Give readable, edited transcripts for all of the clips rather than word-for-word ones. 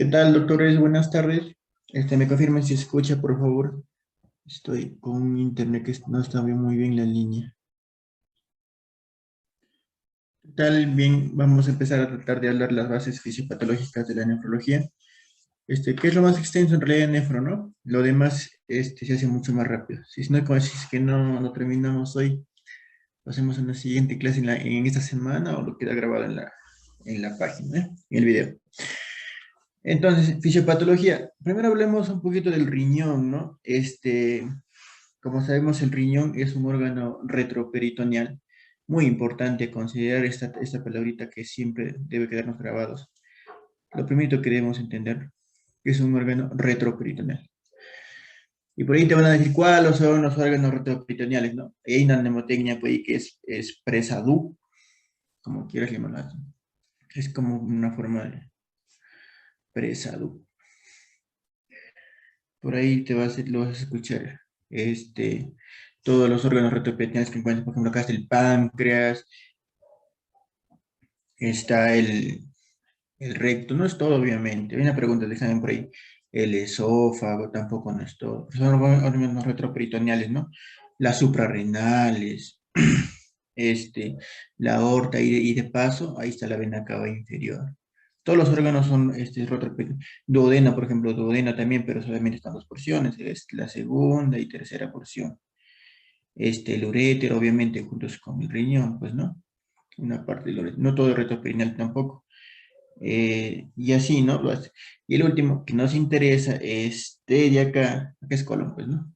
¿Qué tal, doctores? Buenas tardes. Me confirman si se escucha, por favor. Estoy con un internet que no está muy bien la línea. ¿Qué tal? Bien, vamos a empezar a tratar de hablar las bases fisiopatológicas de la nefrología. ¿Qué es lo más extenso en realidad de nefro, no? Lo demás, se hace mucho más rápido. Si es que no lo terminamos hoy, lo hacemos en la siguiente clase en esta semana o lo queda grabado en la página, en el video. Entonces, fisiopatología. Primero hablemos un poquito del riñón, ¿no? Como sabemos, el riñón es un órgano retroperitoneal. Muy importante considerar esta palabrita que siempre debe quedarnos grabados. Lo primero que debemos entender que es un órgano retroperitoneal. Y por ahí te van a decir cuáles son los órganos retroperitoneales, ¿no? Y hay una mnemotecnia por ahí que es PRESADU, como quieras llamarla. Es como una forma de PRESADU. Por ahí lo vas a escuchar. Este, Todos los órganos retroperitoneales que encuentras, por ejemplo, acá está el páncreas, está el recto, no es todo, obviamente. Hay una pregunta de examen por ahí. El esófago tampoco no es todo. Son órganos retroperitoneales, ¿no? Las suprarrenales, la aorta y de paso, ahí está la vena cava inferior. Todos los órganos son retroperitoneales. Duodeno, por ejemplo, duodeno también, pero solamente están dos porciones, es la segunda y tercera porción. El urétero, obviamente, juntos con el riñón, pues, ¿no? Una parte del urétero, no todo el retroperitoneal tampoco. Y así, ¿no? Y el último que nos interesa, de acá es colon, pues, ¿no?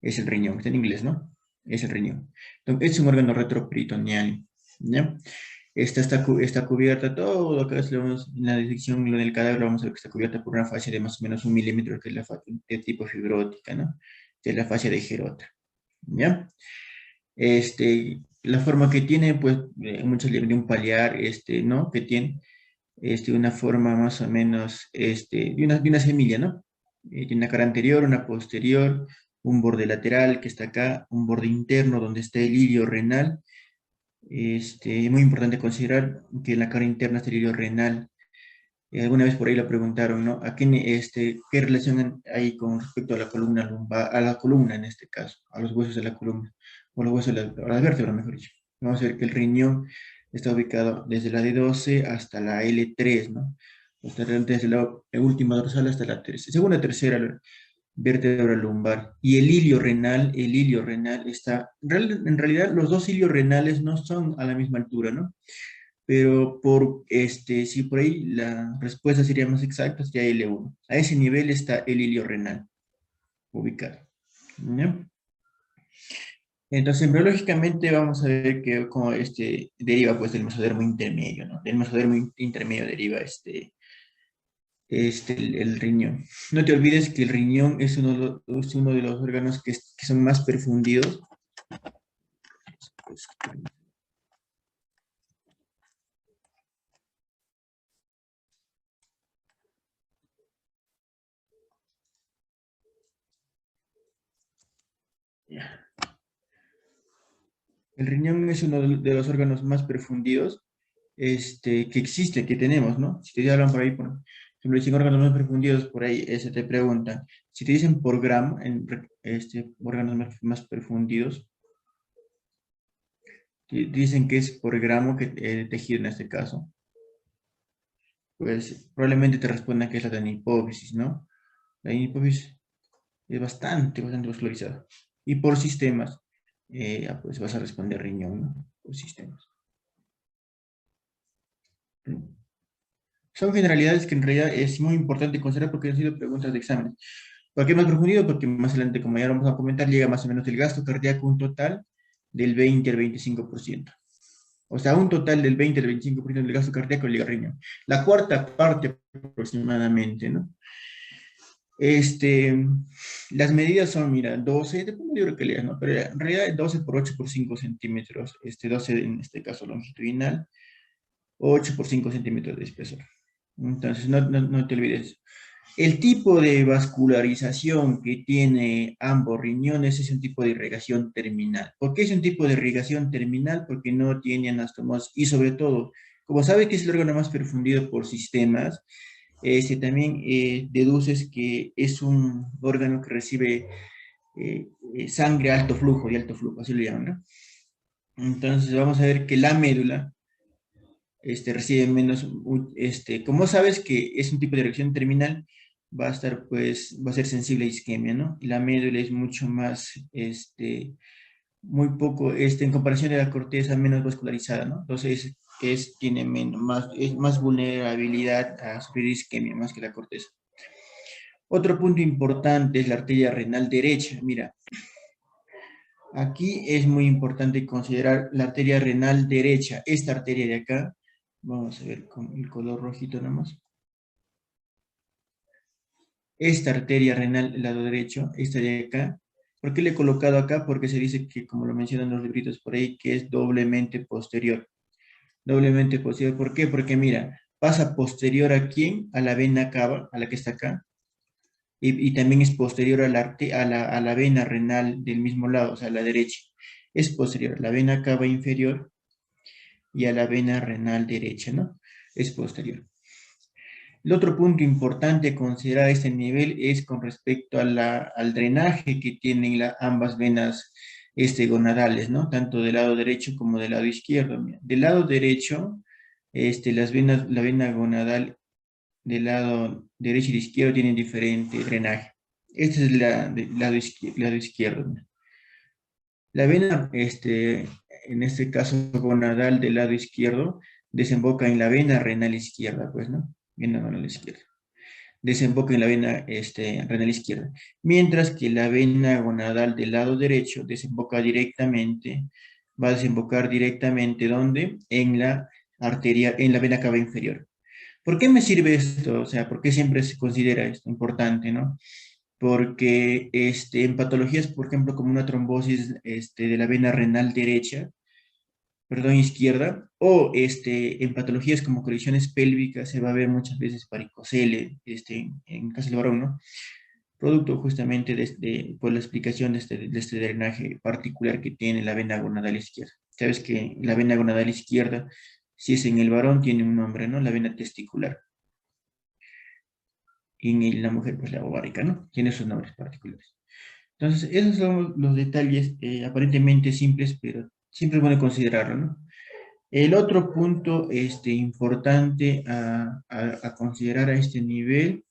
Es el riñón, está en inglés, ¿no? Es el riñón. Entonces, es un órgano retroperitoneal, ¿ya? Está cubierta todo, acá en la disección del cadáver vamos a ver que está cubierta por una fascia de más o menos 1 milímetro, que es la fascia de tipo fibrótica, ¿no? Que es la fascia de Gerota, ¿ya? La forma que tiene, pues, muchos le ven un paliar, ¿no? Que tiene una forma más o menos de una semilla, ¿no? Tiene una cara anterior, una posterior, un borde lateral que está acá, un borde interno donde está el ilio renal. Es muy importante considerar que en la cara interna está el ilio renal. Alguna vez por ahí lo preguntaron, ¿no? ¿Qué relación hay con respecto a la columna lumbar, a la columna en este caso, a los huesos de la columna, o los huesos a las vértebras, mejor dicho? Vamos a ver que el riñón está ubicado desde la D12 hasta la L3, ¿no? Desde la última dorsal hasta la segunda, tercera vértebra lumbar. Y el ilio renal en realidad los dos ilios renales no son a la misma altura, ¿no? Pero si por ahí la respuesta sería más exacta, sería L1. A ese nivel está el ilio renal ubicado, ¿ya? Entonces, embriológicamente vamos a ver que como deriva pues del mesodermo intermedio, ¿no? Del mesodermo intermedio deriva el riñón. No te olvides que el riñón es uno de los órganos que son más perfundidos. Ya. El riñón es uno de los órganos más perfundidos que existe, que tenemos, ¿no? Si te hablan por ahí, por ejemplo, dicen órganos más perfundidos, por ahí te preguntan. Si te dicen por gramo, órganos más perfundidos, dicen que es por gramo que tejido en este caso, pues probablemente te respondan que es la hipófisis, ¿no? La hipófisis es bastante vascularizada. Y por sistemas, pues vas a responder riñón, ¿no? Por sistemas. Son generalidades que en realidad es muy importante considerar porque han sido preguntas de examen. ¿Por qué más profundido? Porque más adelante, como ya vamos a comentar, llega más o menos el gasto cardíaco un total del 20 al 25%. O sea, un total del 20 al 25% del gasto cardíaco llega al riñón. La cuarta parte aproximadamente, ¿no? Las medidas son, mira, 12, depende del libro que leas, ¿no? Pero en realidad 12 por 8 por 5 centímetros, 12 en este caso longitudinal, 8 por 5 centímetros de espesor. Entonces, no te olvides. El tipo de vascularización que tiene ambos riñones es un tipo de irrigación terminal. ¿Por qué es un tipo de irrigación terminal? Porque no tiene anastomosis y sobre todo, como sabe que es el órgano más perfundido por sistemas, también deduces que es un órgano que recibe sangre de alto flujo, así lo llaman, ¿no? Entonces vamos a ver que la médula recibe menos, como sabes que es un tipo de reacción terminal, va a estar, pues, va a ser sensible a isquemia, ¿no? Y la médula es mucho más, muy poco, en comparación de la corteza, menos vascularizada, ¿no? Entonces, tiene más, es más vulnerabilidad a sufrir isquemia más que la corteza. Otro punto importante es la arteria renal derecha. Mira, aquí es muy importante considerar la arteria renal derecha. Esta arteria de acá, vamos a ver con el color rojito nomás. Esta arteria renal del lado derecho, esta de acá. ¿Por qué le he colocado acá? Porque se dice que, como lo mencionan los libritos por ahí, que es doblemente posterior. Doblemente posterior. ¿Por qué? Porque mira, pasa posterior a quién? A la vena cava, a la que está acá. Y también es posterior a la vena renal del mismo lado, o sea, a la derecha. Es posterior a la vena cava inferior y a la vena renal derecha, ¿no? Es posterior. El otro punto importante a considerar a este nivel es con respecto a al drenaje que tienen ambas venas gonadales, ¿no? Tanto del lado derecho como del lado izquierdo. Mira. Del lado derecho, la vena gonadal del lado derecho y izquierdo tienen diferente drenaje. Este es del lado izquierdo. Mira. La vena, en este caso gonadal del lado izquierdo, desemboca en la vena renal izquierda, pues, ¿no? Vena renal izquierda. Desemboca en la vena renal izquierda. Mientras que la vena gonadal del lado derecho desemboca directamente, va a desembocar directamente, ¿dónde? En la arteria, en la vena cava inferior. ¿Por qué me sirve esto? O sea, ¿por qué siempre se considera esto importante, no? Porque en patologías, por ejemplo, como una trombosis de la vena renal derecha, perdón, izquierda, o en patologías como colisiones pélvicas se va a ver muchas veces varicocele, en caso del varón, ¿no? Producto justamente por la explicación de este drenaje particular que tiene la vena gonadal izquierda. Sabes que la vena gonadal izquierda, si es en el varón, tiene un nombre, ¿no? La vena testicular. Y en la mujer, pues la ovárica, ¿no? Tiene sus nombres particulares. Entonces, esos son los detalles aparentemente simples, pero siempre es bueno considerarlo, ¿no? El otro punto importante a considerar a este nivel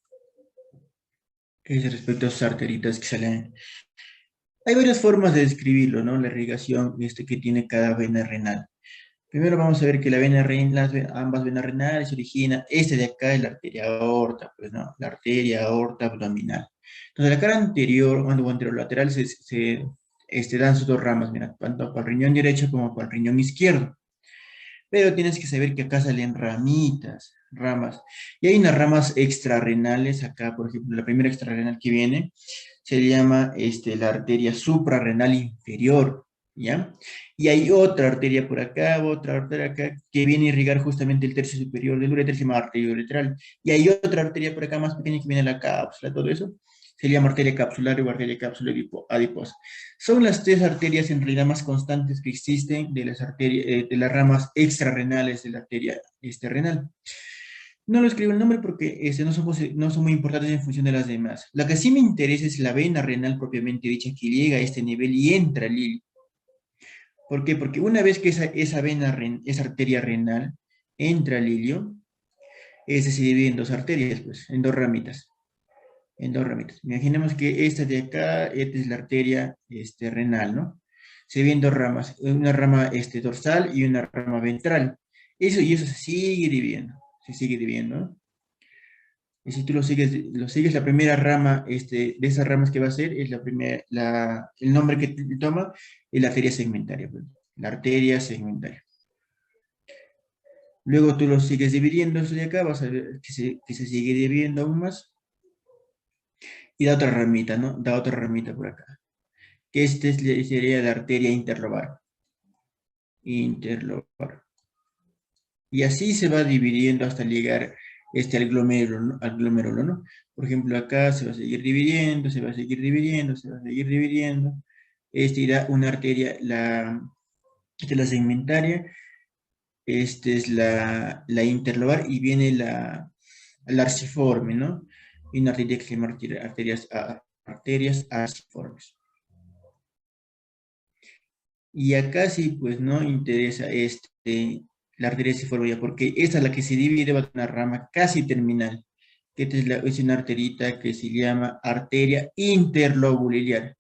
es respecto a sus arteritas que salen. Hay varias formas de describirlo, ¿no? La irrigación que tiene cada vena renal. Primero vamos a ver que la vena renal, ambas venas renales se origina, de acá es la arteria aorta, pues no, la arteria aorta abdominal. Entonces la cara anterior o anterolateral dan sus dos ramas, mira, tanto para el riñón derecho como para el riñón izquierdo. Pero tienes que saber que acá salen ramitas, ramas. Y hay unas ramas extrarrenales acá, por ejemplo, la primera extrarrenal que viene se llama la arteria suprarrenal inferior, ¿ya? Y hay otra arteria por acá, otra arteria acá, que viene a irrigar justamente el tercio superior del ureter, se llama arteria uretral. Y hay otra arteria por acá más pequeña que viene a la cápsula, todo eso se llama arteria capsular o arteria cápsula adiposa. Son las tres arterias en realidad más constantes que existen de de las ramas extrarrenales de la arteria renal. No lo escribo el nombre porque no son muy importantes en función de las demás. La que sí me interesa es la vena renal propiamente dicha, que llega a este nivel y entra al hilo. ¿Por qué? Porque una vez que esa arteria renal entra al ilio, se divide en dos arterias, pues, en dos ramitas. En dos ramitas. Imaginemos que esta de acá, esta es la arteria renal, ¿no? Se divide en dos ramas, una rama dorsal y una rama ventral. Eso se sigue dividiendo, ¿no? Y si tú lo sigues, la primera rama de esas ramas que va a ser, es el nombre que toma es la arteria segmentaria, pues, la arteria segmentaria. Luego tú lo sigues dividiendo, eso de acá, vas a ver que se sigue dividiendo aún más, y da otra ramita, ¿no? Da otra ramita por acá, que sería la arteria interlobar. Interlobar. Y así se va dividiendo hasta llegar al glomérulo, ¿no? Por ejemplo, acá se va a seguir dividiendo, se va a seguir dividiendo, se va a seguir dividiendo. Irá una arteria, esta es la segmentaria, esta es la interlobar y viene la arciforme, ¿no? Y una arteria que se llama arterias arciformes. Y acá sí, pues, no interesa la arteria arciforme, porque esta es la que se divide, va a tener una rama casi terminal, que esta es una arterita que se llama arteria interlobuliliar.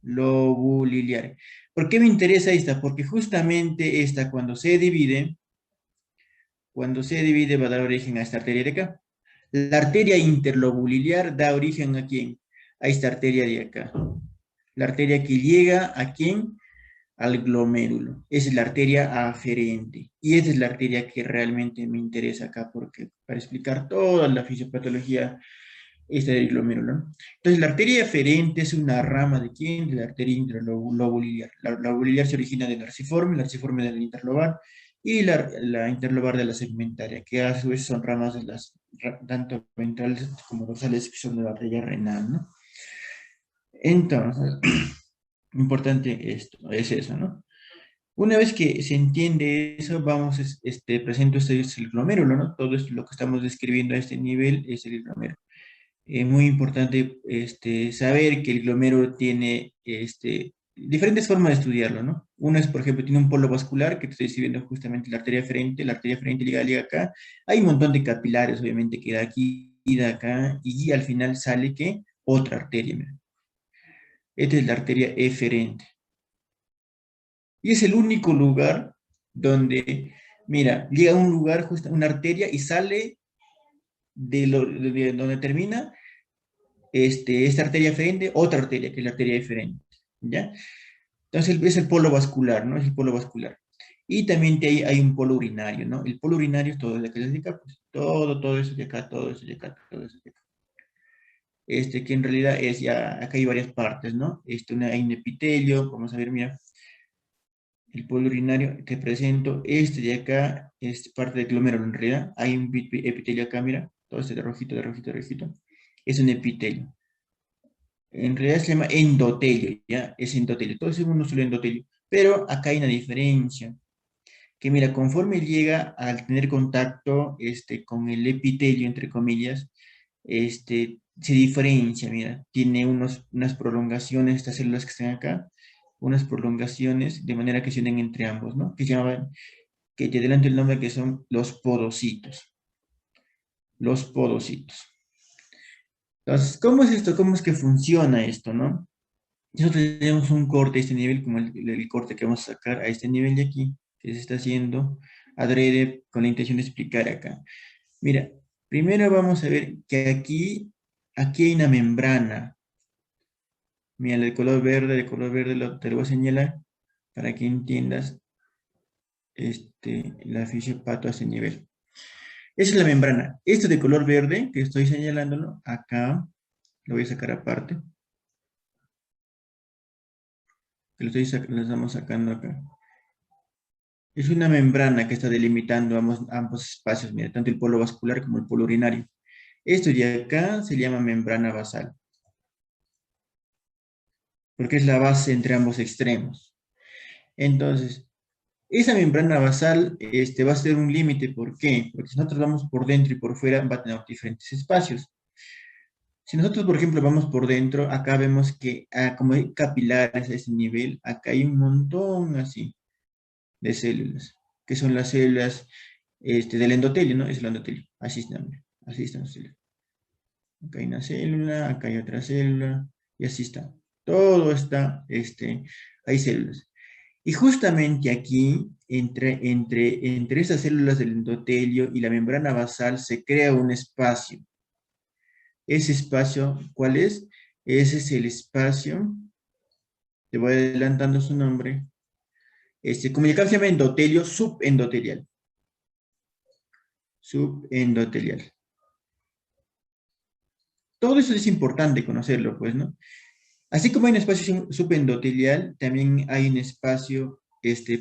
Lobuliliar. ¿Por qué me interesa esta? Porque justamente esta, cuando se divide va a dar origen a esta arteria de acá. La arteria interlobuliliar da origen ¿a quién? A esta arteria de acá. La arteria que llega ¿a quién? Al glomérulo. Esa es la arteria aferente. Y esa es la arteria que realmente me interesa acá, porque para explicar toda la fisiopatología esta del glomérulo, ¿no? Entonces, la arteria aferente es una rama de quién? De la arteria interlobular. La lobulilar se origina del arciforme del interlobar, y la interlobar de la segmentaria, que a su vez son ramas de las, tanto ventrales como dorsales, que son de la arteria renal, ¿no? Entonces, importante esto, es eso, ¿no? Una vez que se entiende eso, presento este es el glomérulo, ¿no? Todo esto, lo que estamos describiendo a este nivel es el glomérulo. Muy importante saber que el glomérulo tiene diferentes formas de estudiarlo, ¿no? Una es, por ejemplo, tiene un polo vascular, que te estoy escribiendo justamente la arteria aferente liga acá. Hay un montón de capilares, obviamente, que da aquí y da acá, y al final sale que otra arteria, mira. Esta es la arteria eferente. Y es el único lugar donde, mira, llega a un lugar, justo una arteria, y sale de donde termina esta arteria eferente, otra arteria, que es la arteria eferente, ¿ya? Entonces es el polo vascular, ¿no? Es el polo vascular. Y también hay un polo urinario, ¿no? El polo urinario es todo lo que les diga, pues, todo eso de acá, todo eso de acá, todo eso de acá. Que en realidad es ya, acá hay varias partes, ¿no? Hay un epitelio, vamos a ver, mira, el polo urinario que presento, de acá es parte del glomérulo, en realidad, hay un epitelio acá, mira, todo este de rojito, de rojito, de rojito, es un epitelio. En realidad se llama endotelio, ¿ya? Es endotelio. Todo es uno solo endotelio. Pero acá hay una diferencia. Que mira, conforme llega al tener contacto con el epitelio, entre comillas, se diferencia, mira. Tiene unas prolongaciones, estas células que están acá, unas prolongaciones de manera que se unen entre ambos, ¿no? Que te adelanto el nombre, que son los podocitos. Los podocitos. Entonces, ¿cómo es esto? ¿Cómo es que funciona esto, no? Nosotros tenemos un corte a este nivel, como el corte que vamos a sacar a este nivel de aquí, que se está haciendo adrede con la intención de explicar acá. Mira, primero vamos a ver que aquí hay una membrana. Mira, el color verde te lo voy a señalar para que entiendas la fisiopato a este nivel. Esa es la membrana. Esto de color verde, que estoy señalándolo, acá, lo voy a sacar aparte, que lo estamos sacando acá. Es una membrana que está delimitando ambos espacios, mira, tanto el polo vascular como el polo urinario. Esto de acá se llama membrana basal, porque es la base entre ambos extremos. Entonces, esa membrana basal va a ser un límite. ¿Por qué? Porque si nosotros vamos por dentro y por fuera, va a tener diferentes espacios. Si nosotros, por ejemplo, vamos por dentro, acá vemos que como hay capilares a ese nivel, acá hay un montón así de células, que son las células del endotelio, ¿no? Es el endotelio. Así están las células. Acá hay una célula, acá hay otra célula, y así está. Todo está, hay células. Y justamente aquí, entre esas células del endotelio y la membrana basal, se crea un espacio. Ese espacio, ¿cuál es? Ese es el espacio, te voy adelantando su nombre, como se llama endotelio subendotelial. Subendotelial. Todo eso es importante conocerlo, pues, ¿no? Así como hay un espacio subendotelial, también hay un espacio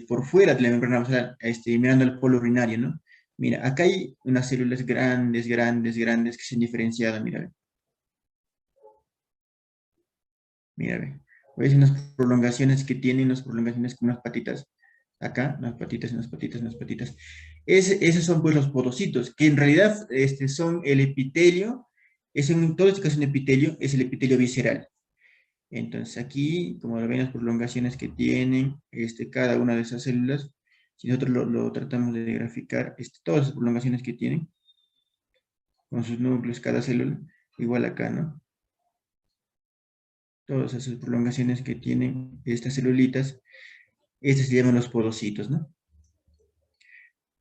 por fuera de la membrana basal, mirando al polo urinario, ¿no? Mira, acá hay unas células grandes, grandes, grandes que se han diferenciado, mira, ve. Mira, ve. ¿Ves unas prolongaciones que tienen, unas prolongaciones con unas patitas? Acá, unas patitas, unas patitas, unas patitas. Esos son pues los podocitos, que en realidad son el epitelio, en todo este caso un epitelio, es el epitelio visceral. Entonces aquí, como lo ven, las prolongaciones que tienen cada una de esas células, si nosotros lo tratamos de graficar, todas las prolongaciones que tienen, con sus núcleos, cada célula, igual acá, ¿no? Todas esas prolongaciones que tienen estas celulitas, estos se llaman los podocitos, ¿no?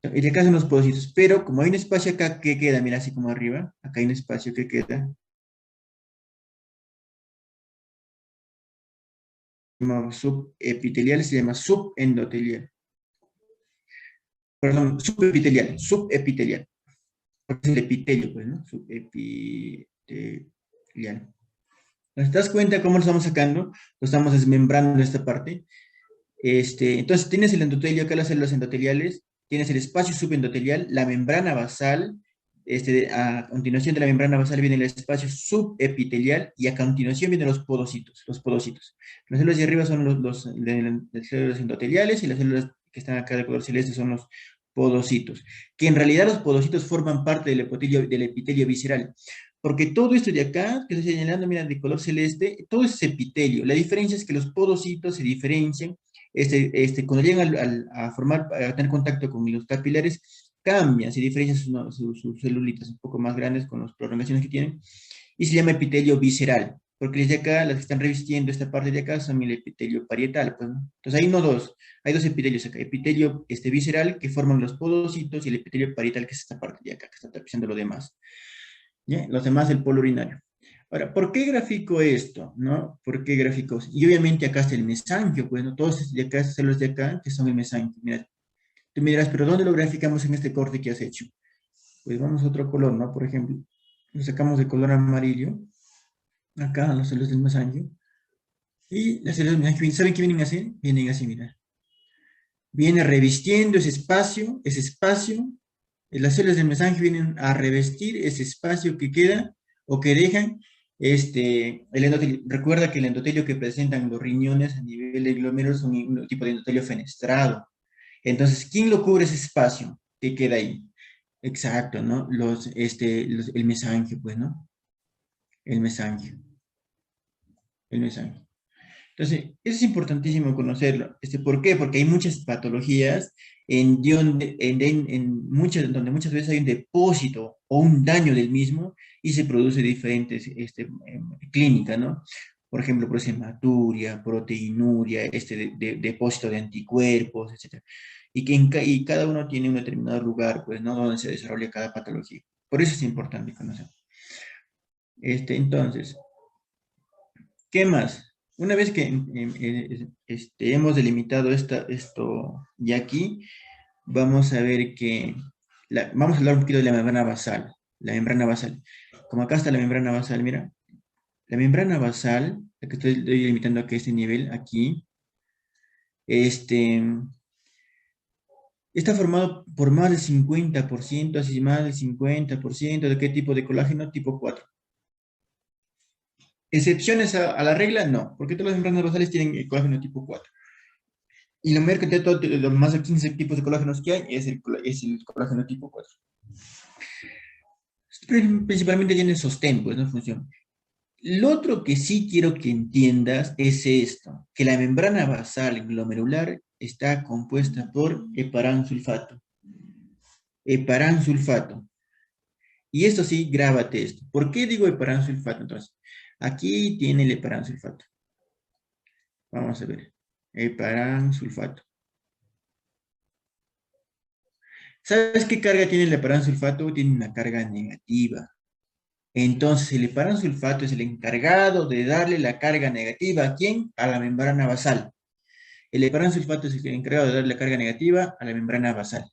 Y acá son los podocitos, pero como hay un espacio acá que queda, mira, así como arriba, acá hay un espacio que queda, se llama subepitelial, se llama subendotelial. Perdón, subepitelial. Porque es el epitelio, pues, ¿no? Subepitelial. ¿Te das cuenta cómo lo estamos sacando? Lo estamos desmembrando esta parte. Entonces, tienes el endotelio, acá las células endoteliales, tienes el espacio subendotelial, la membrana basal, a continuación de la membrana basal viene el espacio subepitelial y a continuación vienen los podocitos, los podocitos. Las células de arriba son las células endoteliales y las células que están acá de color celeste son los podocitos, que en realidad los podocitos forman parte del epitelio visceral. Porque todo esto de acá, que estoy señalando, mira, de color celeste, todo es epitelio. La diferencia es que los podocitos se diferencian cuando llegan a tener contacto con los capilares, cambian, se diferencian sus celulitas un poco más grandes con las prolongaciones que tienen, y se llama epitelio visceral, porque desde acá, las que están revistiendo esta parte de acá son el epitelio parietal, pues, ¿no? Entonces hay dos epitelios acá, epitelio visceral, que forman los podocitos, y el epitelio parietal, que es esta parte de acá, que está tapizando lo demás. ¿Ya? Los demás el polo urinario. Ahora, ¿por qué grafico esto? ¿No? ¿Por qué gráfico? Y obviamente acá está el mesanquio, pues, ¿no? Todos estos de acá, estas células de acá, que son el mesanquio. Mira, tú me dirás, ¿pero dónde lo graficamos en este corte que has hecho? Pues vamos a otro color, ¿no? Por ejemplo, lo sacamos de color amarillo, acá, las células del mesanquio, y las células del mesanquio, ¿saben qué vienen así? Vienen así, mira. Viene revistiendo ese espacio, las células del mesangio vienen a revestir ese espacio que queda o que dejan el endotelio. Recuerda que el endotelio que presentan los riñones a nivel de glomérulos es un tipo de endotelio fenestrado. Entonces, ¿quién lo cubre ese espacio que queda ahí? Exacto, ¿no? El mesangio, pues, ¿no? El mesangio, el mesangio. Entonces, eso es importantísimo conocerlo. ¿Por qué? Porque hay muchas patologías donde muchas veces hay un depósito o un daño del mismo y se produce diferentes clínicas, ¿no? Por ejemplo, por hematuria, proteinuria, depósito de anticuerpos, etc. Y cada uno tiene un determinado lugar, pues, ¿no? Donde se desarrolla cada patología. Por eso es importante conocer. Entonces, ¿qué más? Una vez que hemos delimitado esto y aquí, vamos a ver que, vamos a hablar un poquito de la membrana basal. La membrana basal. Como acá está la membrana basal, mira. La membrana basal, la que estoy delimitando aquí a este nivel, aquí, este, está formado por más del 50%, así más del 50%, ¿de qué tipo de colágeno? Tipo 4. Excepciones a la regla, no, porque todas las membranas basales tienen el colágeno tipo 4. Y la mayor cantidad de los más de 15 tipos de colágenos que hay es el colágeno tipo 4. Principalmente tiene sostén, pues no funciona. Lo otro que sí quiero que entiendas es esto, que la membrana basal glomerular está compuesta por heparansulfato. Heparansulfato. Y esto sí, grábate esto. ¿Por qué digo heparansulfato? Entonces, aquí tiene el heparansulfato. Vamos a ver. Heparansulfato. ¿Sabes qué carga tiene el heparansulfato? Tiene una carga negativa. Entonces, el heparansulfato es el encargado de darle la carga negativa. ¿A quién? A la membrana basal. El heparansulfato es el encargado de darle la carga negativa a la membrana basal.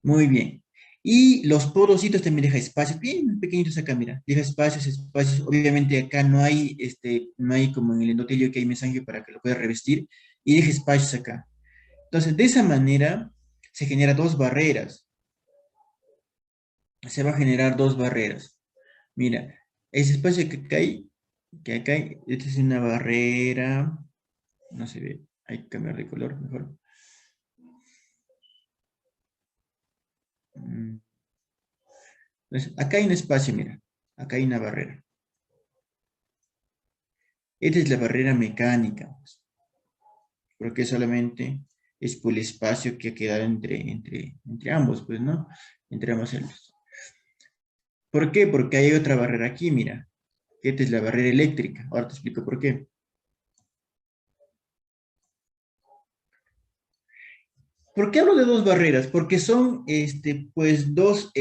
Muy bien. Y los podocitos también deja espacios, bien pequeñitos acá, mira. Deja espacios, espacios. Obviamente acá no hay como en el endotelio que hay mesangio para que lo pueda revestir. Y deja espacios acá. Entonces, de esa manera se generan dos barreras. Se va a generar dos barreras. Mira, ese espacio que acá hay, esta es una barrera, no se ve, hay que cambiar de color mejor. Mm, Entonces, acá hay un espacio, mira. Acá hay una barrera. Esta es la barrera mecánica, pues, porque solamente es por el espacio que ha quedado entre ambos, pues, ¿no? Entre ambas células. ¿Por qué? Porque hay otra barrera aquí, mira. Esta es la barrera eléctrica. Ahora te explico por qué. ¿Por qué hablo de dos barreras? Porque son, pues, dos,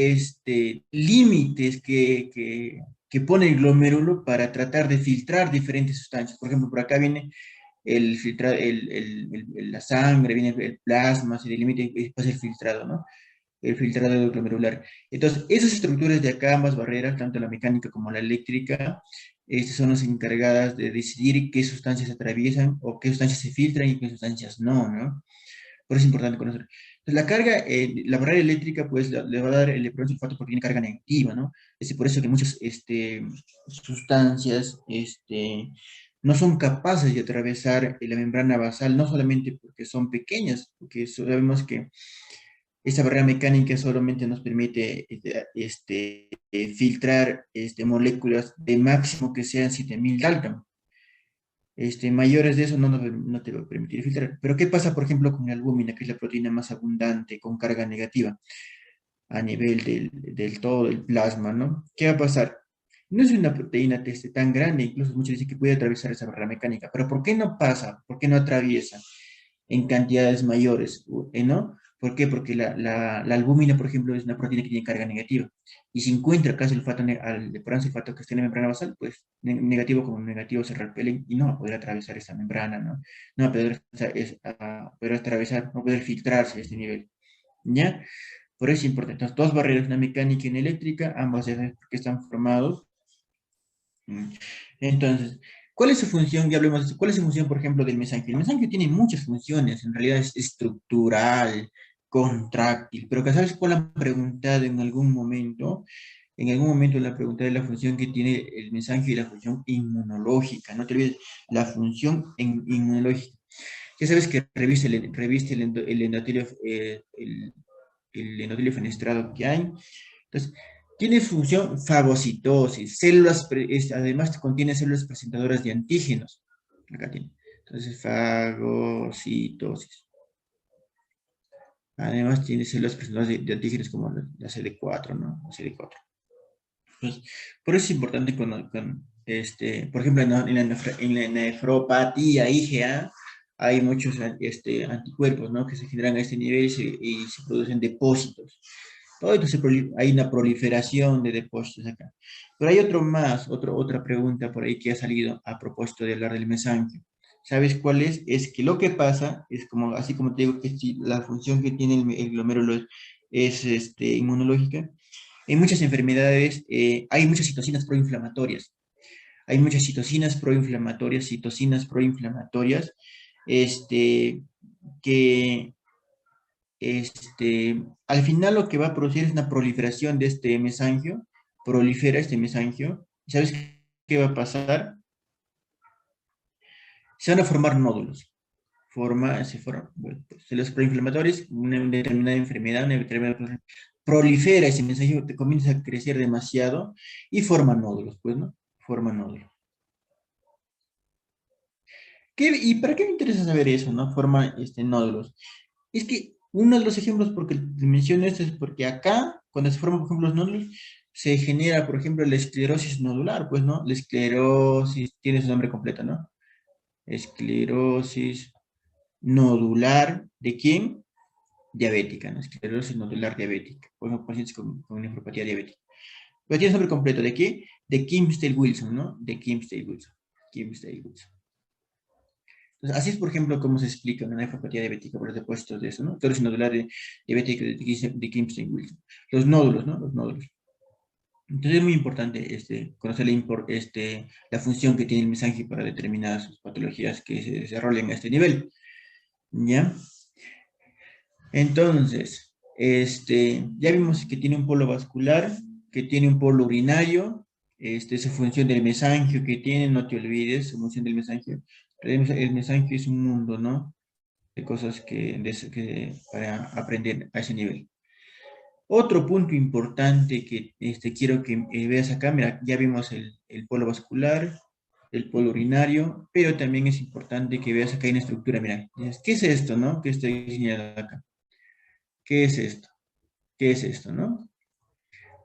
límites que pone el glomérulo para tratar de filtrar diferentes sustancias. Por ejemplo, por acá viene la sangre, viene el plasma, se delimita y después el filtrado, ¿no? El filtrado glomerular. Entonces, esas estructuras de acá, ambas barreras, tanto la mecánica como la eléctrica, son las encargadas de decidir qué sustancias atraviesan o qué sustancias se filtran y qué sustancias no, ¿no? Por eso es importante conocer. Entonces, la carga, la barrera eléctrica, pues le va a dar el sulfato porque tiene carga negativa, ¿no? Es por eso que muchas sustancias no son capaces de atravesar la membrana basal, no solamente porque son pequeñas, porque sabemos que esta barrera mecánica solamente nos permite filtrar moléculas de máximo que sean 7000 Dalton. Mayores de eso no te va a permitir filtrar. Pero ¿qué pasa, por ejemplo, con la albúmina, que es la proteína más abundante con carga negativa a nivel del todo el plasma, ¿no? ¿Qué va a pasar? No es una proteína tan grande, incluso muchos dicen que puede atravesar esa barrera mecánica, pero ¿por qué no pasa? ¿Por qué no atraviesa en cantidades mayores? ¿No? ¿Por qué? Porque la albúmina, por ejemplo, es una proteína que tiene carga negativa. Y si encuentra casi al depurar sulfato que está en la membrana basal, pues negativo como negativo se repelen y no va a poder atravesar esa membrana, ¿no? No va a poder, poder atravesar, no va a poder filtrarse a este nivel. ¿Ya? Por eso es importante. Entonces, dos barreras, una mecánica y una eléctrica, ambas ya sabes por qué están formados. Mm. Entonces, ¿cuál es su función? Ya hablemos de eso. ¿Cuál es su función, por ejemplo, del mesanquio? El mesanquio tiene muchas funciones, en realidad es estructural, contráctil, pero que sabes cuál han preguntado en algún momento. En algún momento le han preguntado la función que tiene el mesanquio y la función inmunológica. No te olvides, la función inmunológica. Ya sabes que reviste el endotelio, el endotelio fenestrado que hay. Entonces, tiene función fagocitosis, además contiene células presentadoras de antígenos. Acá tiene. Entonces, fagocitosis. Además tiene células presentadoras de antígenos como la CD4, ¿no? La CD4. Pues, por eso es importante por ejemplo, en la nefropatía IgA, hay muchos anticuerpos, ¿no? Que se generan a este nivel y se producen depósitos. Todo esto hay una proliferación de depósitos acá. Pero hay otra pregunta por ahí que ha salido a propósito de hablar del mesanquio. ¿Sabes cuál es? Es que lo que pasa es como, así como te digo, que si la función que tiene el glomérulo es inmunológica, en muchas enfermedades hay muchas citocinas proinflamatorias. Hay muchas citocinas proinflamatorias, que al final lo que va a producir es una proliferación de este mesangio, prolifera este mesangio, ¿y sabes qué va a pasar? Se van a formar nódulos, bueno, pues, células proinflamatorias, una determinada enfermedad, prolifera ese mesangio, te comienza a crecer demasiado y forma nódulos, pues, ¿no? Forma nódulos. ¿Y para qué me interesa saber eso, no? Forma nódulos. Es que uno de los ejemplos porque te menciono esto es porque acá, cuando se forman, por ejemplo, los nódulos, se genera, por ejemplo, la esclerosis nodular, pues, ¿no? La esclerosis tiene su nombre completo, ¿no? Esclerosis nodular, ¿de quién? Diabética, ¿no? Esclerosis nodular diabética, bueno, pacientes con nefropatía diabética. Pero tiene su nombre completo, ¿de qué? De Kimstel-Wilson, ¿no? De Kimstel-Wilson. Kimstel-Wilson. Entonces, así es, por ejemplo, cómo se explica una nefropatía diabética por los depósitos de eso, ¿no? Esclerosis nodular diabética de Kimstel-Wilson. Los nódulos, ¿no? Los nódulos. Entonces es muy importante conocer la función que tiene el mesange para determinadas patologías que se desarrollan a este nivel. ¿Ya? Entonces, ya vimos que tiene un polo vascular, que tiene un polo urinario, su función del mesangio que tiene, no te olvides, su función del mesangio. El mesangio es un mundo, ¿no? De cosas para aprender a ese nivel. Otro punto importante que quiero que veas acá, mira, ya vimos el polo vascular, el polo urinario, pero también es importante que veas acá hay una estructura, mira, ¿qué es esto, no? ¿Qué estoy señalando acá? ¿Qué es esto? ¿Qué es esto, no?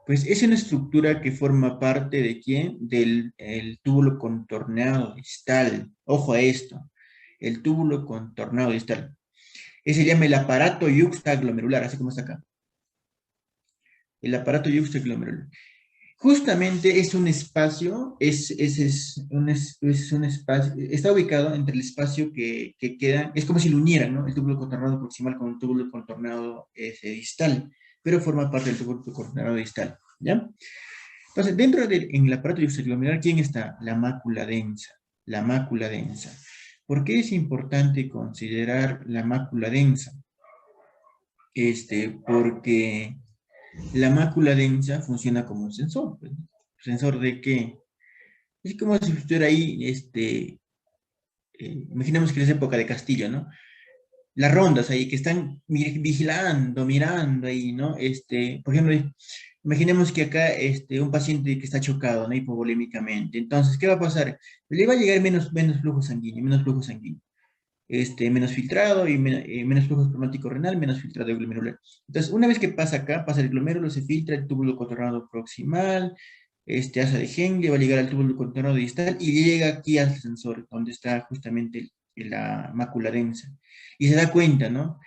Pues es una estructura que forma parte de quién? Del el túbulo contorneado distal. Ojo a esto, el túbulo contorneado distal. Ese se llama el aparato yuxtaglomerular, así como está acá. El aparato yuxtaglomerular. Justamente es un espacio, es un espacio, está ubicado entre el espacio que queda, es como si lo unieran, ¿no? El túbulo contornado proximal con el túbulo contornado distal, pero forma parte del túbulo contornado distal, ¿ya? Entonces, dentro del en el aparato yuxtaglomerular, ¿quién está? La mácula densa, la mácula densa. ¿Por qué es importante considerar la mácula densa? Porque la mácula densa funciona como un sensor, pues, ¿no? ¿Sensor de qué? Es como si estuviera ahí, imaginemos que es época de Castillo, ¿no? Las rondas ahí que están vigilando, mirando ahí, ¿no? Por ejemplo, imaginemos que acá, un paciente que está chocado, ¿no? Hipovolémicamente. Entonces, ¿qué va a pasar? Le va a llegar menos flujo sanguíneo, menos flujo sanguíneo. Menos filtrado y menos flujo espermático renal, menos filtrado de glomerular. Entonces, una vez que pasa acá, pasa el glomérulo, se filtra el túbulo contornado proximal, asa de Henle, va a llegar al túbulo contornado distal y llega aquí al sensor, donde está justamente la mácula densa. Y se da cuenta, ¿no?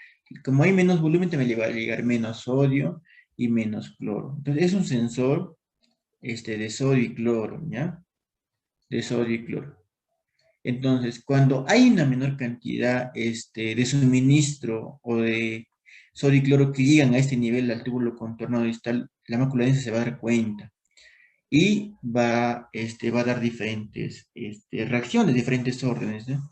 Como hay menos volumen, te va a llegar menos sodio y menos cloro. Entonces, es un sensor de sodio y cloro, ¿ya? De sodio y cloro. Entonces, cuando hay una menor cantidad de suministro o de sodio y cloro que llegan a este nivel al túbulo contornado distal, la mácula densa se va a dar cuenta y va a dar diferentes reacciones, diferentes órdenes, ¿no?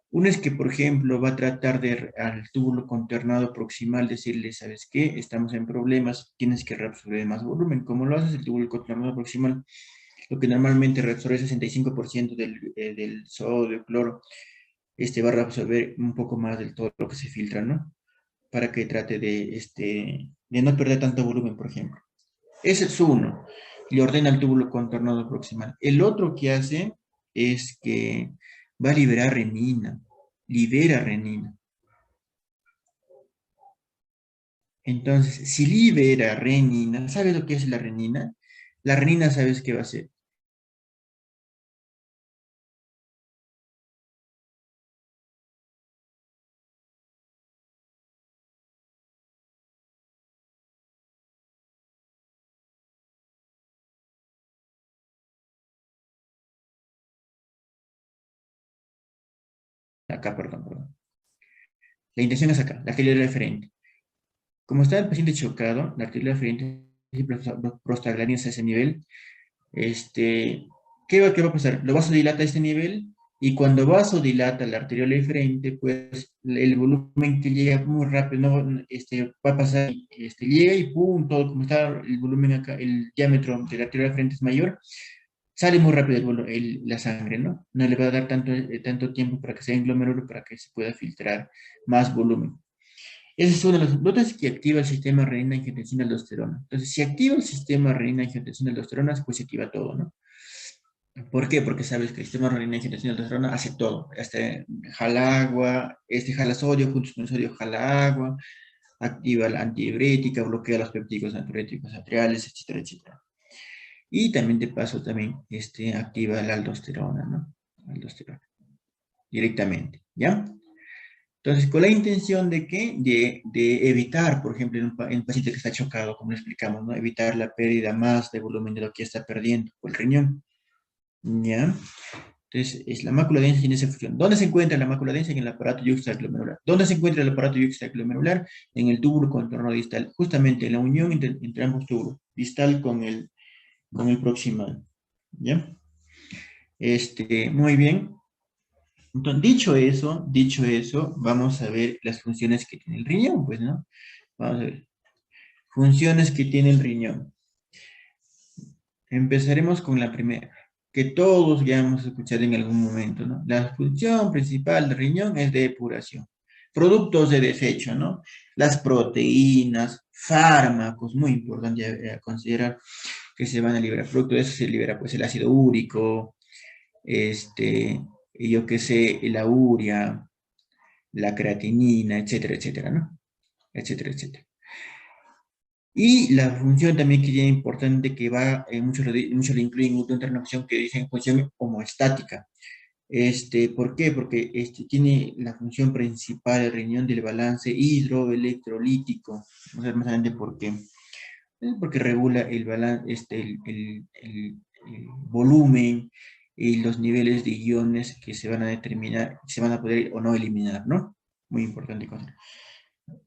Una es que, por ejemplo, va a tratar al túbulo contornado proximal decirle, ¿sabes qué? Estamos en problemas, tienes que reabsorber más volumen. ¿Cómo lo haces? El túbulo contornado proximal, lo que normalmente reabsorbe 65% del sodio, cloro, va a reabsorber un poco más del todo lo que se filtra, ¿no? Para que trate de no perder tanto volumen, por ejemplo. Ese es uno. Le ordena el túbulo contornado proximal. El otro que hace es que va a liberar renina. Libera renina. Entonces, si libera renina, ¿sabes lo que es la renina? La renina, ¿sabes qué va a hacer? Acá, perdón. La intención es acá, la arteria referente. Como está el paciente chocado, la arteria referente y prostaglandinas a ese nivel, qué va a pasar? Lo vasodilata a este nivel y cuando vasodilata la arteriola eferente, pues el volumen que llega muy rápido, ¿no? Va a pasar, llega y pum, todo como está el volumen acá, el diámetro de la arteriola eferente es mayor, sale muy rápido la sangre, ¿no? No le va a dar tanto tiempo para que sea en glomérulo para que se pueda filtrar más volumen. Ese es uno de los otros que activa el sistema renina-angiotensina-aldosterona. Entonces, si activa el sistema renina-angiotensina-aldosterona, pues se activa todo, ¿no? ¿Por qué? Porque sabes que el sistema renina-angiotensina-aldosterona hace todo. Jala agua, jala sodio, junto con el sodio jala agua, activa la antidiurética, bloquea los péptidos natriuréticos atriales, etcétera, etcétera. Y también de paso también activa la aldosterona, ¿no? Aldosterona, directamente, ¿ya? Entonces, con la intención de qué? De evitar, por ejemplo, en un paciente que está chocado, como lo explicamos, ¿no? Evitar la pérdida más de volumen de lo que está perdiendo, o el riñón, ¿ya? Entonces, es la mácula densa tiene esa función. ¿Dónde se encuentra la mácula densa? En el aparato yuxtaglomerular. ¿Dónde se encuentra el aparato yuxtaglomerular? En el túbulo contorno distal, justamente en la unión entre ambos túbulos, distal con el proximal, ¿ya? Muy bien. Entonces, dicho eso, vamos a ver las funciones que tiene el riñón, pues, ¿no? Vamos a ver. Funciones que tiene el riñón. Empezaremos con la primera, que todos ya hemos escuchado en algún momento, ¿no? La función principal del riñón es de depuración. Productos de desecho, ¿no? Las proteínas, fármacos, muy importante a considerar que se van a liberar. Producto de eso se libera pues el ácido úrico, y yo qué sé, la urea, la creatinina, etcétera, etcétera, ¿no? Etcétera, etcétera. Y la función también que es importante que va, muchos le incluyen una opción que dicen función homeostática. ¿Por qué? Porque tiene la función principal el riñón del balance hidroelectrolítico. Vamos a ver más adelante por qué. Porque regula el, el volumen y los niveles de iones que se van a determinar, se van a poder o no eliminar, ¿no? Muy importante cosa.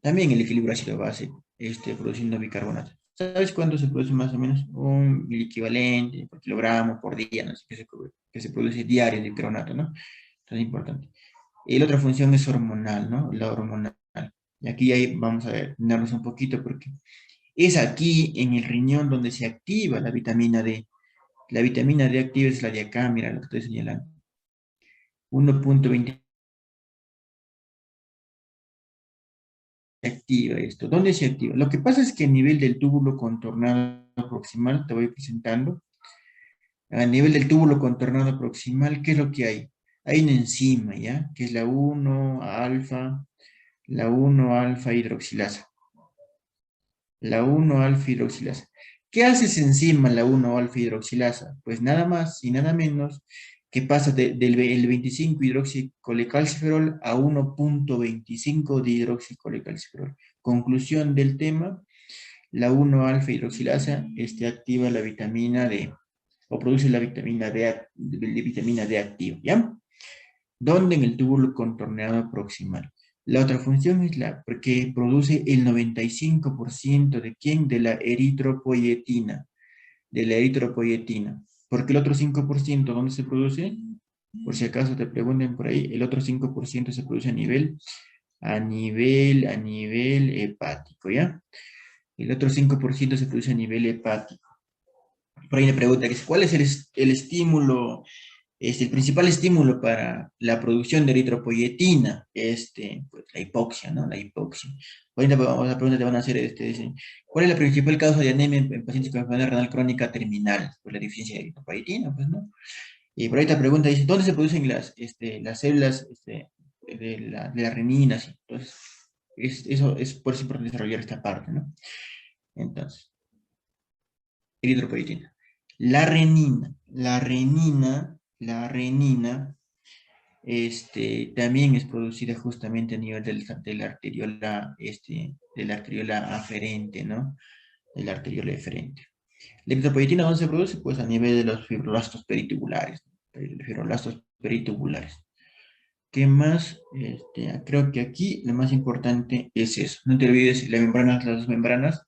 También el equilibrio ácido-base, produciendo bicarbonato. ¿Sabes cuánto se produce más o menos? El equivalente por kilogramo, por día, no sé, que se produce diario de bicarbonato, ¿no? Entonces es importante. Y la otra función es hormonal, ¿no? La hormonal. Y aquí ahí vamos a detenernos un poquito porque es aquí en el riñón donde se activa la vitamina D. La vitamina D activa es la de acá, mira lo que estoy señalando. 1.20 activa esto. ¿Dónde se activa? Lo que pasa es que a nivel del túbulo contornado proximal, te voy presentando, a nivel del túbulo contornado proximal, ¿qué es lo que hay? Hay una enzima, ¿ya? Que es la 1-alfa hidroxilasa. La 1-alfa hidroxilasa. ¿Qué hace esa enzima, la 1-alfa hidroxilasa? Pues nada más y nada menos que pasa del el 25 hidroxicolecalciferol a 1.25 de hidroxicolecalciferol. Conclusión del tema, la 1-alfa hidroxilasa activa la vitamina D, o produce la vitamina D, vitamina D activa, ¿ya? ¿Dónde? En el túbulo contorneado proximal. La otra función es la que produce el 95% de ¿quién? De la eritropoyetina. De la eritropoyetina. Porque el otro 5%, ¿dónde se produce? Por si acaso te pregunten por ahí, el otro 5% se produce a nivel hepático, ¿ya? El otro 5% se produce a nivel hepático. Por ahí me pregunta, ¿cuál es el estímulo, el principal estímulo para la producción de eritropoyetina? Pues, la hipoxia, ¿no? La hipoxia. Ahorita vamos a preguntar, te van a hacer, dicen, ¿cuál es la principal causa de anemia en pacientes con enfermedad renal crónica terminal? Pues la deficiencia de eritropoyetina, pues, ¿no? Y por ahí te pregunta, dice, ¿dónde se producen las células de la renina? Sí. Entonces, eso es por eso importante desarrollar esta parte, ¿no? Entonces, eritropoyetina. La renina, también es producida justamente a nivel de la arteriola aferente, ¿no? De la arteriola eferente. La eritropoyetina, ¿dónde se produce? Pues a nivel de los fibroblastos peritubulares. Fibroblastos peritubulares. ¿Qué más? Creo que aquí lo más importante es eso. No te olvides las dos membranas,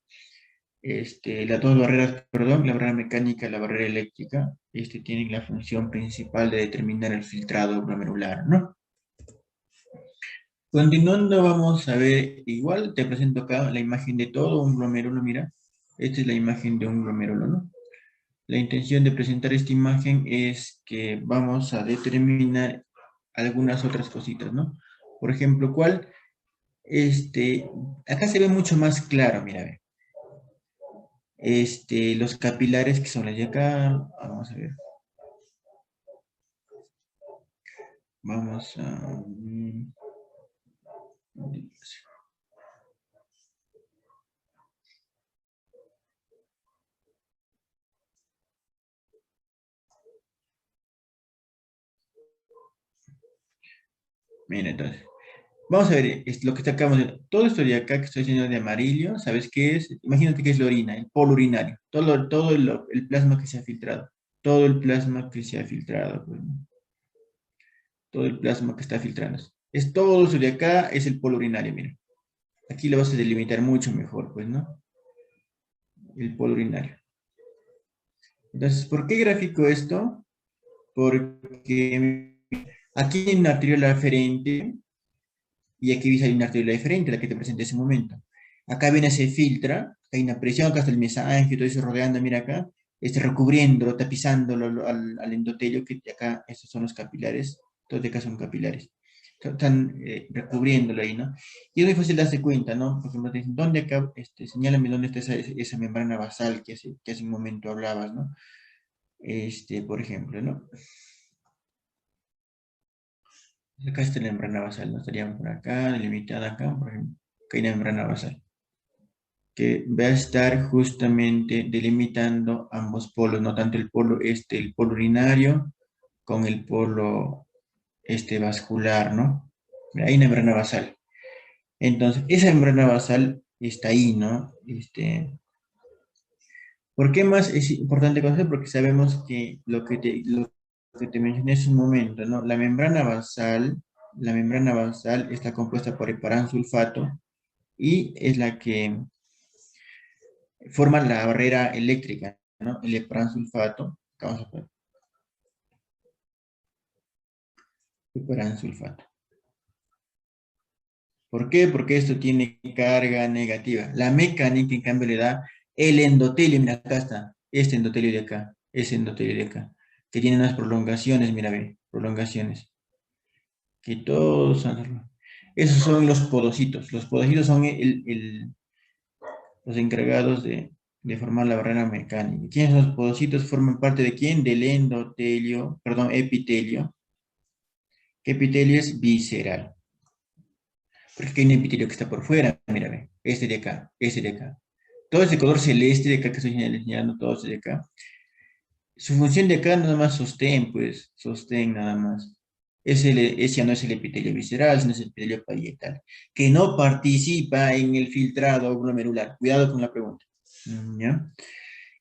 las dos barreras, perdón, la barrera mecánica y la barrera eléctrica, tienen la función principal de determinar el filtrado glomerular, ¿no? Continuando, vamos a ver, igual te presento acá la imagen de todo un glomérulo, mira. Esta es la imagen de un glomérulo, ¿no? La intención de presentar esta imagen es que vamos a determinar algunas otras cositas, ¿no? Por ejemplo, ¿cuál? Acá se ve mucho más claro, mira, ve. Los capilares que son las de acá, vamos a ver. Vamos a... Mira, entonces. Vamos a ver lo que está acá. Todo esto de acá que estoy haciendo de amarillo, ¿sabes qué es? Imagínate que es la orina, el polo urinario. Todo el plasma que se ha filtrado. Todo el plasma que se ha filtrado. Pues, ¿no? Todo el plasma que está filtrando. Es todo eso de acá, es el polo urinario, mira. Aquí lo vas a delimitar mucho mejor, pues, ¿no? El polo urinario. Entonces, ¿por qué gráfico esto? Porque aquí hay una arteriola aferente y aquí hay una arteriola diferente, la que te presenté hace un momento. Acá viene, se filtra, hay una presión, acá está el mesangio, todo eso rodeando, mira acá, recubriéndolo, tapizándolo al endotelio, que acá, estos son los capilares, todos de acá son capilares. están recubriéndolo ahí, ¿no? Y es muy fácil darse cuenta, ¿no? Porque me dicen, ¿dónde acá? Señálame dónde está esa membrana basal que hace un momento hablabas, ¿no? Por ejemplo, ¿no? Acá está la membrana basal, ¿no? Estaríamos por acá, delimitada acá, por ejemplo. Acá hay una membrana basal, que va a estar justamente delimitando ambos polos, no tanto el polo urinario con el polo vascular, ¿no? Hay una membrana basal. Entonces, esa membrana basal está ahí, ¿no? ¿Por qué más es importante conocer? Porque sabemos que lo que te mencioné hace un momento, ¿no? La membrana basal está compuesta por heparansulfato y es la que forma la barrera eléctrica, ¿no? El heparansulfato, acá vamos a poner heparansulfato. ¿Por qué? Porque esto tiene carga negativa. La mecánica, en cambio, le da el endotelio. Mira, acá está. Este endotelio de acá. Ese endotelio de acá. Que tiene unas prolongaciones, mira, ve. Prolongaciones. Que todos son... Esos son los podocitos. Los podocitos son los encargados de formar la barrera mecánica. ¿Quiénes son los podocitos? Forman parte de quién? Del endotelio, perdón, epitelio. ¿Qué epitelio es? Visceral. Porque aquí hay un epitelio que está por fuera, mira, ve. Este de acá, este de acá. Todo ese color celeste de acá que estoy señalando, todo ese de acá. Su función de acá nada más sostén, pues, sostén nada más. Ese ya no es el epitelio visceral, sino es el epitelio parietal, que no participa en el filtrado glomerular. Cuidado con la pregunta. ¿Ya?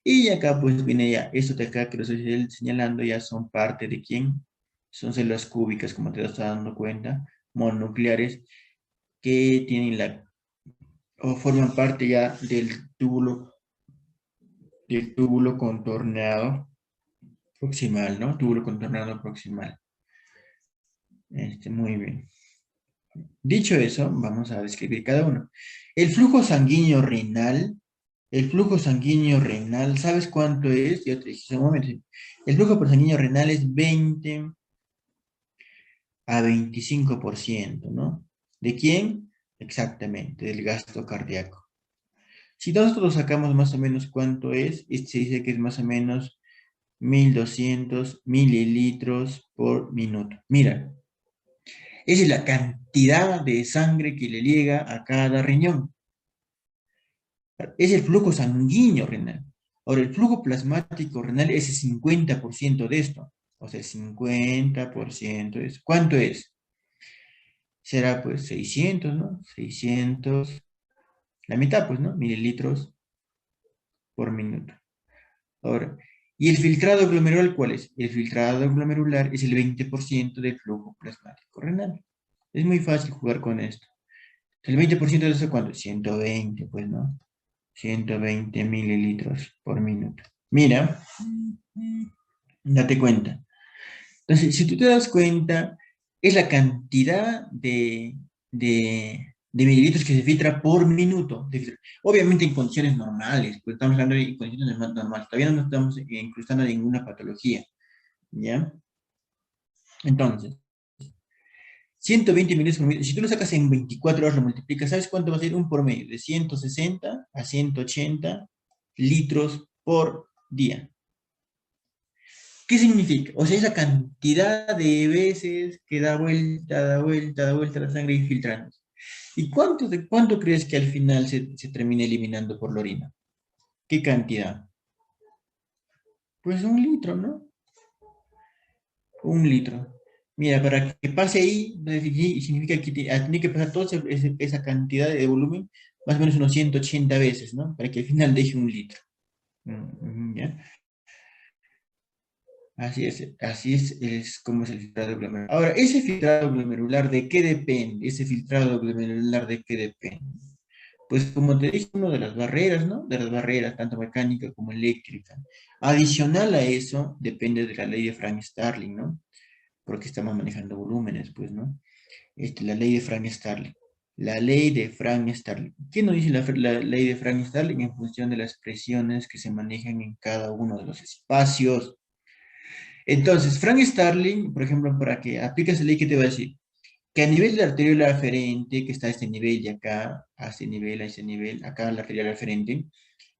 Y acá pues viene ya, esto de acá que lo estoy señalando ya son parte de quién. Son células cúbicas, como te estás dando cuenta, mononucleares, que tienen o forman parte ya del túbulo contorneado proximal, ¿no? Túbulo contorneado proximal. Muy bien. Dicho eso, vamos a describir cada uno. El flujo sanguíneo renal, ¿sabes cuánto es? Yo te dije hace un momento. El flujo sanguíneo renal es 20 a 25%, ¿no? ¿De quién? Exactamente, del gasto cardíaco. Si nosotros sacamos más o menos cuánto es, se dice que es más o menos 1200 mililitros por minuto. Mira, esa es la cantidad de sangre que le llega a cada riñón. Es el flujo sanguíneo renal. Ahora, el flujo plasmático renal es el 50% de esto. O sea, el 50% de eso. ¿Cuánto es? Será pues 600, ¿no? 600, la mitad pues, ¿no? Mililitros por minuto. Ahora, ¿y el filtrado glomerular cuál es? El filtrado glomerular es el 20% del flujo plasmático renal. Es muy fácil jugar con esto. El 20% de eso, ¿cuánto? 120, pues, ¿no? 120 mililitros por minuto. Mira, date cuenta. Entonces, si tú te das cuenta, es la cantidad de mililitros que se filtra por minuto. Obviamente en condiciones normales, pues estamos hablando de condiciones normales. Todavía no nos estamos incrustando en ninguna patología. ¿Ya? Entonces, 120 mililitros por minuto. Si tú lo sacas en 24 horas, lo multiplicas, ¿sabes cuánto va a ser? Un promedio de 160 a 180 litros por día. ¿Qué significa? O sea, esa cantidad de veces que da vuelta, da vuelta, da vuelta la sangre infiltrándose. ¿Y cuánto crees que al final se termina eliminando por la orina? ¿Qué cantidad? Pues 1 litro, ¿no? 1 litro. Mira, para que pase ahí, significa que tiene que pasar toda esa cantidad de volumen, más o menos unos 180 veces, ¿no? Para que al final deje 1 litro. ¿Ya? Así es como es el filtrado glomerular. Ahora, ¿ese filtrado glomerular de qué depende? ¿Ese filtrado glomerular de qué depende? Pues como te dije, una de las barreras, ¿no? De las barreras, tanto mecánica como eléctrica. Adicional a eso, depende de la ley de Frank-Starling, ¿no? Porque estamos manejando volúmenes, pues, ¿no? La ley de Frank-Starling. La ley de Frank-Starling. ¿Qué nos dice la ley de Frank-Starling? En función de las presiones que se manejan en cada uno de los espacios. Entonces, Frank Starling, por ejemplo, para que apliques la ley, ¿qué te va a decir? que a nivel de la arteriola aferente, que está a este nivel y acá, a este nivel, a este nivel, acá la arteriola aferente,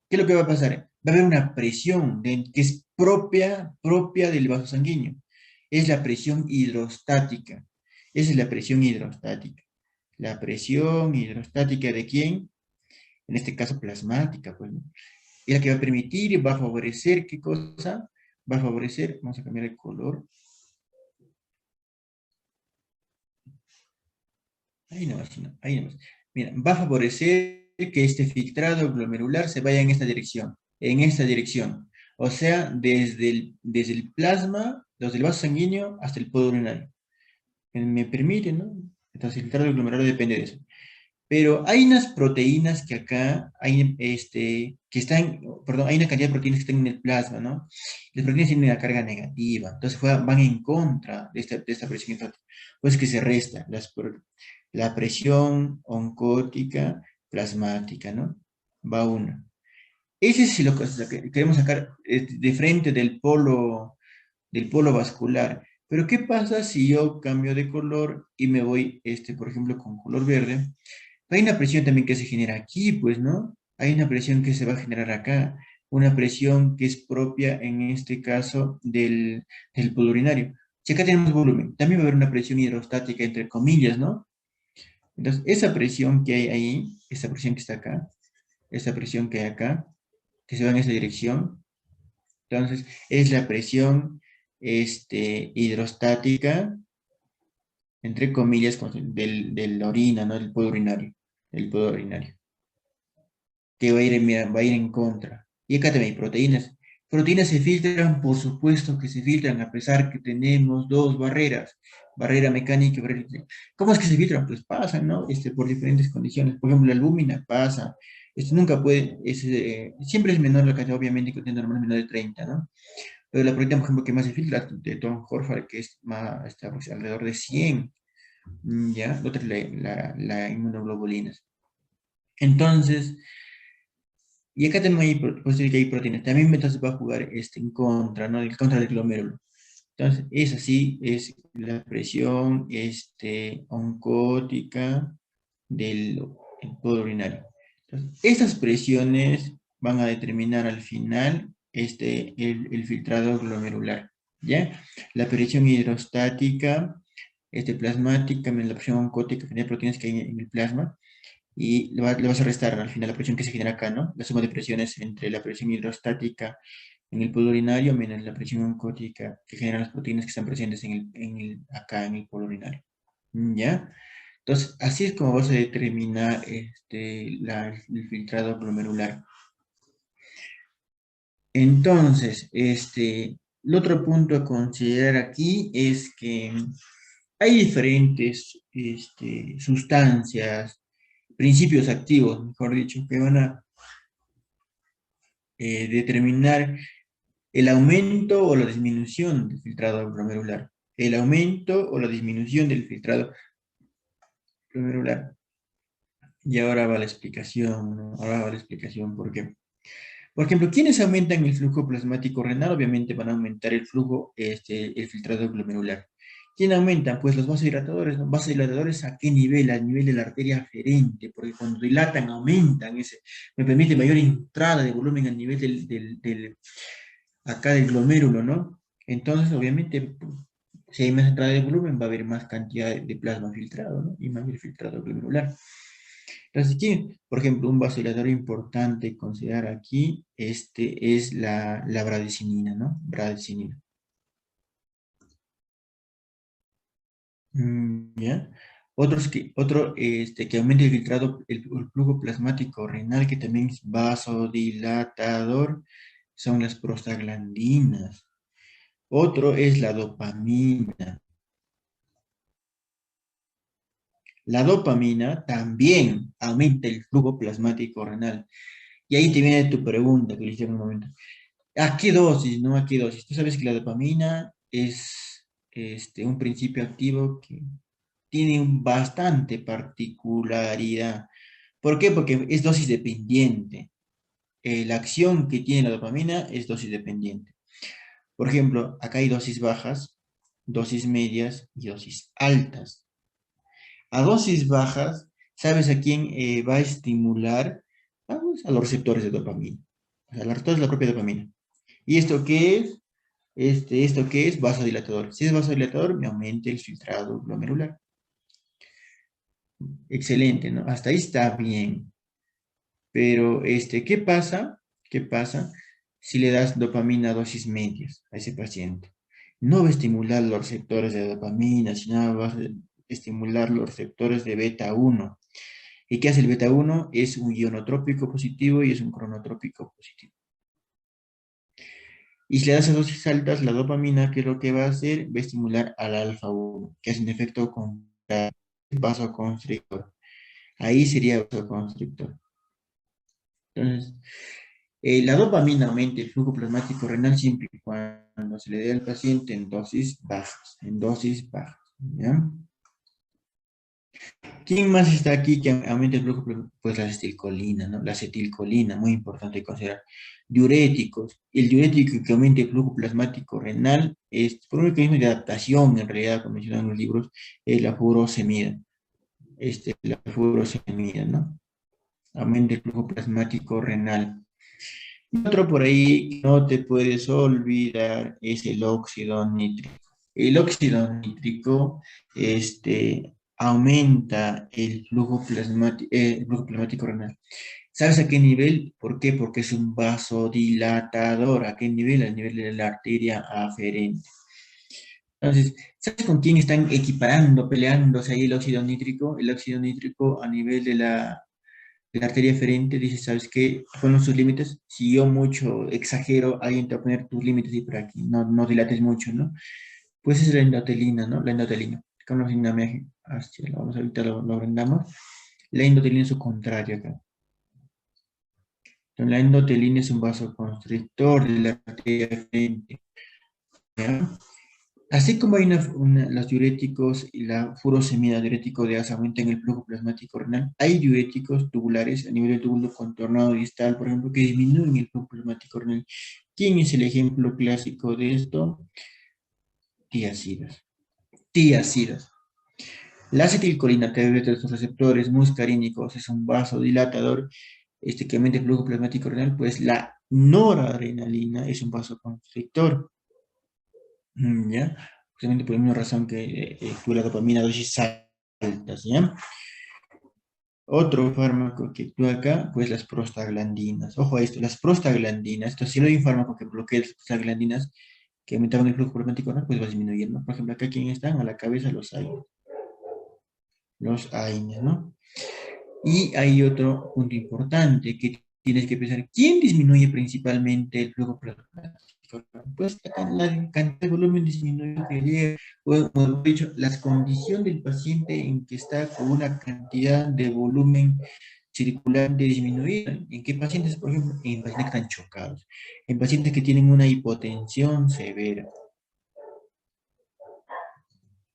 ¿qué es lo que va a pasar? Va a haber una presión que es propia del vaso sanguíneo. Es la presión hidrostática. Esa es la presión hidrostática. ¿La presión hidrostática de quién? En este caso plasmática, pues, ¿no? Es la que va a permitir y va a favorecer, ¿qué cosa? Va a favorecer, vamos a cambiar el color. Ahí nomás, sí, no, ahí nomás. Mira, va a favorecer que este filtrado glomerular se vaya en esta dirección. O sea, desde el plasma, desde el vaso sanguíneo hasta el podo urinario. Me permite, ¿no? Entonces, el filtrado glomerular depende de eso. Pero hay unas proteínas que acá, hay, que están, perdón, hay una cantidad de proteínas que están en el plasma, ¿no? Las proteínas tienen una carga negativa, entonces van en contra de esta presión hepática. Pues que se resta la presión oncótica plasmática, ¿no? Va una. Ese es lo que queremos sacar de frente del polo vascular. Pero ¿qué pasa si yo cambio de color y me voy, por ejemplo, con color verde? Hay una presión también que se genera aquí, pues, ¿no? Hay una presión que se va a generar acá, una presión que es propia, en este caso, del polo urinario. Si acá tenemos volumen, también va a haber una presión hidrostática, entre comillas, ¿no? Entonces, esa presión que hay ahí, esa presión que está acá, esa presión que hay acá, que se va en esa dirección, entonces, es la presión hidrostática, entre comillas, de la orina, ¿no? Del podo urinario, del podo urinario. Que va a ir, mira, va a ir en contra. Y acá también hay proteínas. Proteínas se filtran, por supuesto que se filtran, a pesar que tenemos dos barreras, barrera mecánica y barrera eléctrica. ¿Cómo es que se filtran? Pues pasan, ¿no? Por diferentes condiciones. Por ejemplo, la albúmina pasa. Nunca puede, siempre es menor la cantidad, obviamente, que tiene normal menor de 30, ¿no? Pero la proteína, por ejemplo, que más se filtra, de Tom Horford, que es más, está pues, alrededor de 100, ¿ya? La otra es la inmunoglobulinas. Entonces, y acá también hay, pues, que hay proteínas. También entonces va a jugar en contra, ¿no? En contra del glomérulo. Entonces, es así, es la presión oncótica del el podo urinario. Entonces, estas presiones van a determinar al final el filtrado glomerular, ¿ya? La presión hidrostática, plasmática, la presión oncótica, que hay proteínas que hay en el plasma, y le vas a restar al final la presión que se genera acá, ¿no? La suma de presiones entre la presión hidrostática en el polo urinario menos la presión oncótica que generan las proteínas que están presentes acá en el polo urinario. ¿Ya? Entonces, así es como vas a determinar el filtrado glomerular. Entonces, el otro punto a considerar aquí es que hay diferentes sustancias, principios activos, mejor dicho, que van a determinar el aumento o la disminución del filtrado glomerular. El aumento o la disminución del filtrado glomerular. Y ahora va la explicación, ¿no? Ahora va la explicación por qué. Por ejemplo, ¿quiénes aumentan el flujo plasmático renal? Obviamente van a aumentar el flujo, el filtrado glomerular. ¿Quién aumenta? Pues los vasodilatadores, ¿no? ¿Vasodilatadores a qué nivel? Al nivel de la arteria aferente, porque cuando dilatan, aumentan, me permite mayor entrada de volumen al nivel acá del glomérulo, ¿no? Entonces, obviamente, pues, si hay más entrada de volumen, va a haber más cantidad de plasma filtrado, ¿no? Y mayor filtrado glomerular. Entonces, aquí, por ejemplo, un vasodilatador importante considerar aquí, es la bradicinina, ¿no? Bradicinina. ¿Ya? Que aumente el filtrado, el flujo plasmático renal, que también es vasodilatador, son las prostaglandinas. Otro es la dopamina. La dopamina también aumenta el flujo plasmático renal. Y ahí te viene tu pregunta que le hice en un momento. ¿A qué dosis? ¿No? ¿A qué dosis? Tú sabes que la dopamina es un principio activo que tiene bastante particularidad. ¿Por qué? Porque es dosis dependiente. La acción que tiene la dopamina es dosis dependiente. Por ejemplo, acá hay dosis bajas, dosis medias y dosis altas. A dosis bajas, ¿sabes a quién va a estimular? Pues, a los receptores de dopamina. O sea, los receptores de la propia dopamina. ¿Y esto qué es? ¿Esto qué es? Vasodilatador. Si es vasodilatador, me aumenta el filtrado glomerular. Excelente, ¿no? Hasta ahí está bien. Pero, ¿qué pasa? ¿Qué pasa si le das dopamina a dosis medias a ese paciente? No va a estimular los receptores de dopamina, sino va a estimular los receptores de beta uno. ¿Y qué hace el beta uno? Es un ionotrópico positivo y es un cronotrópico positivo. Y si le das a dosis altas, la dopamina, ¿qué es lo que va a hacer? Va a estimular al alfa uno, que es un efecto con vasoconstrictor. Ahí sería vasoconstrictor. Entonces, la dopamina aumenta el flujo plasmático renal siempre y cuando se le dé al paciente en dosis bajas, ¿ya? ¿Quién más está aquí que aumente el flujo plasmático? Pues la acetilcolina, ¿no? La acetilcolina, muy importante considerar. Diuréticos. El diurético que aumenta el flujo plasmático renal es, por un mecanismo de adaptación, en realidad, como mencionan los libros, es la furosemida. La furosemida, ¿no? Aumenta el flujo plasmático renal. Y otro por ahí que no te puedes olvidar es el óxido nítrico. El óxido nítrico aumenta el flujo plasmático renal. ¿Sabes a qué nivel? ¿Por qué? Porque es un vasodilatador. ¿A qué nivel? Al nivel de la arteria aferente. Entonces, ¿sabes con quién están equiparando, peleándose ahí el óxido nítrico? El óxido nítrico a nivel de la arteria aferente dice, ¿sabes qué? Fueron sus límites. Si yo mucho exagero, alguien te va a poner tus límites y por aquí. No, no dilates mucho, ¿no? Pues es la endotelina, ¿no? La endotelina. Con los vamos, ahorita lo agrandamos. La endotelina es su contrario acá. Entonces, la endotelina es un vasoconstrictor de la arteria aferente. ¿Ya? Así como hay los diuréticos y la furosemida diurético de asa aumentan el flujo plasmático renal, hay diuréticos tubulares a nivel del túbulo contornado distal, por ejemplo, que disminuyen el flujo plasmático renal. ¿Quién es el ejemplo clásico de esto? Tiazidas. Tiazidas. La acetilcolina que de los receptores muscarínicos es un vasodilatador que aumenta el flujo plasmático renal, pues la noradrenalina es un vasoconstrictor. ¿Ya? Justamente por la misma razón que actúa la dopamina a dosis altas, ¿ya? Otro fármaco que actúa acá, pues las prostaglandinas. Ojo a esto, las prostaglandinas, esto si no hay un fármaco que bloquee las prostaglandinas que aumentaban el flujo plasmático, ¿no? Pues va disminuyendo. Por ejemplo, acá quién están, a la cabeza los AINES, ¿no? Y hay otro punto importante que tienes que pensar, ¿quién disminuye principalmente el flujo plasmático? Pues la cantidad de volumen disminuye, o mejor dicho, las condiciones del paciente en que está con una cantidad de volumen circulante disminuida. ¿En qué pacientes? Por ejemplo, en pacientes que están chocados, en pacientes que tienen una hipotensión severa,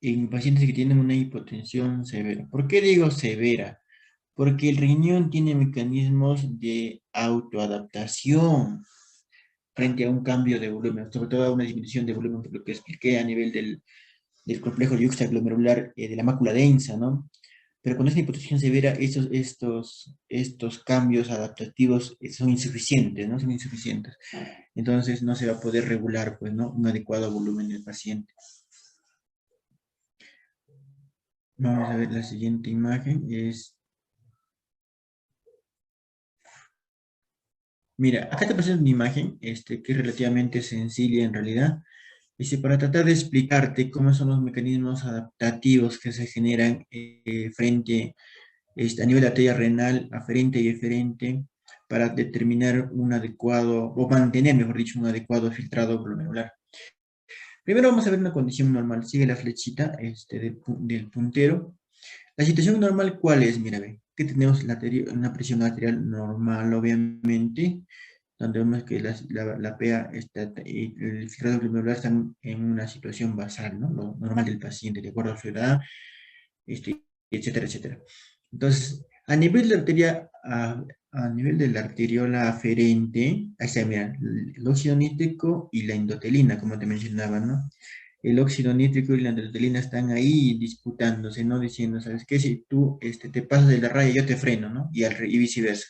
en pacientes que tienen una hipotensión severa. ¿Por qué digo severa? Porque el riñón tiene mecanismos de autoadaptación frente a un cambio de volumen, sobre todo a una disminución de volumen, por lo que expliqué a nivel del complejo yuxtaglomerular de la mácula densa, ¿no? Pero con esta hipotensión severa, estos cambios adaptativos son insuficientes, ¿no? Son insuficientes. Entonces no se va a poder regular, pues, ¿no? Un adecuado volumen del paciente. Vamos a ver la siguiente imagen. Mira, acá te presento una imagen que es relativamente sencilla en realidad. Dice, para tratar de explicarte cómo son los mecanismos adaptativos que se generan frente a nivel de arteria renal, aferente y eferente, para determinar un adecuado, o mantener, mejor dicho, un adecuado filtrado glomerular. Primero vamos a ver una condición normal. Sigue la flechita del puntero. La situación normal, ¿cuál es? Mira, ve, que tenemos una presión arterial normal, obviamente, donde vemos que la PA y el filtrado glomerular están en una situación basal, ¿no? Lo normal del paciente, de acuerdo a su edad, etcétera, etcétera. Entonces, a nivel de la arteriola aferente, ahí está, mira, el óxido nítrico y la endotelina, como te mencionaba, ¿no? el óxido nítrico y la adrenalina están ahí disputándose, ¿no? Diciendo, ¿sabes qué? Si tú te pasas de la raya, yo te freno, ¿no? Y viceversa.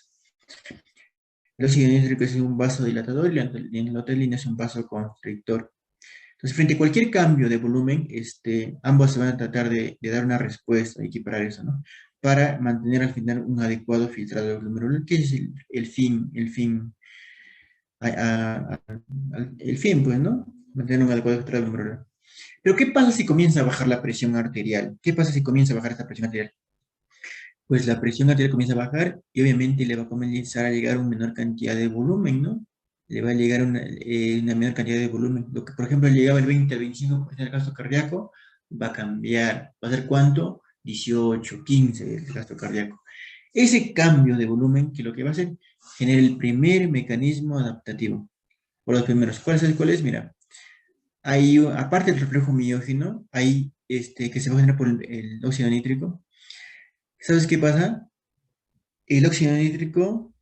El óxido nítrico es un vasodilatador y la adrenalina es un vasoconstrictor. Entonces, frente a cualquier cambio de volumen, ambos se van a tratar de dar una respuesta, equiparar eso, ¿no? Para mantener al final un adecuado filtrado glomerular, que es el fin, pues, ¿no? Mantener un adecuado filtrado glomerular. Pero, ¿qué pasa si comienza a bajar la presión arterial? ¿Qué pasa si comienza a bajar esta presión arterial? Pues la presión arterial comienza a bajar y obviamente le va a comenzar a llegar una menor cantidad de volumen, ¿no? Le va a llegar una menor cantidad de volumen. Lo que, por ejemplo, llegaba el 20 al 25% del gasto cardíaco, va a cambiar. ¿Va a ser cuánto? 18, 15 el gasto cardíaco. Ese cambio de volumen, que lo que va a hacer, genera el primer mecanismo adaptativo. Por los primeros. ¿Cuál es? Mira, hay, aparte del reflejo miógeno, hay que se va a generar por el óxido nítrico. ¿Sabes qué pasa? El óxido nítrico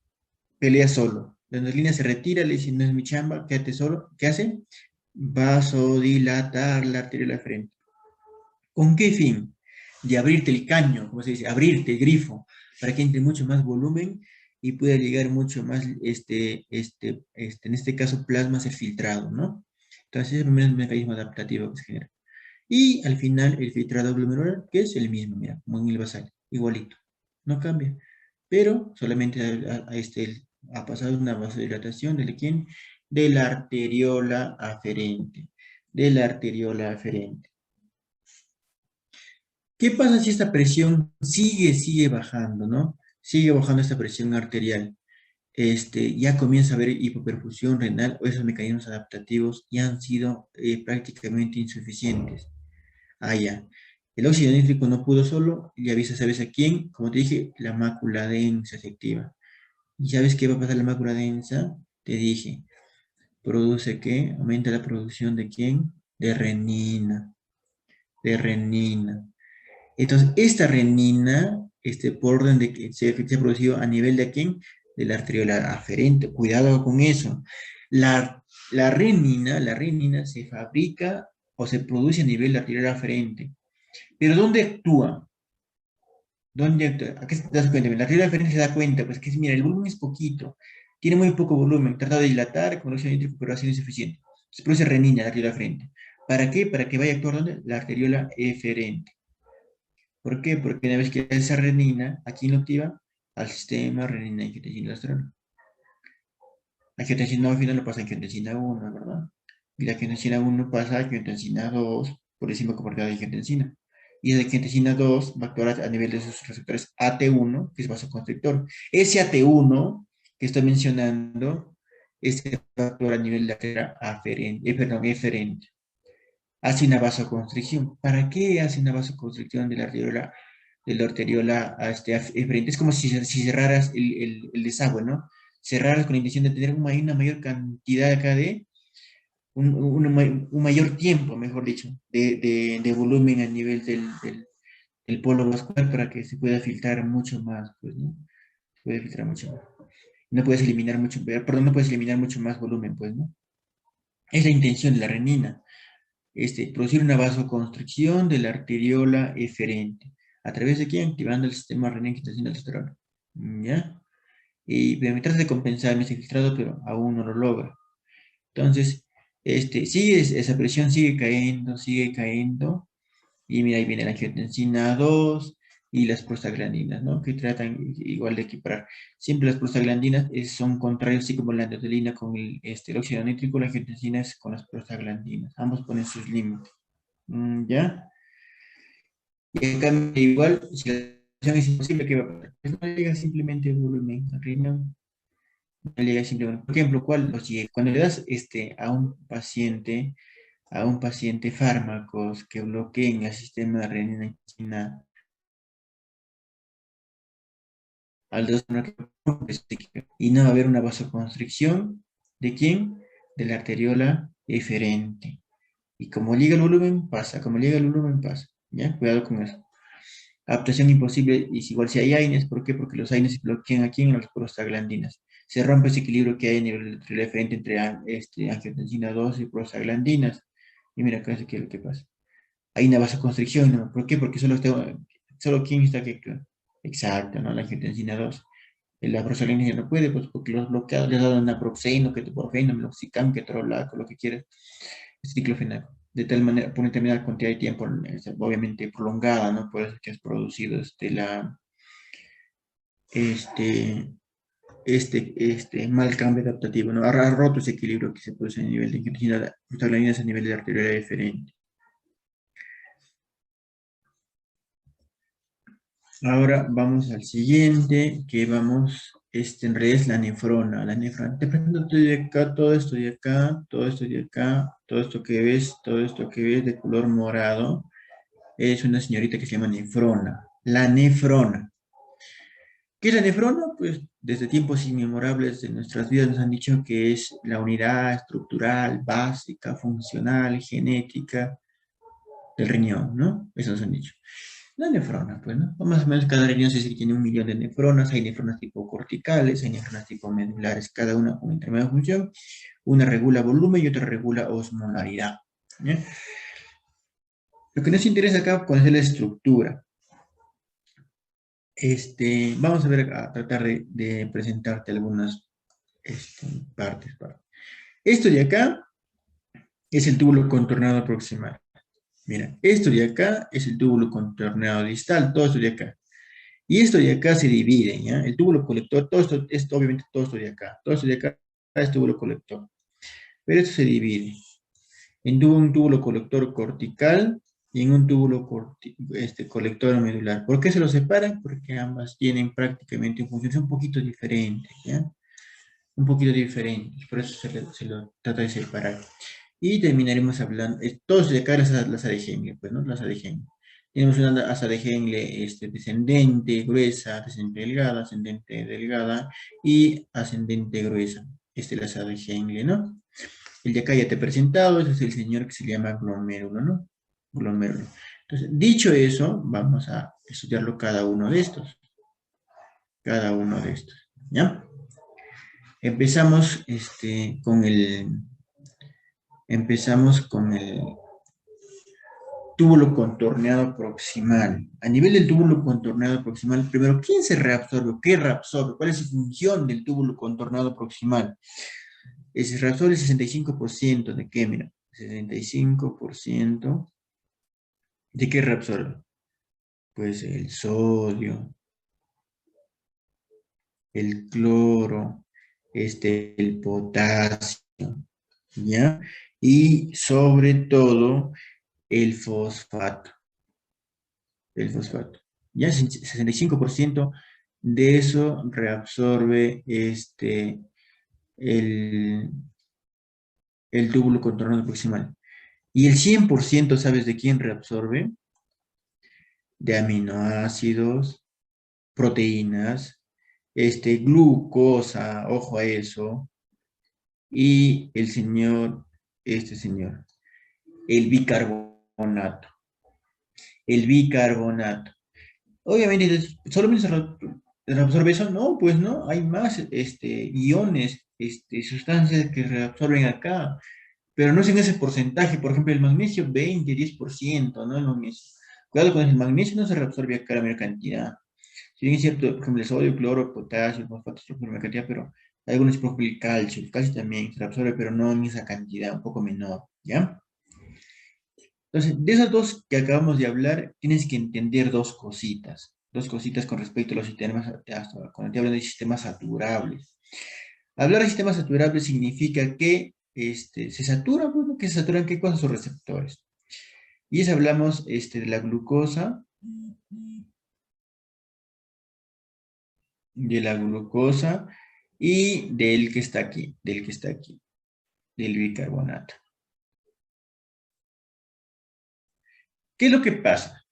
pelea solo. La adrenalina se retira, le dice, no es mi chamba, quédate solo. ¿Qué hace? Vasodilatar la arteria frente. ¿Con qué fin? De abrirte el caño, como se dice, abrirte el grifo, para que entre mucho más volumen y pueda llegar mucho más, en este caso, plasma a ser filtrado, ¿no? Entonces, es el primer mecanismo adaptativo que se genera. Y al final, el filtrado glomerular, que es el mismo, mira, como en el basal, igualito, no cambia. Pero solamente ha pasado una vasodilatación de quién? De la arteriola aferente. De la arteriola aferente. ¿Qué pasa si esta presión sigue bajando, ¿no? Sigue bajando esta presión arterial. Ya comienza a haber hipoperfusión renal o esos mecanismos adaptativos ya han sido prácticamente insuficientes. Ah, ya. El óxido nítrico no pudo solo y avisa, ¿sabes a quién? Como te dije, la mácula densa se activa. ¿Y sabes qué va a pasar la mácula densa? Te dije, ¿produce qué? Aumenta la producción de quién? De renina. De renina. Entonces, esta renina, por orden de que se ha producido a nivel de quién? De la arteriola aferente. Cuidado con eso. La renina se fabrica o se produce a nivel de arteriola aferente. Pero ¿dónde actúa? ¿Dónde actúa? ¿A qué te das cuenta? La arteriola aferente se da cuenta, pues que mira, el volumen es poquito, tiene muy poco volumen, trata de dilatar con óxido nítrico, pero ha sido insuficiente. Se produce renina, la arteriola aferente. ¿Para qué? Para que vaya a actuar ¿dónde? La arteriola eferente. ¿Por qué? Porque una vez que esa renina, aquí no activa al sistema renina-angiotensina-aldosterona. Angiotensina 2 al final lo pasa a angiotensina 1, ¿verdad? Y la angiotensina 1 pasa a angiotensina 2 por encima compartida de angiotensina. Y la angiotensina 2 va a actuar a nivel de sus receptores AT1, que es vasoconstrictor. Ese AT1 que estoy mencionando, va a actuar a nivel de la aferente, eferente. Hace una vasoconstricción. ¿Para qué hace una vasoconstricción de la arteriola eferente? Es como si cerraras el desagüe, ¿no? Cerraras con la intención de tener una mayor cantidad acá un mayor tiempo, mejor dicho, de volumen a nivel del polo vascular para que se pueda filtrar mucho más, pues, ¿no? Se puede filtrar mucho más. No puedes eliminar mucho, perdón, no puedes eliminar mucho más volumen, pues, ¿no? Es la intención de la renina. Producir una vasoconstricción de la arteriola eferente. ¿A través de quién? Activando el sistema renina-angiotensina-aldosterona. ¿Ya? Y trata de compensar el filtrado, pero aún no lo logra. Entonces, esa presión sigue cayendo, y mira, ahí viene la angiotensina 2 y las prostaglandinas, ¿no? Que tratan igual de equiparar. Siempre las prostaglandinas son contrarios, así como la endotelina con el óxido nítrico, la angiotensina es con las prostaglandinas. Ambos ponen sus límites. ¿Ya? Y en cambio, igual, si la presión es imposible, ¿qué va a pasar? Pues no llega simplemente el volumen al riñón, no llega simplemente. Por ejemplo, cuando le das a un paciente fármacos que bloqueen el sistema de renina aldosterona y no va a haber una vasoconstricción ¿de quién? De la arteriola eferente. Y como liga el volumen, pasa. Como liga el volumen, pasa. ¿Ya? Cuidado con eso. Adaptación imposible, y igual si hay AINES, ¿por qué? Porque los AINES bloquean aquí en las prostaglandinas. Se rompe ese equilibrio que hay a nivel de la eferente entre angiotensina 2 y prostaglandinas. Y mira, acá es que lo que pasa. Hay una vasoconstricción, ¿no? ¿Por qué? Porque solo ¿quién está aquí? Exacto, ¿no? La angiotensina 2. La prosolina ya no puede, pues porque los bloqueados le han dado naproxeno, ketoprofeno, meloxicam, ketorolaco, lo que quieras, ciclofenaco. De tal manera, por una determinada cantidad de tiempo, obviamente prolongada, ¿no? Por eso que has producido este, mal cambio adaptativo, ¿no? Ha roto ese equilibrio que se produce a nivel de angiotensina, prostaglandinas a nivel de arterial deferente. Ahora vamos al siguiente, que vamos, en realidad es la nefrona. La nefrona, te presento todo de acá, todo esto de acá, todo esto de acá, todo esto que ves de color morado, es una señorita que se llama nefrona. La nefrona. ¿Qué es la nefrona? Pues desde tiempos inmemorables de nuestras vidas nos han dicho que es la unidad estructural, básica, funcional, genética del riñón, ¿no? Eso nos han dicho. La nefrona, pues, ¿no? Más o menos cada riñón se dice que tiene 1 millón de nefronas. Hay nefronas tipo corticales, hay nefronas tipo medulares, cada una con determinada función. Una regula volumen y otra regula osmolaridad. ¿Ya? Lo que nos interesa acá pues, es la estructura. Vamos a ver, a tratar de presentarte algunas partes. Esto de acá es el túbulo contornado proximal. Mira, esto de acá es el túbulo contornado distal, todo esto de acá. Y esto de acá se divide, ¿ya? El túbulo colector, todo esto obviamente todo esto de acá. Todo esto de acá es túbulo colector. Pero esto se divide en un túbulo colector cortical y en un túbulo colector medular. ¿Por qué se los separan? Porque ambas tienen prácticamente una función un poquito diferente, ¿ya? Un poquito diferente. Por eso se lo trata de separar. Y terminaremos hablando, todos de acá las de Henle, pues, ¿no? Las de Henle. Tenemos una asa de Henle descendente, gruesa, descendente delgada y ascendente gruesa. Es la asa de Henle, ¿no? El de acá ya te he presentado, ese es el señor que se llama glomérulo, ¿no? Glomérulo. Entonces, dicho eso, vamos a estudiarlo cada uno de estos. Cada uno de estos, ¿ya? Empezamos con el túbulo contorneado proximal. A nivel del túbulo contorneado proximal, primero, ¿quién se reabsorbe? ¿Qué reabsorbe? ¿Cuál es su función del túbulo contorneado proximal? Se reabsorbe el 65% de qué, mira, 65% de qué reabsorbe. Pues el sodio, el cloro, el potasio, ¿ya? Y sobre todo el fosfato. El fosfato. Ya 65% de eso reabsorbe el, el túbulo contornado proximal. Y el 100%, ¿sabes de quién reabsorbe? De aminoácidos, proteínas, glucosa, ojo a eso, y este señor, el bicarbonato. El bicarbonato. Obviamente, solamente se reabsorbe eso, no, pues no, hay más iones, sustancias que reabsorben acá, pero no es en ese porcentaje, por ejemplo, el magnesio 20, 10%, ¿no? El magnesio. Cuidado con el magnesio, no se reabsorbe acá la mayor cantidad. Si bien es cierto, por ejemplo, el sodio, cloro, potasio, fosfato, se reabsorbe la cantidad, pero hay algunos, por ejemplo, el calcio también se reabsorbe, pero no en esa cantidad, un poco menor, ¿ya? Entonces, de esas dos que acabamos de hablar, tienes que entender dos cositas con respecto a los sistemas, cuando te hablan de sistemas saturables. Hablar de sistemas saturables significa que se satura, bueno, que se saturan, ¿qué cosas? Sus receptores. Y es hablamos de la glucosa, de la glucosa y del que está aquí, del bicarbonato. ¿Qué es lo que pasa?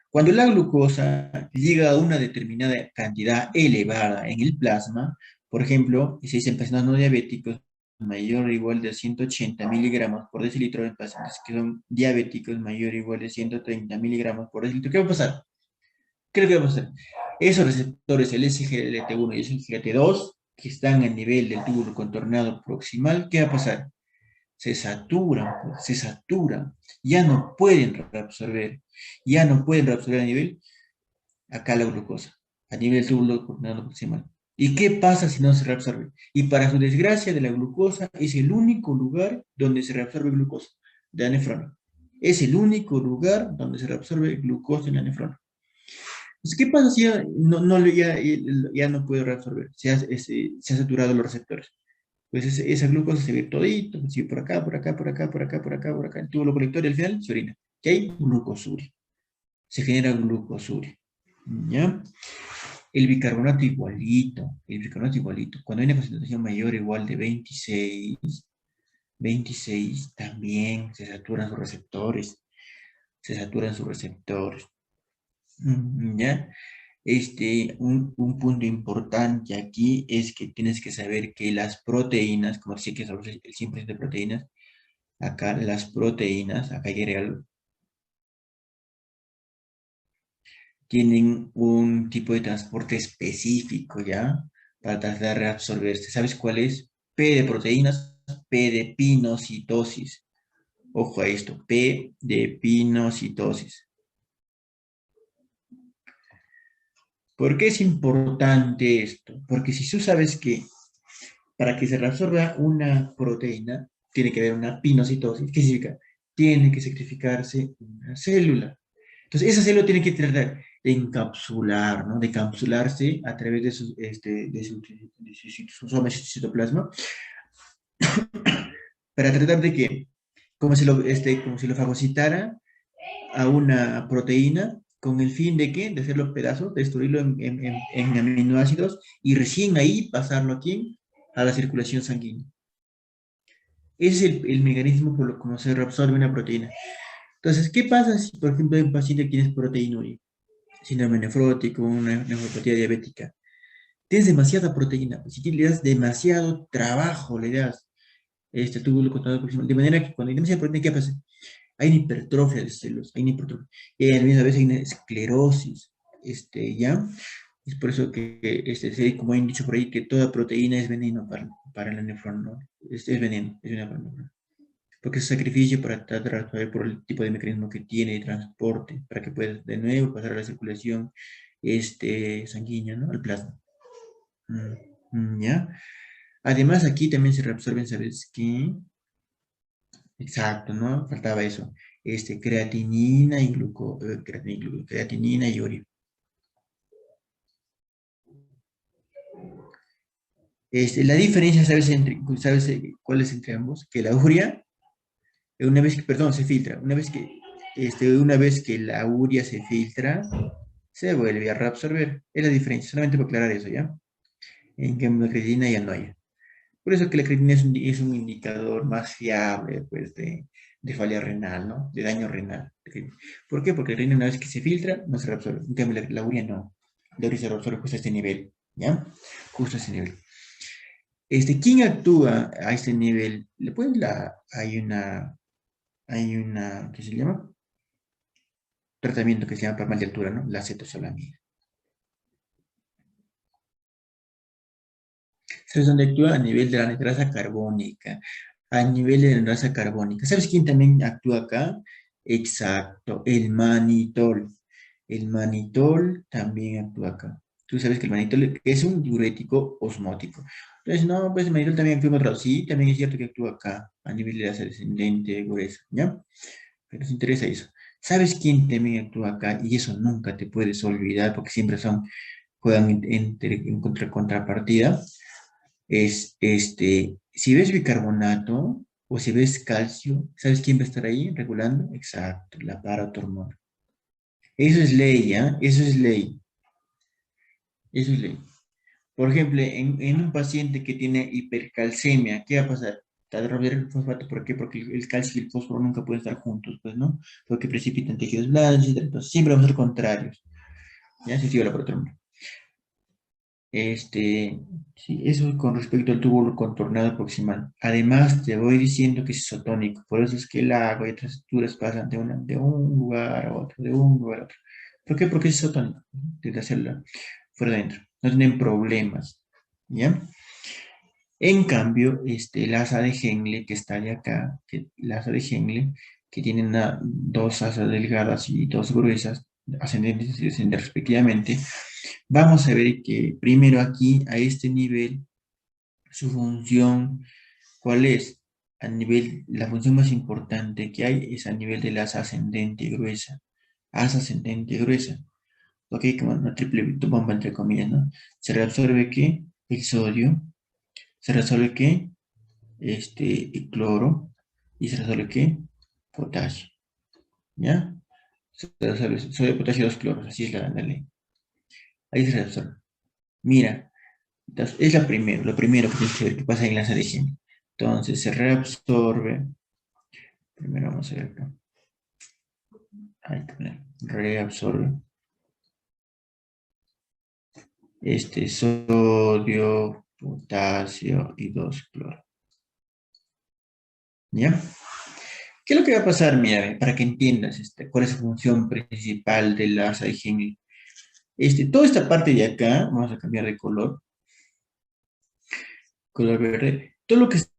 Cuando la glucosa llega a una determinada cantidad elevada en el plasma, por ejemplo, si es en pacientes no diabéticos, mayor o igual de 180 miligramos por decilitro, en pacientes que son diabéticos, mayor o igual de 130 miligramos por decilitro, ¿qué va a pasar? ¿Qué es lo que va a pasar? Esos receptores, el SGLT1 y el SGLT2, que están a nivel del túbulo contornado proximal, ¿qué va a pasar? se saturan, ya no pueden reabsorber, a nivel, acá la glucosa, a nivel subglucosa proximal. ¿Y qué pasa si no se reabsorbe? Y para su desgracia de la glucosa, es el único lugar donde se reabsorbe glucosa de la nefrona. Es el único lugar donde se reabsorbe glucosa en la nefrona. Entonces, ¿qué pasa si ya no puede reabsorber? Se ha saturado los receptores. Pues esa glucosa se ve todito, se ve por acá, por acá, por acá, por acá, por acá, por acá, el túbulo colector y al final se orina. ¿Qué hay? Glucosuria. Se genera glucosuria. ¿Ya? El bicarbonato igualito. Cuando hay una concentración mayor o igual de 26 también se saturan sus receptores. ¿Ya? Un punto importante aquí es que tienes que saber que las proteínas, como decía que somos el 100% de proteínas, acá las proteínas, acá hay que agregar, tienen un tipo de transporte específico, ¿ya? Para tratar de reabsorberse. ¿Sabes cuál es? P de proteínas, P de pinocitosis. Ojo a esto, P de pinocitosis. ¿Por qué es importante esto? Porque si tú sabes que para que se reabsorba una proteína, tiene que haber una pinocitosis. ¿Qué significa? Tiene que sacrificarse una célula. Entonces, esa célula tiene que tratar de encapsular, ¿no? De encapsularse a través de su citoplasma para tratar de que, como si lo fagocitara a una proteína con el fin de ¿qué? De hacerlo pedazos, destruirlo en aminoácidos y recién ahí pasarlo aquí a la circulación sanguínea. Ese es el mecanismo por lo que se reabsorbe una proteína. Entonces, ¿qué pasa si, por ejemplo, hay un paciente que tiene proteinuria, síndrome nefrótico, una nefropatía diabética? Tienes demasiada proteína. Pues, si le das demasiado trabajo, le das túbulo contador proximal, de manera que cuando hay demasiada proteína, ¿qué pasa? Hay una hipertrofia de células, hay una hipertrofia. Y a la misma vez hay una esclerosis, ¿ya? Es por eso que, como han dicho por ahí, que toda proteína es veneno para la nefrona, ¿no? Es veneno, es veneno para la nefrona. Porque es sacrificio para tratar de por el tipo de mecanismo que tiene de transporte, para que pueda de nuevo pasar a la circulación sanguínea, ¿no? Al plasma. ¿Ya? Además, aquí también se reabsorben, ¿sabes qué? Exacto, ¿no? Faltaba eso. Creatinina y urea. La diferencia, ¿sabes cuál es entre ambos? Que la urea, perdón, se filtra. Una vez que la urea se filtra, se vuelve a reabsorber. Es la diferencia, solamente para aclarar eso, ¿ya? En cambio, la creatinina ya no hay. Por eso que la creatinina es un indicador más fiable, pues, de falla renal, ¿no? De daño renal. ¿Por qué? Porque la creatinina una vez que se filtra, no se reabsorbe. En cambio, la urea no. La urea se reabsorbe justo a este nivel, ¿ya? Justo a este nivel. ¿Quién actúa a este nivel? Hay una, ¿qué se llama? Tratamiento que se llama para mal de altura, ¿no? La acetosolamida. ¿Sabes dónde actúa? A nivel de la grasa carbónica. A nivel de la grasa carbónica. ¿Sabes quién también actúa acá? Exacto, el manitol. El manitol también actúa acá. Tú sabes que el manitol es un diurético osmótico. Entonces, no, pues el manitol también actúa en otro lado. Sí, también es cierto que actúa acá, a nivel de la descendente gruesa, ¿ya? Pero nos interesa eso. ¿Sabes quién también actúa acá? Y eso nunca te puedes olvidar porque siempre juegan en contrapartida. Si ves bicarbonato o si ves calcio, ¿sabes quién va a estar ahí regulando? Exacto, la paratormona. Eso es ley, ¿ya? Eso es ley. Eso es ley. Por ejemplo, en un paciente que tiene hipercalcemia, ¿qué va a pasar? Te va a romper el fosfato. ¿Por qué? Porque el calcio y el fósforo nunca pueden estar juntos, pues, ¿no? Porque precipitan tejidos blandos, etc. Entonces, siempre vamos a ser contrarios. ¿Ya? Se sigue la paratormona. Sí, eso con respecto al tubo contornado proximal. Además, te voy diciendo que es isotónico, por eso es que el agua y otras estructuras pasan de un lugar a otro, de un lugar a otro. ¿Por qué? Porque es isotónico, de la célula fuera adentro. No tienen problemas, ¿ya? En cambio, el asa de Henle que está de acá, el asa de Henle, que tiene dos asas delgadas y dos gruesas, ascendentes y descendentes respectivamente, vamos a ver que primero aquí, a este nivel, su función, ¿cuál es? A nivel, la función más importante que hay es a nivel de la asa ascendente y gruesa. Asa ascendente y gruesa. Ok, como una triple bomba entre comillas, ¿no? Se reabsorbe ¿qué? El sodio. Se resuelve ¿qué? El cloro. Y se resuelve ¿qué? Potasio. ¿Ya? Se resuelve sodio, potasio, dos cloros. Así es la ley. Ahí se reabsorbe. Mira, entonces, es lo primero que tienes que ver qué pasa en la asa de Henle. Entonces se reabsorbe. Primero vamos a ver acá. Ahí está, reabsorbe. Sodio, potasio y dos cloro. ¿Ya? ¿Qué es lo que va a pasar? Mira, para que entiendas cuál es la función principal de la asa de Henle. Toda esta parte de acá, vamos a cambiar de color verde. Todo lo que es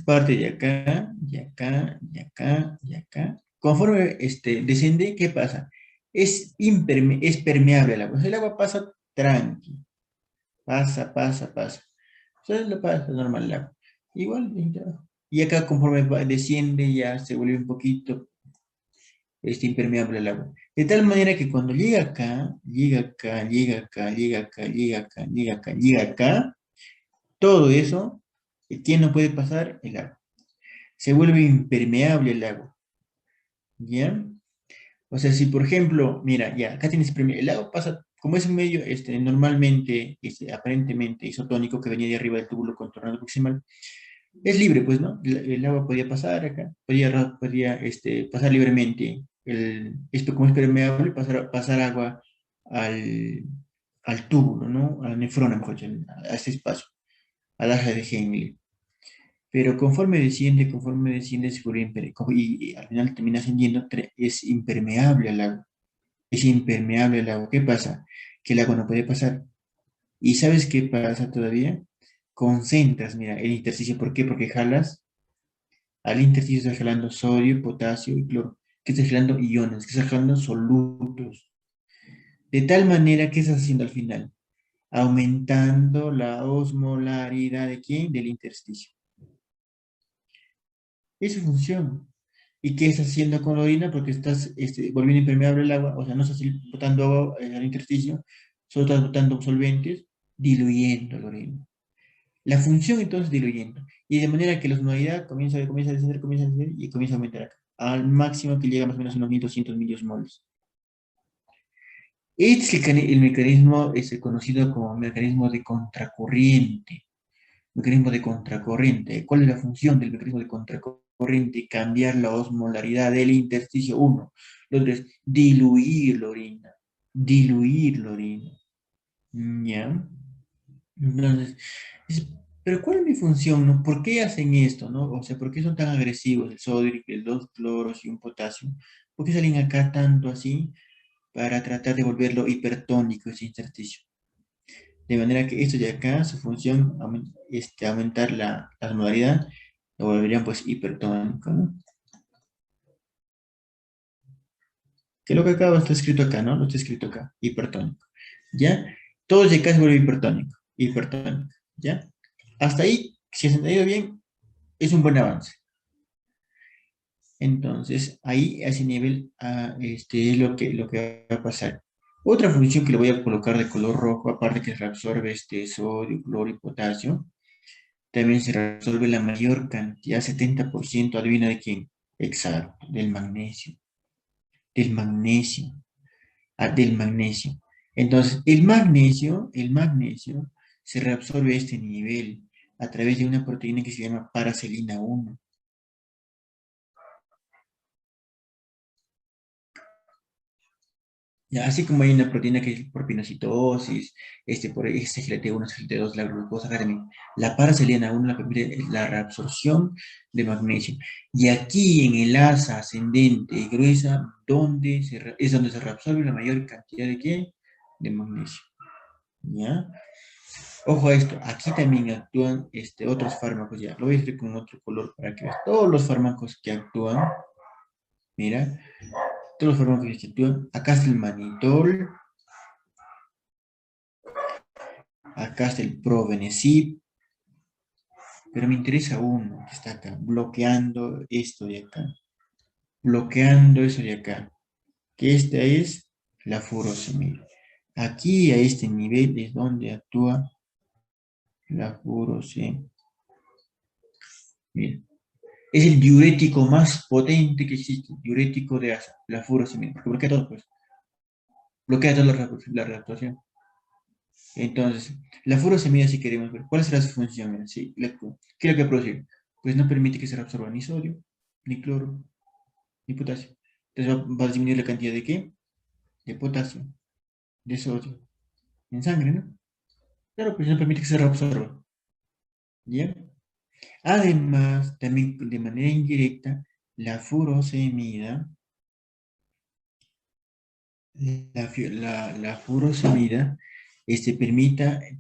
parte de acá, y acá, y acá, y acá. Conforme desciende, ¿qué pasa? Es permeable al agua. O sea, el agua pasa tranqui. Pasa. O sea, lo pasa normal el agua. Igual, y acá conforme desciende ya se vuelve un poquito impermeable al agua. De tal manera que cuando llega acá, llega acá, llega acá, llega acá, llega acá, llega acá, llega acá, todo eso, ¿quién no puede pasar? El agua. Se vuelve impermeable el agua. ¿Ya? O sea, si por ejemplo, mira, ya, acá tienes el agua pasa, como es un medio normalmente, aparentemente isotónico que venía de arriba del túbulo contornado proximal, es libre, pues, ¿no? El agua podía pasar acá, podía pasar libremente. Esto como es permeable, pasar agua al, al túbulo, ¿no? A la nefrona, mejor dicho, a ese espacio, al aja de Henle. Pero conforme desciende, se vuelve y al final termina ascendiendo, es impermeable al agua. Es impermeable al agua. ¿Qué pasa? Que el agua no puede pasar. ¿Y sabes qué pasa todavía? Concentras, mira, el intersticio. ¿Por qué? Porque jalas, al intersticio estás jalando sodio, potasio y cloro. ¿Qué estás jalando? Iones, que estás jalando solutos. De tal manera que estás haciendo al final, aumentando la osmolaridad de quién? Del intersticio. Es su función. ¿Y qué estás haciendo con la orina? Porque estás volviendo impermeable el agua, o sea, no estás botando agua al intersticio, solo estás botando solventes, diluyendo la orina. La función entonces diluyendo. Y de manera que la osmolaridad comienza a descender y comienza a aumentar acá, al máximo que llega más o menos a unos 1200 miliosmoles. Este es el mecanismo conocido como mecanismo de contracorriente. Mecanismo de contracorriente. ¿Cuál es la función del mecanismo de contracorriente? Cambiar la osmolaridad del intersticio 1. Lo otro es diluir la orina. Diluir la orina. ¿Ya? Entonces, pero ¿cuál es mi función, no? ¿Por qué hacen esto, no? O sea, ¿por qué son tan agresivos el sodio, el dos cloros y un potasio? ¿Por qué salen acá tanto así para tratar de volverlo hipertónico ese intersticio? De manera que esto de acá, su función, aumentar la osmolaridad, lo volverían pues hipertónico, ¿no? Que lo que acá está escrito acá, ¿no? Lo está escrito acá, hipertónico. ¿Ya? Todo de acá se vuelve hipertónico, hipertónico, ¿ya? Hasta ahí, si has entendido bien, es un buen avance. Entonces, ahí a ese nivel es lo que va a pasar. Otra función que le voy a colocar de color rojo, aparte que reabsorbe sodio, cloro y potasio, también se reabsorbe la mayor cantidad, 70%, adivina de quién, exacto, del magnesio, del magnesio, del magnesio. Entonces, el magnesio se reabsorbe a este nivel a través de una proteína que se llama paracelina 1. Ya, así como hay una proteína que es por pinocitosis, por SGLT1, SGLT2, la glucosa, la paracelina 1 la permite la reabsorción de magnesio. Y aquí en el asa ascendente y gruesa, es donde se reabsorbe la mayor cantidad de qué? De magnesio. ¿Ya? Ojo a esto, aquí también actúan otros fármacos, ya, lo voy a escribir con otro color para que veas. Todos los fármacos que actúan, mira, todos los fármacos que actúan, acá está el manitol, acá está el probenecid, pero me interesa uno que está acá, bloqueando esto de acá, bloqueando eso de acá, que esta es la furosemida. Aquí a este nivel es donde actúa la furosemida. Es el diurético más potente que existe, diurético de asa, la furosemida, porque bloquea todo, pues, bloquea toda la reactuación. Entonces, la furosemida, si queremos ver, ¿cuál será su función? Mira, sí, ¿qué es lo que produce? Pues no permite que se reabsorba ni sodio, ni cloro, ni potasio. Entonces va a disminuir la cantidad de ¿qué? De potasio, de sodio, en sangre, ¿no? Claro, pues no permite que se reabsorba. ¿Ya? Además, también de manera indirecta, la furosemida, la furosemida,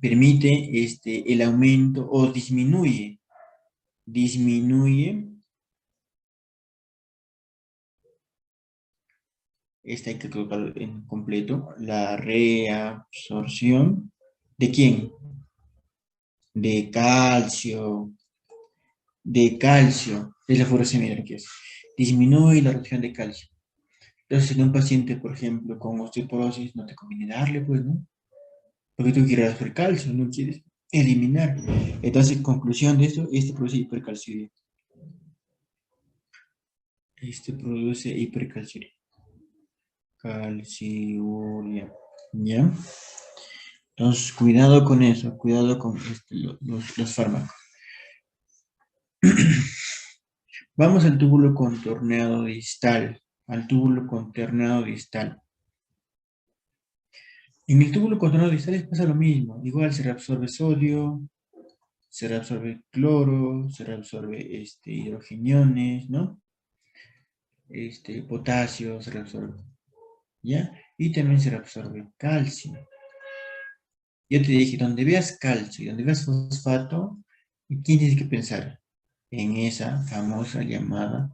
permite el aumento o disminuye, hay que colocarlo en completo, la reabsorción, ¿de quién? De calcio, es la furosemida que es. Disminuye la reducción de calcio. Entonces, en un paciente, por ejemplo, con osteoporosis, no te conviene darle, pues, ¿no? Porque tú quieres hacer calcio, no quieres eliminar. Entonces, conclusión de esto, produce hipercalciuria. Produce hipercalciuria. Calciuria. ¿Ya? Entonces, cuidado con eso, cuidado con los fármacos. Vamos al túbulo contorneado distal, En el túbulo contorneado distal pasa lo mismo, igual se reabsorbe sodio, se reabsorbe cloro, se reabsorbe hidrogeniones, ¿no? Potasio se reabsorbe, ¿ya? Y también se reabsorbe calcio. Yo te dije, donde veas calcio y donde veas fosfato, ¿quién tienes que pensar? En esa famosa llamada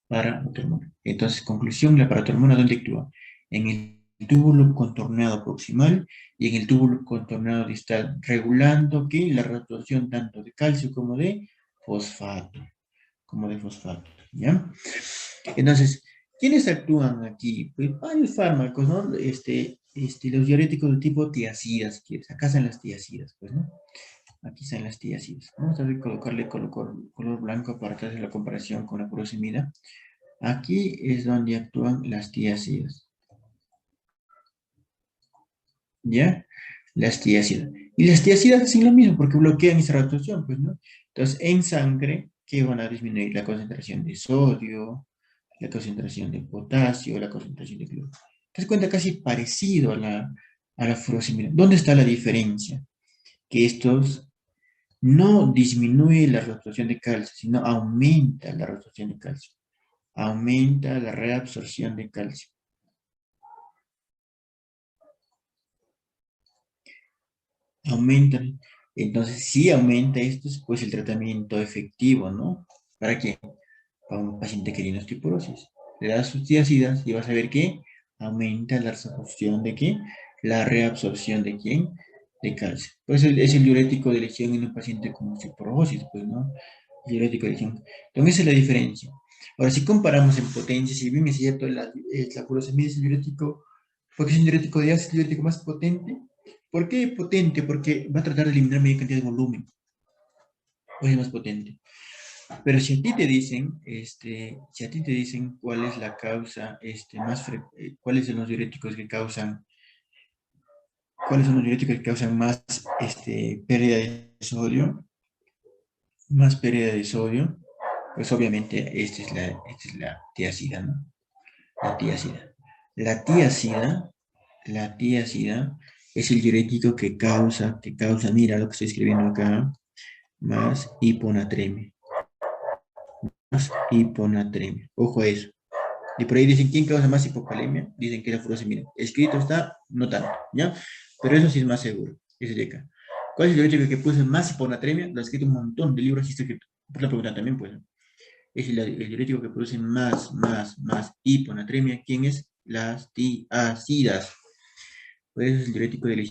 paratormona. Entonces, conclusión, la paratormona, ¿dónde actúa? En el túbulo contorneado proximal y en el túbulo contorneado distal, regulando que la reabsorción tanto de calcio como de fosfato, ¿ya? Entonces, ¿quiénes actúan aquí? Pues varios fármacos, ¿no? Los diuréticos de tipo tiacidas, ¿quieres? Acá están las tiacidas, pues, ¿no? Aquí están las tiacidas. Vamos a colocarle color blanco para hacer la comparación con la furosemida. Aquí es donde actúan las tiacidas. ¿Ya? Las tiacidas. Y las tiacidas hacen lo mismo porque bloquean esa reabsorción, pues, ¿no? Entonces, en sangre, ¿qué van a disminuir? La concentración de sodio, la concentración de potasio, la concentración de cloro. Te das cuenta casi parecido a la furosemida. ¿Dónde está la diferencia? Que estos no disminuye la reabsorción de calcio, sino aumenta la reabsorción de calcio. Aumenta la reabsorción de calcio. Aumenta. Entonces, si aumenta esto, pues el tratamiento efectivo, ¿no? ¿Para qué? Para un paciente que tiene osteoporosis. Le das sus tiacidas y vas a ver que aumenta la absorción de qué? La reabsorción de quién? De calcio. Pues es el diurético de elección en un paciente con osteoporosis, pues, ¿no? El diurético de elección. Entonces, esa es la diferencia. Ahora, si comparamos en potencia, si bien es cierto, la furosemida es el diurético, porque es un diurético de ácido, el diurético más potente. ¿Por qué potente? Porque va a tratar de eliminar media cantidad de volumen. Pues es más potente. Pero si a ti te dicen, cuál es la causa, cuáles son los diuréticos que causan, más, pérdida de sodio, pues obviamente esta es la tiacida, ¿no? La tiacida. La tiacida, la tiacida es el diurético que causa, mira lo que estoy escribiendo acá, más hiponatremia. Más hiponatremia. Ojo a eso. Y por ahí dicen, ¿quién causa más hipocalemia? Dicen que es la furosemida. Escrito está, no tanto, ¿ya? Pero eso sí es más seguro. Ese de acá. ¿Cuál es el diurético que produce más hiponatremia? Lo ha escrito un montón de libros, y que por la pregunta también, pues, ¿no? Es el diurético que produce más hiponatremia. ¿Quién es? Las tiacidas. Pues es el diurético de la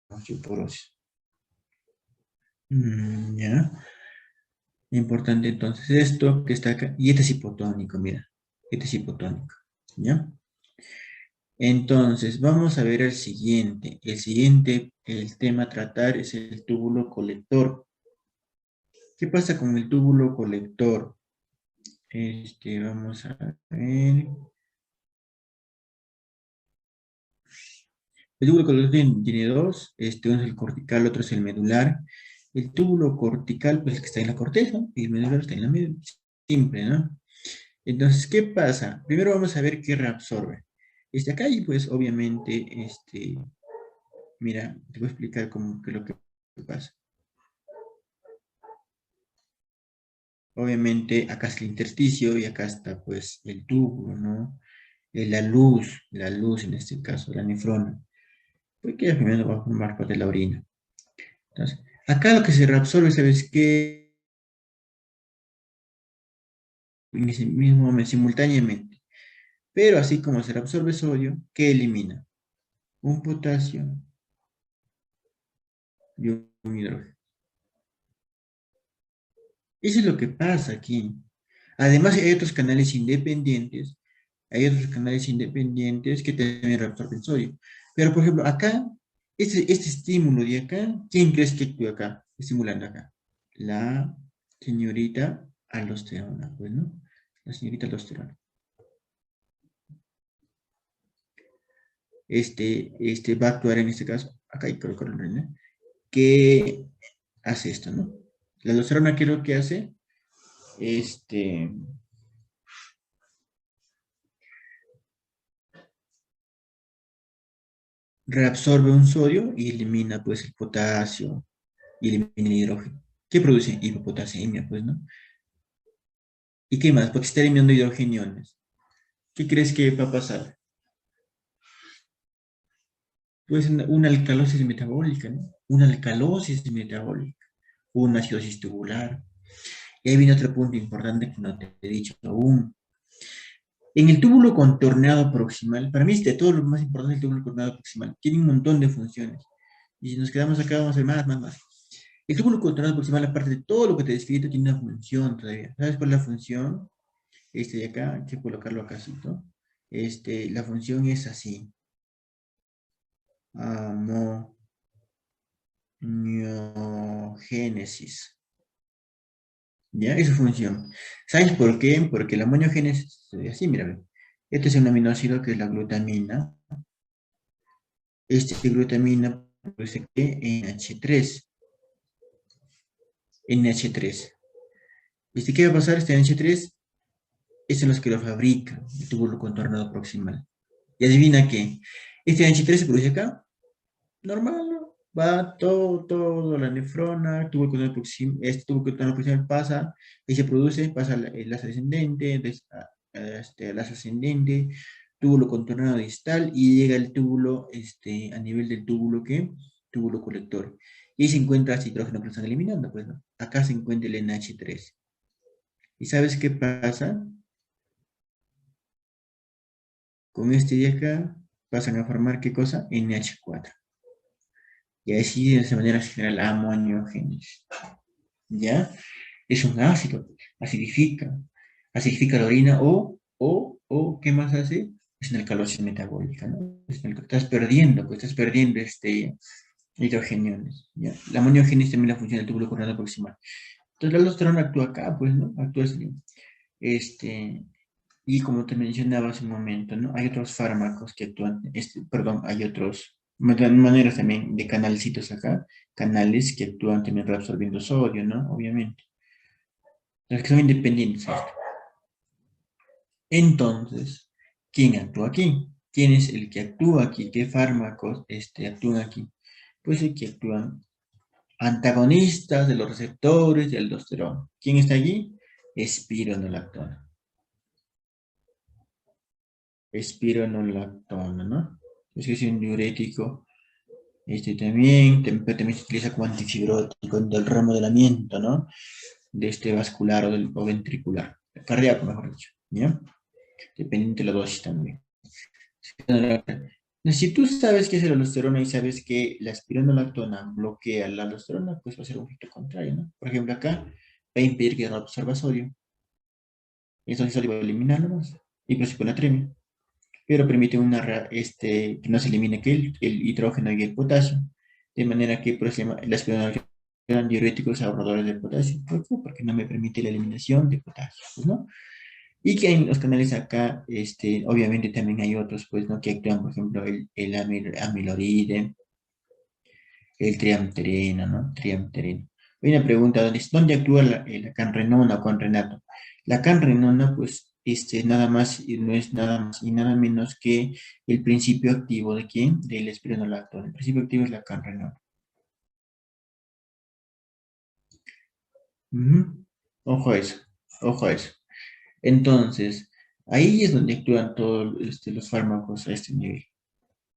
osteoporosis. Ya. Importante entonces esto que está acá. Y este es hipotónico, mira. Este es hipotónico. ¿Ya? Entonces, vamos a ver el siguiente. El siguiente, el tema a tratar es el túbulo colector. ¿Qué pasa con el túbulo colector? Vamos a ver. El túbulo colector tiene dos. Uno es el cortical, otro es el medular. El túbulo cortical, pues, que está en la corteza, y el medular está en la médula. Simple, ¿no? Entonces, ¿qué pasa? Primero vamos a ver qué reabsorbe. Acá y pues obviamente, mira, te voy a explicar cómo, qué es lo que pasa. Obviamente acá es el intersticio y acá está pues el túbulo, ¿no? La luz en este caso, la nefrona. Porque ya primero va a formar parte de la orina. Entonces, acá lo que se reabsorbe, ¿sabes qué? En ese mismo momento, simultáneamente. Pero así como se reabsorbe sodio, ¿qué elimina? Un potasio y un hidrógeno. Eso es lo que pasa aquí. Además, hay otros canales independientes. Hay otros canales independientes que también reabsorben sodio. Pero, por ejemplo, acá, este estímulo de acá, ¿quién crees que actúa acá? Estimulando acá. La señorita aldosterona, pues, ¿no? La señorita aldosterona. Va a actuar en este caso, acá hay que colocarlo, ¿no? Que hace esto, ¿no? La aldosterona, ¿qué es lo que hace? Este, Reabsorbe un sodio y elimina, pues, el potasio y elimina el hidrógeno. ¿Qué produce? Hipopotasemia, pues, ¿no? ¿Y qué más? Porque está eliminando hidrogeniones. ¿Qué crees que va a pasar? Pues una alcalosis metabólica, ¿no? Una alcalosis metabólica, una acidosis tubular. Y ahí viene otro punto importante que no te he dicho aún. En el túbulo contorneado proximal, para mí es de todo lo más importante el túbulo contorneado proximal. Tiene un montón de funciones. Y si nos quedamos acá, vamos a ver más. El túbulo contorneado proximal, aparte de todo lo que te describí, tiene una función todavía. ¿Sabes cuál es la función? De acá, hay que colocarlo acá, ¿no? La función es así. Amoniogénesis. ¿Ya? Es su función. ¿Sabes por qué? Porque la amoniogénesis se ve así, mira, ve. Este es un aminoácido que es la glutamina. Glutamina produce ¿qué? NH3. NH3. ¿Qué va a pasar? Este NH3 es en los que lo fabrica el túbulo contornado proximal. Y adivina qué. Este NH3 se produce acá, normal, ¿no? Va todo, la nefrona, tubo contorno proximal, este tubo contorno proximal pasa, y se produce, pasa el lazo descendente, el lazo ascendente, túbulo contornado distal, y llega el túbulo, a nivel del túbulo, ¿qué? Túbulo colector. Y se encuentra este hidrógeno que lo están eliminando, pues, ¿no? Acá se encuentra el NH3. ¿Y sabes qué pasa? Con este de acá, pasan a formar, ¿qué cosa? NH4. Y así de esa manera se genera la amoniogénesis. ¿Ya? Es un ácido, acidifica, acidifica la orina o ¿qué más hace? Es una alcalosis metabólica, ¿no? Estás perdiendo, pues estás perdiendo hidrogeniones, ¿ya? La amoniogénesis también la función del túbulo coronal proximal. Entonces la aldosterona actúa acá, pues, ¿no? Actúa así. Este, y como te mencionaba hace un momento, ¿no? Hay otros fármacos que actúan, perdón, hay otros maneras también de canalcitos acá, canales que actúan también reabsorbiendo sodio, ¿no? Obviamente. Los que son independientes a esto. Entonces, ¿quién actúa aquí? ¿Quién es el que actúa aquí? ¿Qué fármacos actúan aquí? Pues aquí actúan antagonistas de los receptores de aldosterona. ¿Quién está allí? Espironolactona. Espironolactona, ¿no? Es que es un diurético También se utiliza como antifibrótico del remodelamiento, ¿no? De este vascular o ventricular, cardíaco, mejor dicho, ¿ya? Dependiente de la dosis también. Si tú sabes que es el aldosterona y sabes que la espironolactona bloquea la aldosterona, pues va a ser un efecto contrario, ¿no? Por ejemplo, acá va a impedir que absorba sodio, y eso sodio va a eliminarlo más, y pues hiponatremia, pero permite que no se elimine que el hidrógeno y el potasio, de manera que por eso la espironolactona eran diuréticos ahorradores de potasio. ¿Por qué? Porque no me permite la eliminación de potasio, pues, ¿no? Y que en los canales acá, obviamente también hay otros, pues, ¿no? Que actúan, por ejemplo, el amiloride, el triamtereno, ¿no? Triamtereno. Hay una pregunta, ¿dónde actúa la canrenona o canrenato? La canrenona, pues, nada más, y no es nada más y nada menos que el principio activo ¿de quién? Del espironolactona. El principio activo es la canrenona. Ujú. Ojo a eso, ojo a eso. Entonces, ahí es donde actúan todos los fármacos a este nivel,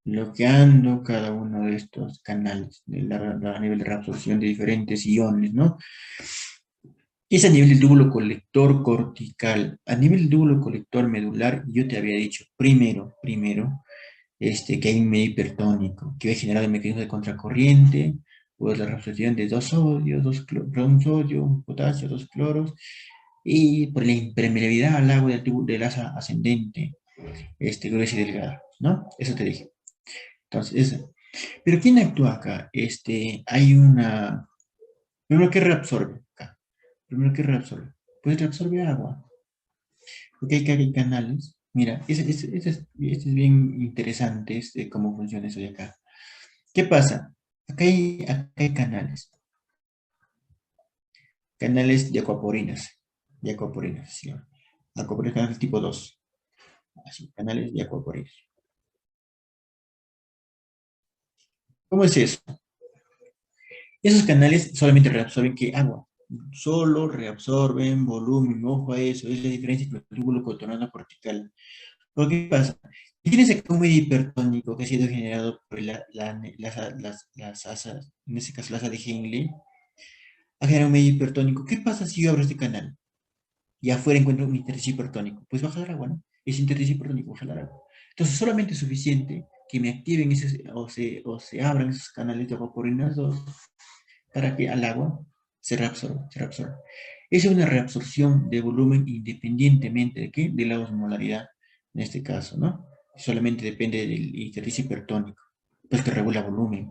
bloqueando cada uno de estos canales a nivel de reabsorción de diferentes iones, ¿no? Es a nivel del túbulo colector cortical. A nivel del túbulo colector medular, yo te había dicho primero, que hay un medio hipertónico que va a generar el mecanismo de contracorriente, pues la reabsorción de dos sodios, un sodio, un potasio, dos cloros, y por la impermeabilidad al agua del asa ascendente, gruesa y delgada, ¿no? Eso te dije. Entonces, pero ¿quién actúa acá? Hay una, primero que reabsorbe acá, primero que reabsorbe, pues reabsorbe agua, porque hay canales, mira, este es bien interesante, cómo funciona eso de acá. ¿Qué pasa? Acá hay canales de aquaporinas, ¿sí? Aquaporinas, canales tipo 2, así, canales de aquaporinas. ¿Cómo es eso? Esos canales solamente reabsorben ¿qué? Agua. Solo reabsorben volumen. Ojo a eso. Es la diferencia entre el túbulo cotonado cortical. ¿Por qué pasa? Si tienes acá un medio hipertónico que ha sido generado por las asas, en este caso la asa de Henle, ha generado un medio hipertónico. ¿Qué pasa si yo abro este canal y afuera encuentro un intersticio hipertónico? Pues va a jalar agua, ¿no? Ese intersticio hipertónico va a jalar agua. Entonces, solamente es suficiente que me activen o se abran esos canales de evaporinas 2 para que al agua se reabsorba. Es una reabsorción de volumen independientemente de qué, de la osmolaridad, en este caso, ¿no? Solamente depende del intersticio hipertónico, pues que regula volumen,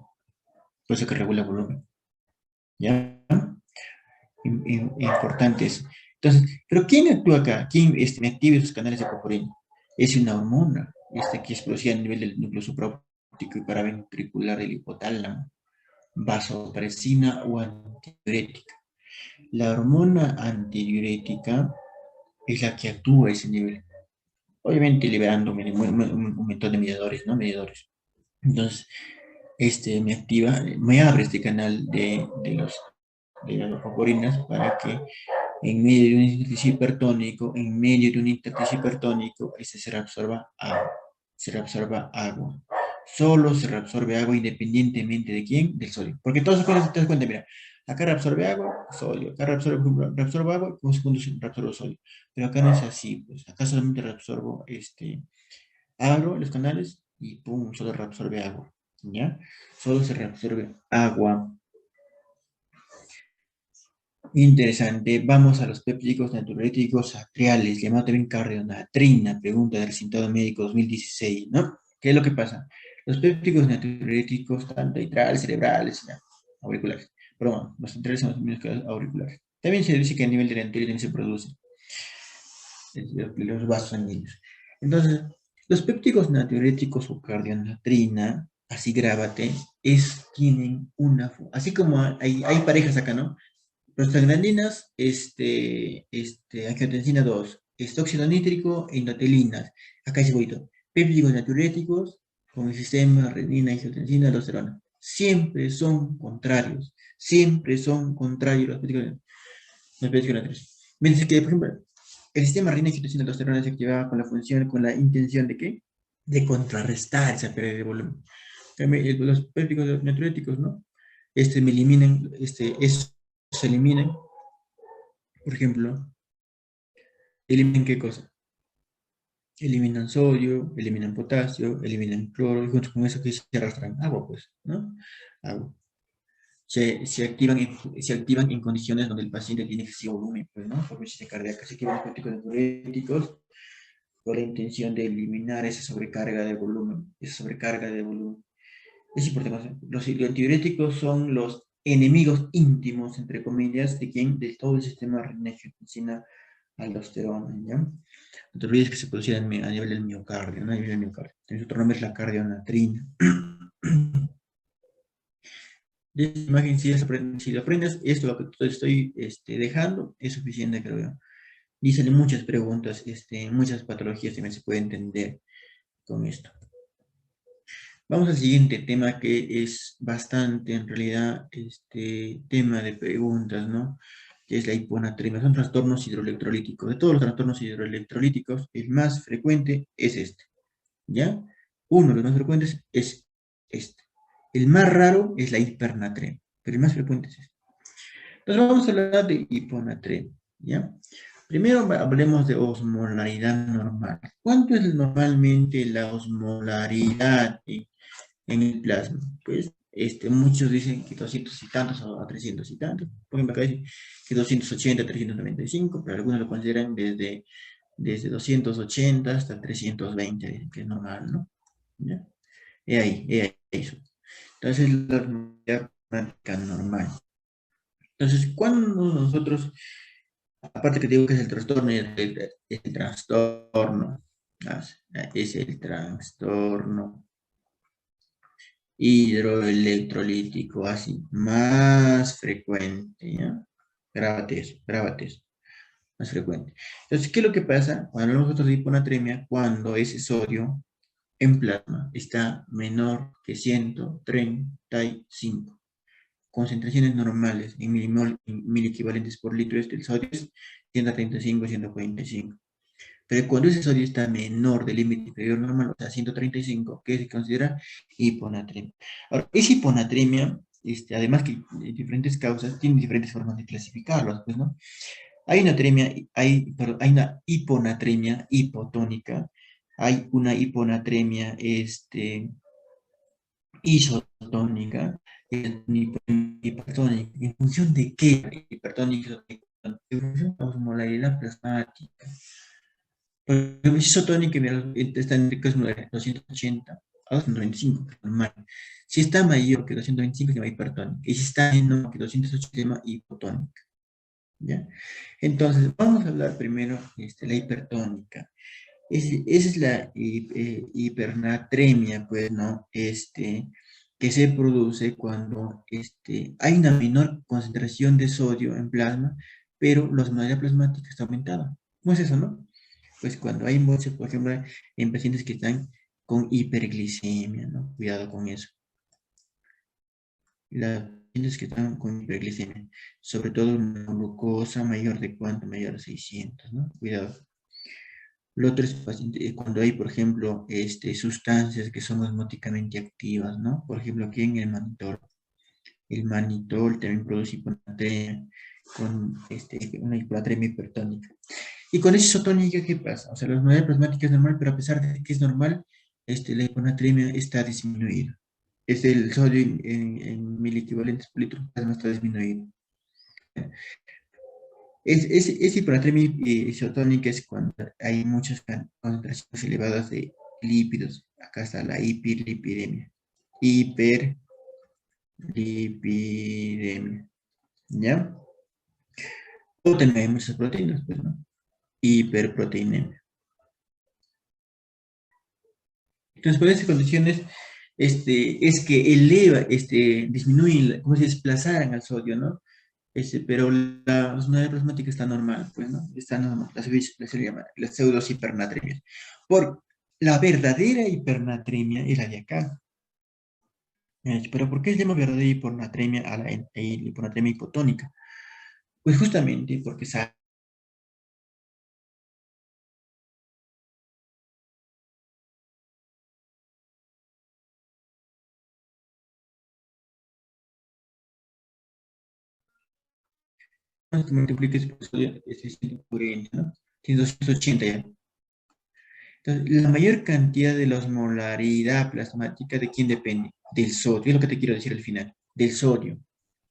pues que regula volumen, ¿ya? Importante eso. Entonces, ¿pero quién actúa acá? ¿Quién me activa esos canales de coporina? Es una hormona, que es producida a nivel del núcleo supraóptico y paraventricular del hipotálamo, vasopresina o antidiurética. La hormona antidiurética es la que actúa a ese nivel, obviamente liberando un montón de mediadores, ¿no? Mediadores. Entonces, me abre este canal de las coporinas para que en medio de un intersticio hipertónico, se reabsorba agua. Se reabsorba agua. Solo se reabsorbe agua independientemente de quién, del sodio. Porque todas esas cosas te das cuenta, mira, acá reabsorbe agua, sodio, acá reabsorbe agua, como segundo reabsorbo sodio. Pero acá no es así, pues acá solamente reabsorbo abro los canales y pum, solo reabsorbe agua. ¿Ya? Solo se reabsorbe agua. Interesante. Vamos a los péptidos natriuréticos atriales, llamado también cardionatrina, pregunta del resultado médico 2016, ¿no? ¿Qué es lo que pasa? Los péptidos natriuréticos, tanto atriales, cerebrales, ya, auriculares. Pero bueno, los centrales son los mismos que los auriculares. También se dice que a nivel de la anterior también se produce los vasos sanguíneos. Entonces, los péptidos natriuréticos o cardionatrina, así grábate, tienen así como hay parejas acá, ¿no? Prostaglandinas, angiotensina 2, óxido nítrico e indotelinas. Acá es bonito. Péptidos natriuréticos con el sistema renina, angiotensina, aldosterona. Siempre son contrarios los péptidos natriuréticos. Mientras que, por ejemplo, el sistema renina, angiotensina, aldosterona se activaba con la intención ¿de qué? De contrarrestar esa pérdida de volumen. Los pépticos natriuréticos, ¿no? Me eliminan, esos se eliminan, por ejemplo, eliminan qué cosa? Eliminan sodio, eliminan potasio, eliminan cloro, y junto con eso que se arrastran agua, pues, ¿no? Agua. Se activan en condiciones donde el paciente tiene excesivo volumen, pues, ¿no? Por insuficiencia cardíaca, se activan los pépticos diuréticos con la intención de eliminar esa sobrecarga de volumen, esa sobrecarga de volumen. Es importante, los antidiuréticos son los enemigos íntimos, entre comillas, de quién, de todo el sistema renina-angiotensina aldosterona, ¿ya? No te olvides que se producía a nivel del miocardio, ¿no? A nivel del miocardio. Entonces, otro nombre es la cardionatrina. De esta imagen, si lo aprendes, esto lo que te estoy dejando es suficiente, creo yo. Y salen muchas preguntas, muchas patologías también se puede entender con esto. Vamos al siguiente tema que es bastante, en realidad, tema de preguntas, ¿no? Que es la hiponatremia. Son trastornos hidroelectrolíticos. De todos los trastornos hidroelectrolíticos, el más frecuente es este, ¿ya? Uno de los más frecuentes es este. El más raro es la hipernatremia, pero el más frecuente es este. Entonces vamos a hablar de hiponatremia, ¿ya? Primero hablemos de osmolaridad normal. ¿Cuánto es normalmente la osmolaridad en el plasma? Pues muchos dicen que 200 y tantos a 300 y tantos. Por ejemplo, acá dice que 280 a 395, pero algunos lo consideran desde 280 hasta 320, dicen que es normal, ¿no? ¿Ya? He ahí eso. Entonces, la osmolaridad práctica normal. Entonces, cuando nosotros, aparte que digo que es el trastorno, el trastorno, es el trastorno hidroelectrolítico, así, más frecuente, ¿ya? Grábate eso, más frecuente. Entonces, ¿qué es lo que pasa cuando nosotros de hiponatremia? Cuando ese sodio en plasma está menor que 135. Concentraciones normales en milimol, en miliequivalentes por litro del sodio es 135, 145. Pero cuando ese sodio está menor del límite inferior normal, o sea, 135, ¿qué se considera? Hiponatremia. Ahora, esa hiponatremia, además que de diferentes causas, tiene diferentes formas de clasificarlos, pues, ¿no? Hay una hiponatremia hipotónica, hay una hiponatremia isotónica y hipertónica. ¿En función de qué? Hipertónica, en función de la osmolaridad plasmática. Por ejemplo, isotónica está en el caso de 280 a 295, que es normal. Si está mayor que 225 se llama hipertónica. Y si está menor que 280 se llama hipotónica. ¿Ya? Entonces, vamos a hablar primero de la hipertónica. Esa es la hipernatremia, pues, ¿no? Que se produce cuando hay una menor concentración de sodio en plasma, pero la osmolaridad plasmática está aumentada. ¿Cómo es eso, no? Pues cuando hay mucho, por ejemplo, en pacientes que están con hiperglicemia, ¿no? Cuidado con eso. Las pacientes que están con hiperglicemia, sobre todo una glucosa mayor de cuánto, mayor de 600, ¿no? Cuidado. Lo otro es cuando hay, por ejemplo, sustancias que son osmóticamente activas, ¿no? Por ejemplo, aquí en el manitol. El manitol también produce hiponatremia, con una hiponatremia hipertónica. Y con esa isotónica, ¿qué pasa? O sea, la osmolaridad plasmática es normal, pero a pesar de que es normal, la hiponatremia está disminuida. El sodio en miliequivalentes por litro plasma está disminuido. Es hiponatremia isotónica es cuando hay muchas concentraciones elevadas de lípidos. Acá está la hiperlipidemia. Hiperlipidemia. ¿Ya? O también hay muchas proteínas, pues, ¿no? Hiperproteinemia. Entonces, por esas condiciones, es que disminuyen, como si desplazaran al sodio, ¿no? Pero la osmolaridad plasmática está normal, pues, ¿no? Está normal, se le llama la pseudo-hipernatremia. Por la verdadera hipernatremia es la de acá. Pero ¿por qué se llama verdadera hipernatremia a la hiponatremia hipotónica? Pues justamente porque que multipliques por sodio es 140, ¿no? Tienes 280 ya. Entonces, la mayor cantidad de la osmolaridad plasmática, ¿de quién depende? Del sodio, es lo que te quiero decir al final, del sodio,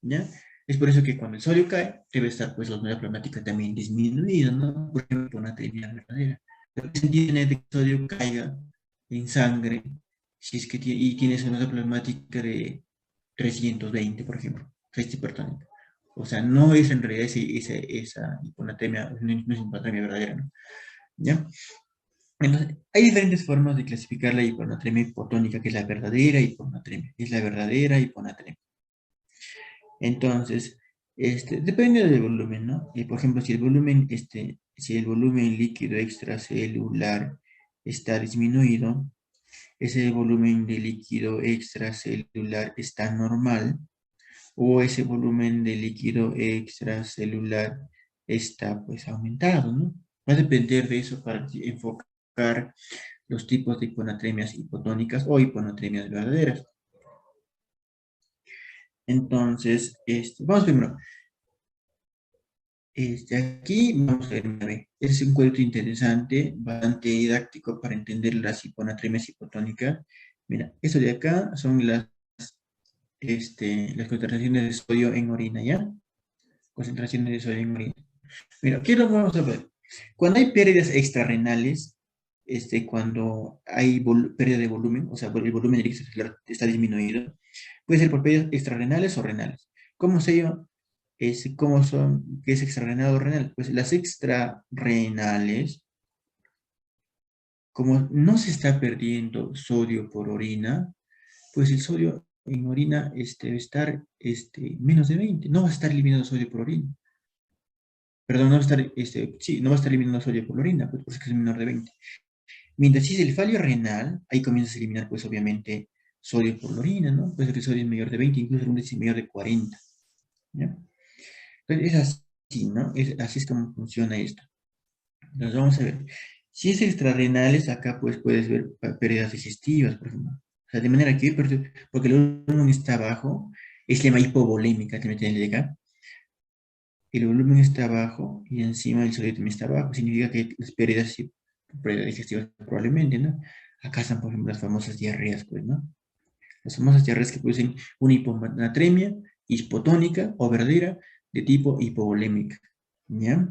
¿ya? Es por eso que cuando el sodio cae, debe estar pues la osmolaridad plasmática también disminuida, ¿no? Por ejemplo, una anemia verdadera. Pero ¿qué sentido tiene de que el sodio caiga en sangre si es que y tienes una osmolaridad plasmática de 320, por ejemplo, 6 hipertónica? O sea, no es en realidad esa hiponatremia, no es hiponatremia verdadera, ¿no? ¿Ya? Entonces, hay diferentes formas de clasificar la hiponatremia hipotónica, que es la verdadera hiponatremia. Es la verdadera hiponatremia. Entonces, depende del volumen, ¿no? Por ejemplo, si el volumen líquido extracelular está disminuido, ese volumen de líquido extracelular está normal, o ese volumen de líquido extracelular está pues aumentado, ¿no? Va a depender de eso para enfocar los tipos de hiponatremias hipotónicas o hiponatremias verdaderas. Entonces, vamos primero. Aquí vamos a ver, mira, es un cuadro interesante, bastante didáctico para entender las hiponatremias hipotónicas. Mira, esto de acá son las concentraciones de sodio en orina, ¿ya? Concentraciones de sodio en orina. Mira, ¿qué lo vamos a ver? Cuando hay pérdidas extrarrenales, cuando hay pérdida de volumen, o sea, el volumen del líquido celular está disminuido, puede ser por pérdidas extrarrenales o renales. ¿Cómo sé yo? ¿Cómo son? ¿Qué es extrarrenal o renal? Pues las extrarrenales, como no se está perdiendo sodio por orina, pues el sodio en orina debe estar menos de 20. No va a estar eliminando sodio por orina. Perdón, no va a estar, sí, no va a estar eliminando sodio por la orina, pues por eso es que es menor de 20. Mientras si es el fallo renal, ahí comienzas a eliminar, pues obviamente, sodio por la orina, ¿no? Puede ser que el sodio es mayor de 20, incluso algunos es mayor de 40, ¿ya? Entonces es así, ¿no? Así es como funciona esto. Entonces vamos a ver. Si es extrarrenales, acá pues puedes ver pérdidas digestivas, por ejemplo. O sea, de manera que, porque el volumen está abajo, es lema hipovolémica, te meten de acá. El volumen está bajo y encima el sodio también está bajo. Significa que las pérdidas digestivas probablemente, ¿no? Acá están, por ejemplo, las famosas diarreas, pues, ¿no? Las famosas diarreas que producen una hiponatremia hipotónica o verdadera de tipo hipovolémica, ¿ya?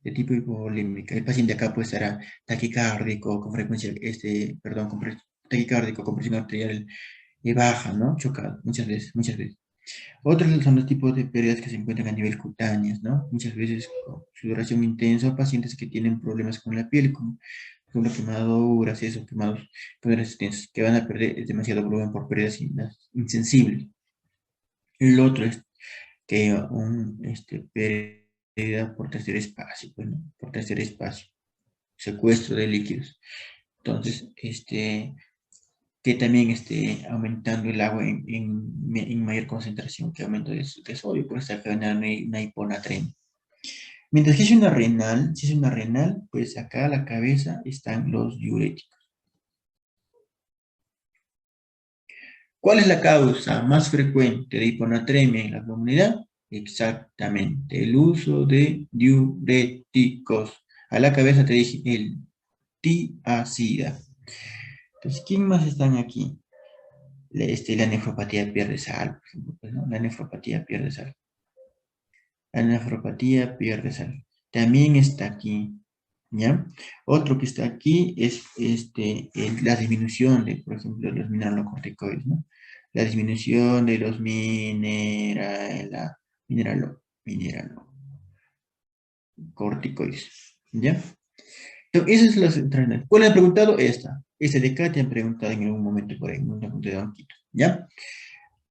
De tipo hipovolémica. El paciente acá pues estará taquicárdico con frecuencia, perdón, taquicárdico con presión arterial baja, ¿no? Chocado, muchas veces, muchas veces. Otros son los tipos de pérdidas que se encuentran a nivel cutáneo, ¿no? Muchas veces con sudoración intensa, pacientes que tienen problemas con la piel, como por ejemplo quemaduras, eso, quemaduras extensas, que van a perder demasiado volumen por pérdidas insensibles. El otro es que pérdida por tercer espacio, bueno, por tercer espacio, secuestro de líquidos. Entonces, que también esté aumentando el agua en mayor concentración que aumento de sodio, por estar generando una hiponatremia. Mientras que si es una renal, pues acá a la cabeza están los diuréticos. ¿Cuál es la causa más frecuente de hiponatremia en la comunidad? Exactamente, el uso de diuréticos. A la cabeza te dije el tiacida. Entonces, ¿quién más están aquí? La nefropatía pierde sal, por ejemplo, pues, ¿no? La nefropatía pierde sal. La nefropatía pierde sal. También está aquí, ¿ya? Otro que está aquí es la disminución de, por ejemplo, los mineralocorticoides, ¿no? La disminución de los mineralocorticoides, ¿ya? Entonces, esa es la central. ¿Cuál le han preguntado? Esta de acá te han preguntado en algún momento por ahí, en un punto de banquito, ¿ya?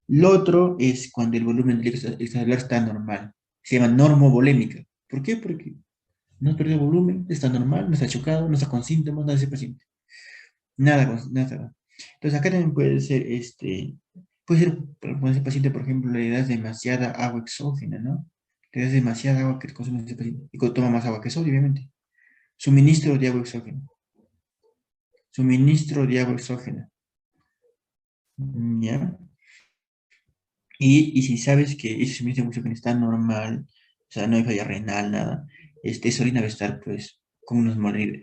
Lo otro es cuando el volumen del extracelular está normal. Se llama normovolémica. ¿Por qué? Porque no ha perdido volumen, está normal, no está chocado, no está con síntomas, nada de ese paciente. Nada, nada. Entonces acá también puede ser, con ese paciente, por ejemplo, le das demasiada agua exógena, ¿no? Le das demasiada agua que consume ese paciente y toma más agua que sodio, obviamente. Suministro de agua exógena. Suministro de agua exógena. ¿Ya? Y si sabes que ese suministro de agua exógena está normal, sea, no hay falla renal, nada, esa orina va a estar, pues, con una osmolaridad,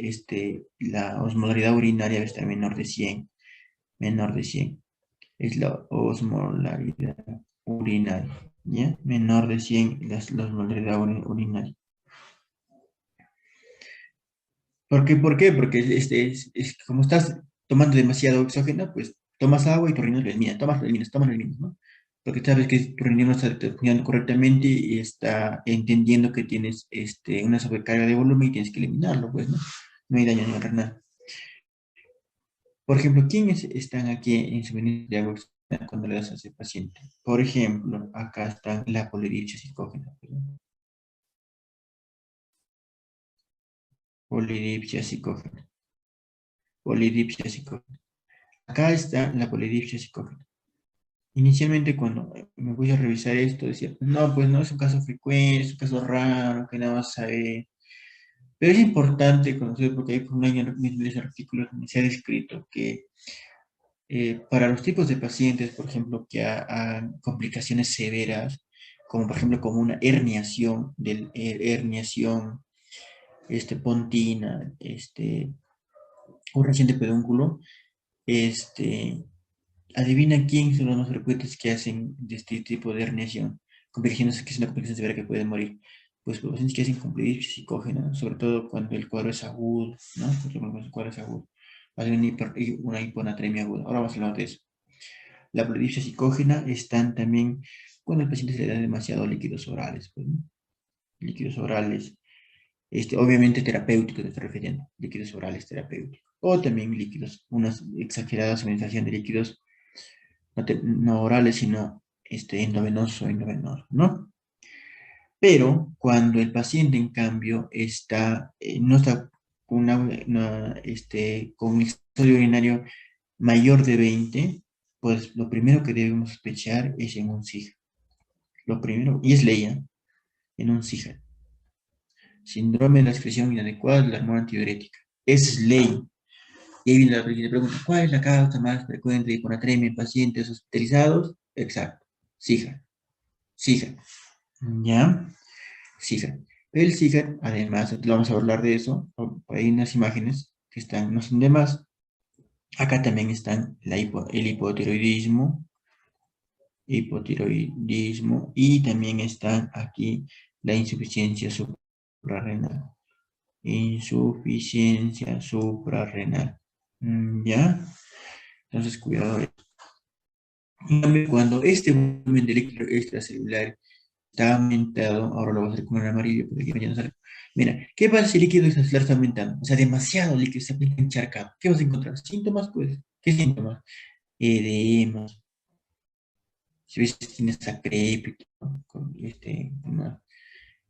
la osmolaridad urinaria va a estar menor de 100 es la osmolaridad urinaria, ¿ya? Menor de 100 la osmolaridad urinaria. ¿Por qué? Porque como estás tomando demasiado oxígeno, pues tomas agua y tu riñón lo elimina, tomas lo eliminas, ¿no? Porque sabes que tu riñón no está funcionando correctamente y está entendiendo que tienes una sobrecarga de volumen y tienes que eliminarlo, pues, ¿no? No hay daño renal. Por ejemplo, ¿quiénes están aquí en su menú de agua cuando le das a ese paciente? Por ejemplo, acá está la polidipsia psicógena. ¿Perdón? Polidipsia psicógena. Polidipsia psicógena. Acá está la polidipsia psicógena. Inicialmente cuando me voy a revisar esto, decía, no, pues no es un caso frecuente, es un caso raro, que nada más sabe. Pero es importante conocer, porque hay por un año en artículos donde se ha descrito que para los tipos de pacientes, por ejemplo, que han complicaciones severas, como por ejemplo como una herniación, herniación pontina, un reciente pedúnculo, este, adivina quién son los más frecuentes que hacen de este tipo de herniación, complicaciones que es una complicación severa que puede morir. Pues los pacientes que hacen complicaciones psicógenas, sobre todo cuando el cuadro es agudo, ¿no? Cuando el cuadro es agudo, hacen una hiponatremia aguda. Ahora vamos a hablar de eso. La polidipsia psicógena están también cuando el paciente se le da demasiado líquidos orales, pues, ¿no? Líquidos orales, obviamente terapéuticos, te estoy refiriendo, líquidos orales terapéuticos, o también líquidos, una exagerada suministración de líquidos no orales, sino endovenoso, ¿no? Pero cuando el paciente, en cambio, no está con, con un episodio urinario mayor de 20, pues lo primero que debemos sospechar es en un SIGA. Lo primero, y es ley, ¿eh? En un SIGA. Síndrome de la excreción inadecuada de la hormona antidiurética. Es ley. Y ahí viene la siguiente pregunta. ¿Cuál es la causa más frecuente de hiponatremia en pacientes hospitalizados? Exacto. SIGA. SIGA. ¿Ya? SIGA. El SIGA, además, vamos a hablar de eso. Hay unas imágenes que están, no son de más. Acá también están el hipotiroidismo y también está aquí la insuficiencia suprarrenal. Insuficiencia suprarrenal. ¿Ya? Entonces, cuidado. Cuando este volumen de líquido extracelular está aumentado, ahora lo voy a hacer con el amarillo porque aquí ya no sale. Mira, ¿qué pasa si el líquido extracelular está aumentando? O sea, demasiado líquido, se aplica encharcado. ¿Qué vas a encontrar? Síntomas, pues. ¿Qué síntomas? Edemas. Si ves, tienes acrépito, ¿no? Con una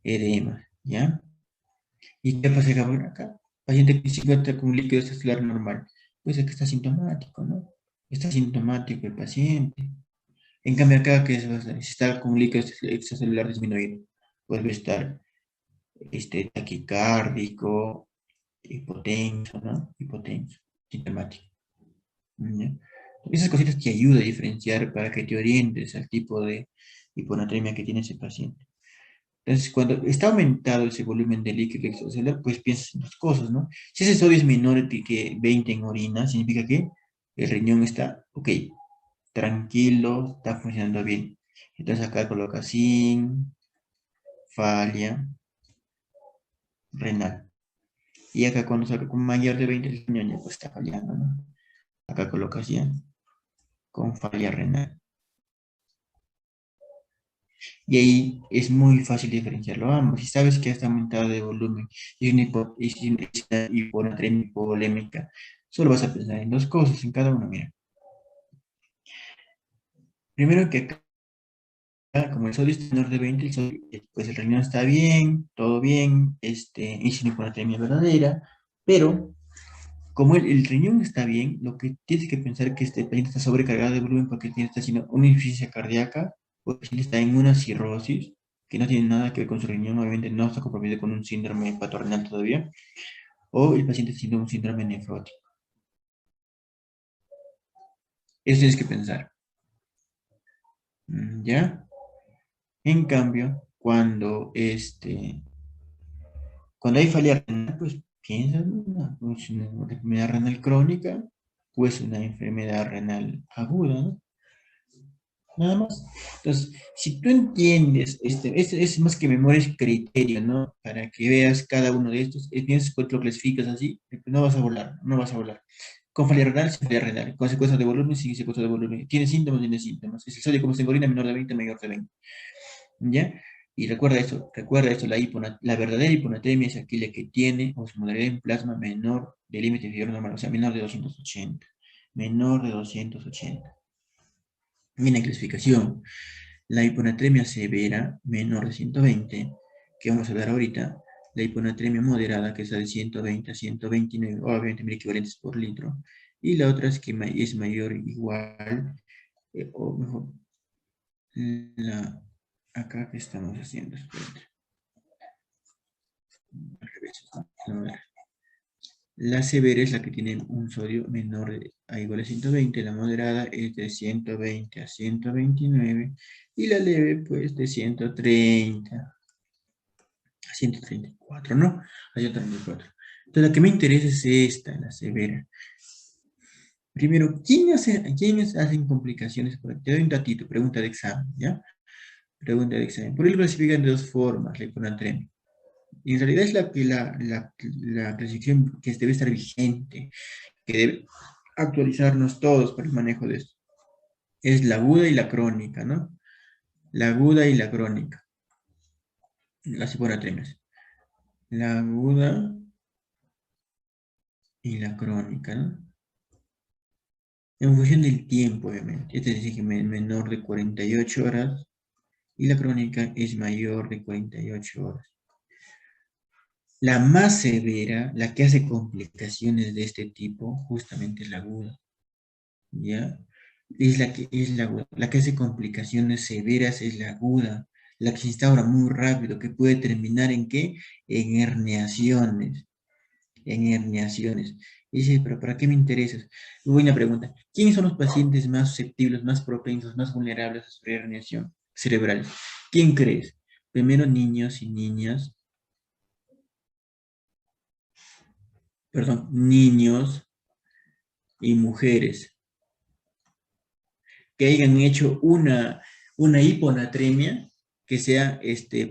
edema, ¿ya? ¿Y qué pasa acá? Paciente que se encuentra con un líquido extracelular normal. Pues es que está sintomático, ¿no? Está sintomático el paciente. En cambio acá, ¿qué es? Si está con un líquido extracelular disminuido, puede estar taquicárdico, hipotenso, ¿no? Hipotenso, sintomático. ¿Ya? Esas cositas te ayudan a diferenciar para que te orientes al tipo de hiponatremia que tiene ese paciente. Entonces, cuando está aumentado ese volumen de líquido extracelular, pues piensas en dos cosas, ¿no? Si ese sodio es menor que 20 en orina, significa que el riñón está, ok, tranquilo, está funcionando bien. Entonces acá coloca zinc, falla, renal. Y acá cuando saca con mayor de 20, el riñón ya pues está fallando, ¿no? Acá colocas ya con falla renal. Y ahí es muy fácil diferenciarlo ambos. Si sabes que está aumentado de volumen y es una hiponatremia hipovolémica, solo vas a pensar en dos cosas, en cada uno. Mira, primero que acá, como el sodio es menor de 20, pues el riñón está bien, todo bien, es una hiponatremia verdadera, pero como el riñón está bien, lo que tienes que pensar es que este paciente está sobrecargado de volumen porque está haciendo una insuficiencia cardíaca, o el paciente está en una cirrosis, que no tiene nada que ver con su riñón, obviamente no está comprometido con un síndrome hepatorenal todavía, o el paciente está haciendo un síndrome nefrótico. Eso tienes que pensar. ¿Ya? En cambio, cuando, cuando hay falla renal, pues piensa en pues, una enfermedad renal crónica, pues una enfermedad renal aguda, ¿no? Nada más. Entonces, si tú entiendes, es más que memoria, es criterio, ¿no? Para que veas cada uno de estos, piensas cuando lo clasificas así, pues no vas a volar, no vas a volar. Con falla renal, sin falla renal. Con secuencia de volumen, sin secuencia de volumen. ¿Tiene síntomas? Tiene síntomas. Es el sodio como se orina menor de 20, mayor de 20. ¿Ya? Y recuerda esto, la verdadera hiponatremia es aquella que tiene osmolalidad en plasma menor del límite inferior normal, o sea, menor de 280. Menor de 280. Viene clasificación. La hiponatremia severa, menor de 120, que vamos a ver ahorita. La hiponatremia moderada, que es de 120 a 129, obviamente mil equivalentes por litro. Y la otra es que es mayor o igual, o mejor, la, acá que estamos haciendo, espérate, al revés, ¿no? A ver. La severa es la que tiene un sodio menor a igual a 120, la moderada es de 120 a 129 y la leve pues de 130 a 134, ¿no? A 134. Entonces la que me interesa es esta, la severa. Primero, ¿quiénes hacen complicaciones? Te doy un datito, pregunta de examen, ¿ya? Pregunta de examen. Por ello clasifican de dos formas la hiponatremia. Y en realidad es la clasificación que debe estar vigente, que debe actualizarnos todos para el manejo de esto. Es la aguda y la crónica, ¿no? La aguda y la crónica. Las hiponatremias. La aguda y la crónica, ¿no? En función del tiempo, obviamente. Este dice que es menor de 48 horas y la crónica es mayor de 48 horas. La más severa, la que hace complicaciones de este tipo, justamente es la aguda, ¿ya? La que hace complicaciones severas es la aguda, la que se instaura muy rápido, que puede terminar ¿en qué? En herniaciones, en herniaciones. Y dice, pero ¿para qué me interesas? Buena pregunta. ¿Quiénes son los pacientes más susceptibles, más propensos, más vulnerables a sufrir herniación cerebral? ¿Quién crees? Primero niños y niñas, perdón, niños y mujeres que hayan hecho una hiponatremia que sea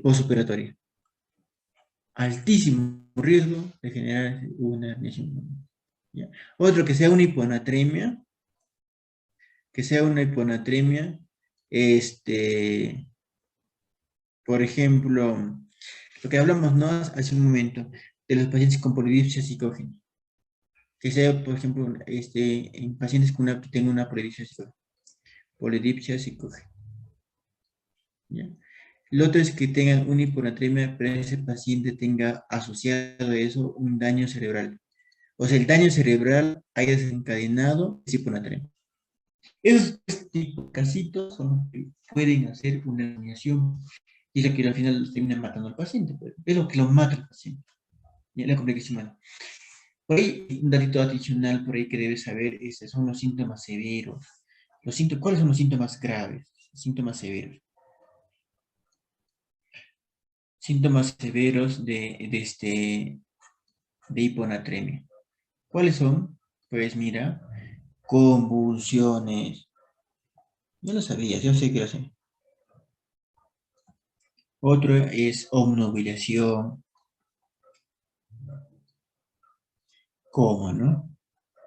postoperatoria. Altísimo riesgo de generar una herniación. ¿Ya? Otro que sea una hiponatremia, este, por ejemplo, lo que hablamos, ¿no? Hace un momento, de los pacientes con polidipsia psicógena, que sea, por ejemplo, en pacientes que tengan una polidipsia psicógena, ¿ya? Lo otro es que tengan una hiponatremia, pero ese paciente tenga asociado a eso un daño cerebral. O sea, el daño cerebral haya desencadenado esa hiponatremia. Esos tipos de casitos son los que pueden hacer una herniación y lo que al final termina matando al paciente. Pues. Es lo que lo mata al paciente. Y la complicación humana. Por ahí, un datito adicional por ahí que debes saber son los síntomas severos. ¿Cuáles son los síntomas graves? Síntomas severos. Síntomas severos de hiponatremia. ¿Cuáles son? Pues mira, convulsiones. Yo lo sabía, yo sé que lo sé. Otro es obnubilación, coma, ¿no?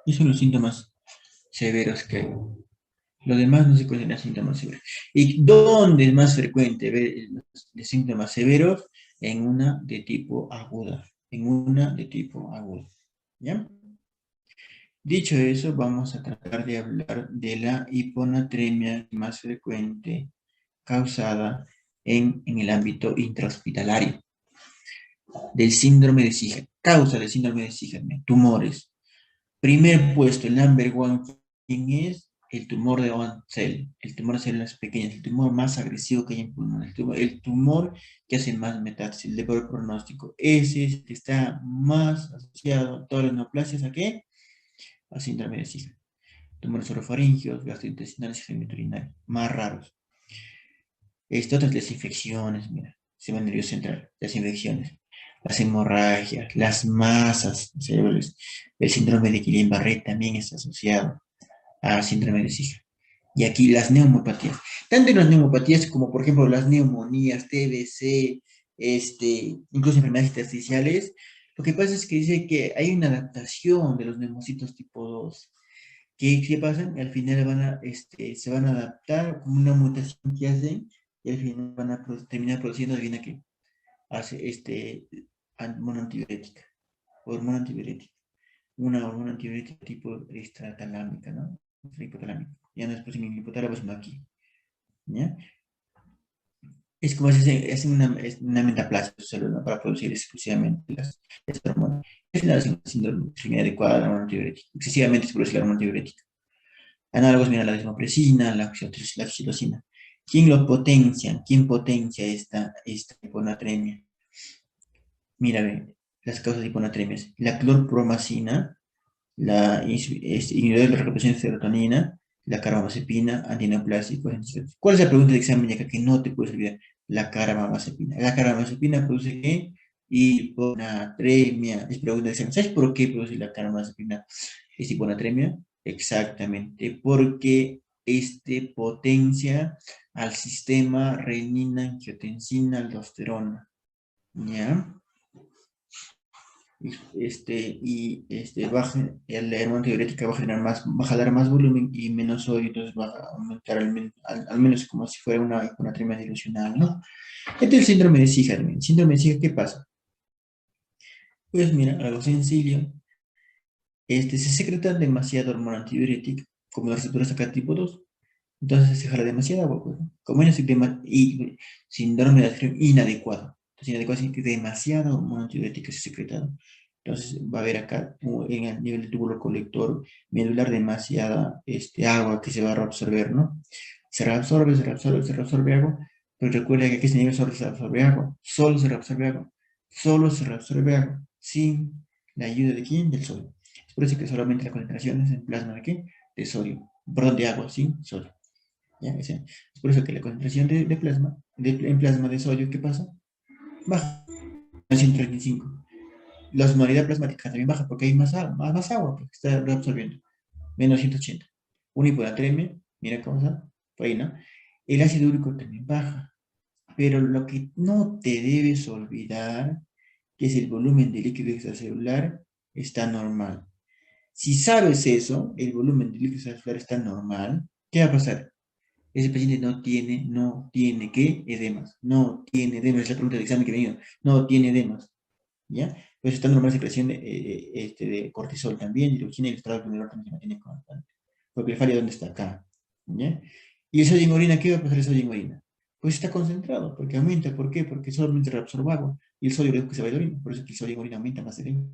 Y son los síntomas severos que hay. Los demás no se consideran síntomas severos. ¿Y dónde es más frecuente ver los síntomas severos? En una de tipo aguda. En una de tipo aguda. ¿Ya? Dicho eso, vamos a tratar de hablar de la hiponatremia más frecuente causada en el ámbito intrahospitalario. Del síndrome de Sjögren. Causa del síndrome de Sjögren. Tumores. Primer puesto, el number one, ¿quién es? El tumor de Oncel, el tumor de células pequeñas, el tumor más agresivo que hay en pulmón, el tumor que hace más metástasis, el de peor pronóstico. Ese es el que está más asociado a todas las neoplasias, ¿a qué? A síndrome de Sjögren. Tumores orofaringeos, gastrointestinales y genitourinarios, más raros. Otras las infecciones, mira. sistema nervioso central, las infecciones, las hemorragias, las masas cerebrales. El síndrome de Guillain-Barré también está asociado a síndrome de Sija. Y aquí las neumopatías. Tanto en las neumopatías como, por ejemplo, las neumonías, TBC, incluso enfermedades intersticiales, lo que pasa es que dice que hay una adaptación de los neumocitos tipo 2. ¿Qué pasa? Al final se van a adaptar como una mutación que hacen y al final van a terminar produciendo, adivina qué, hace hormona antibiótica, hormona antibiótica, una hormona antibiótica tipo extratalámica, ¿no? Hipotalámica. Ya no es pues en el hipotálamo, sino aquí, ¿ya? Es como si hacen una metaplasia de su célula, ¿no? Para producir exclusivamente las hormonas. Es una síndrome inadecuada de la hormona antibiótica. Excesivamente se produce la hormona antibiótica. Análogos, mira, la desmopresina, la oxitocina. ¿Quién lo potencia? ¿Quién potencia esta hiponatremia? Mira, ve, las causas de hiponatremia. La clorpromacina, inhibidor de la recuperación de serotonina, la carbamazepina, antineoplásicos. ¿Cuál es la pregunta de examen ya que no te puedes olvidar? La carbamazepina. La carbamazepina produce ¿qué? Hiponatremia. Es pregunta de examen. ¿Sabes por qué produce la carbamazepina esta hiponatremia? Exactamente, porque potencia al sistema renina, angiotensina, aldosterona. ¿Ya? Baja, la hormona antidiurética va a generar más, va a jalar más volumen y menos sodio, entonces va a aumentar al menos como si fuera una hiponatremia dilucional, ¿no? Este es el síndrome de Sija también. Síndrome de Sija, ¿qué pasa? Pues mira, algo sencillo. Se secreta demasiada hormona antidiurética, como la receptora saca tipo 2. Entonces se jala demasiada agua, pues, ¿no? Como hay un síndrome de acción inadecuado. Entonces, inadecuado significa que demasiada hormona antidiurética se secreta. Entonces va a haber acá, como en el nivel del túbulo colector medular, demasiada agua que se va a reabsorber, ¿no? Se reabsorbe, se reabsorbe, se reabsorbe agua, pero recuerda que aquí este nivel solo se reabsorbe agua, solo se reabsorbe agua, solo se reabsorbe agua, sin la ayuda de quién? Del sodio. Es por eso que solamente la concentración es en plasma de qué? De sodio, perdón, de agua, sin sodio. ¿Ya? Es por eso que la concentración de plasma, en plasma de sodio, ¿qué pasa? Baja a 135. La osmolaridad plasmática también baja porque hay más agua porque está reabsorbiendo. Menos 180. Una hiponatremia, mira cómo está, por ahí, ¿no? El ácido úrico también baja. Pero lo que no te debes olvidar que es el volumen de líquido extracelular está normal. Si sabes eso, el volumen de líquido extracelular está normal, ¿qué va a pasar? Ese paciente no tiene ¿qué? Edemas. No tiene edemas, es la pregunta del examen que he venido. No tiene edemas, ¿ya? Pues está normal la secreción de cortisol también, y leucina y el estrado pulmonar también se mantiene constante. Porque le falla dónde está acá, ¿ya? Y el sodio en orina, ¿qué va a pasar el sodio en orina? Pues está concentrado, porque aumenta, ¿por qué? Porque solamente reabsorba agua, y el sodio reduce que se va de orina, por eso es que el sodio en orina aumenta más de 20.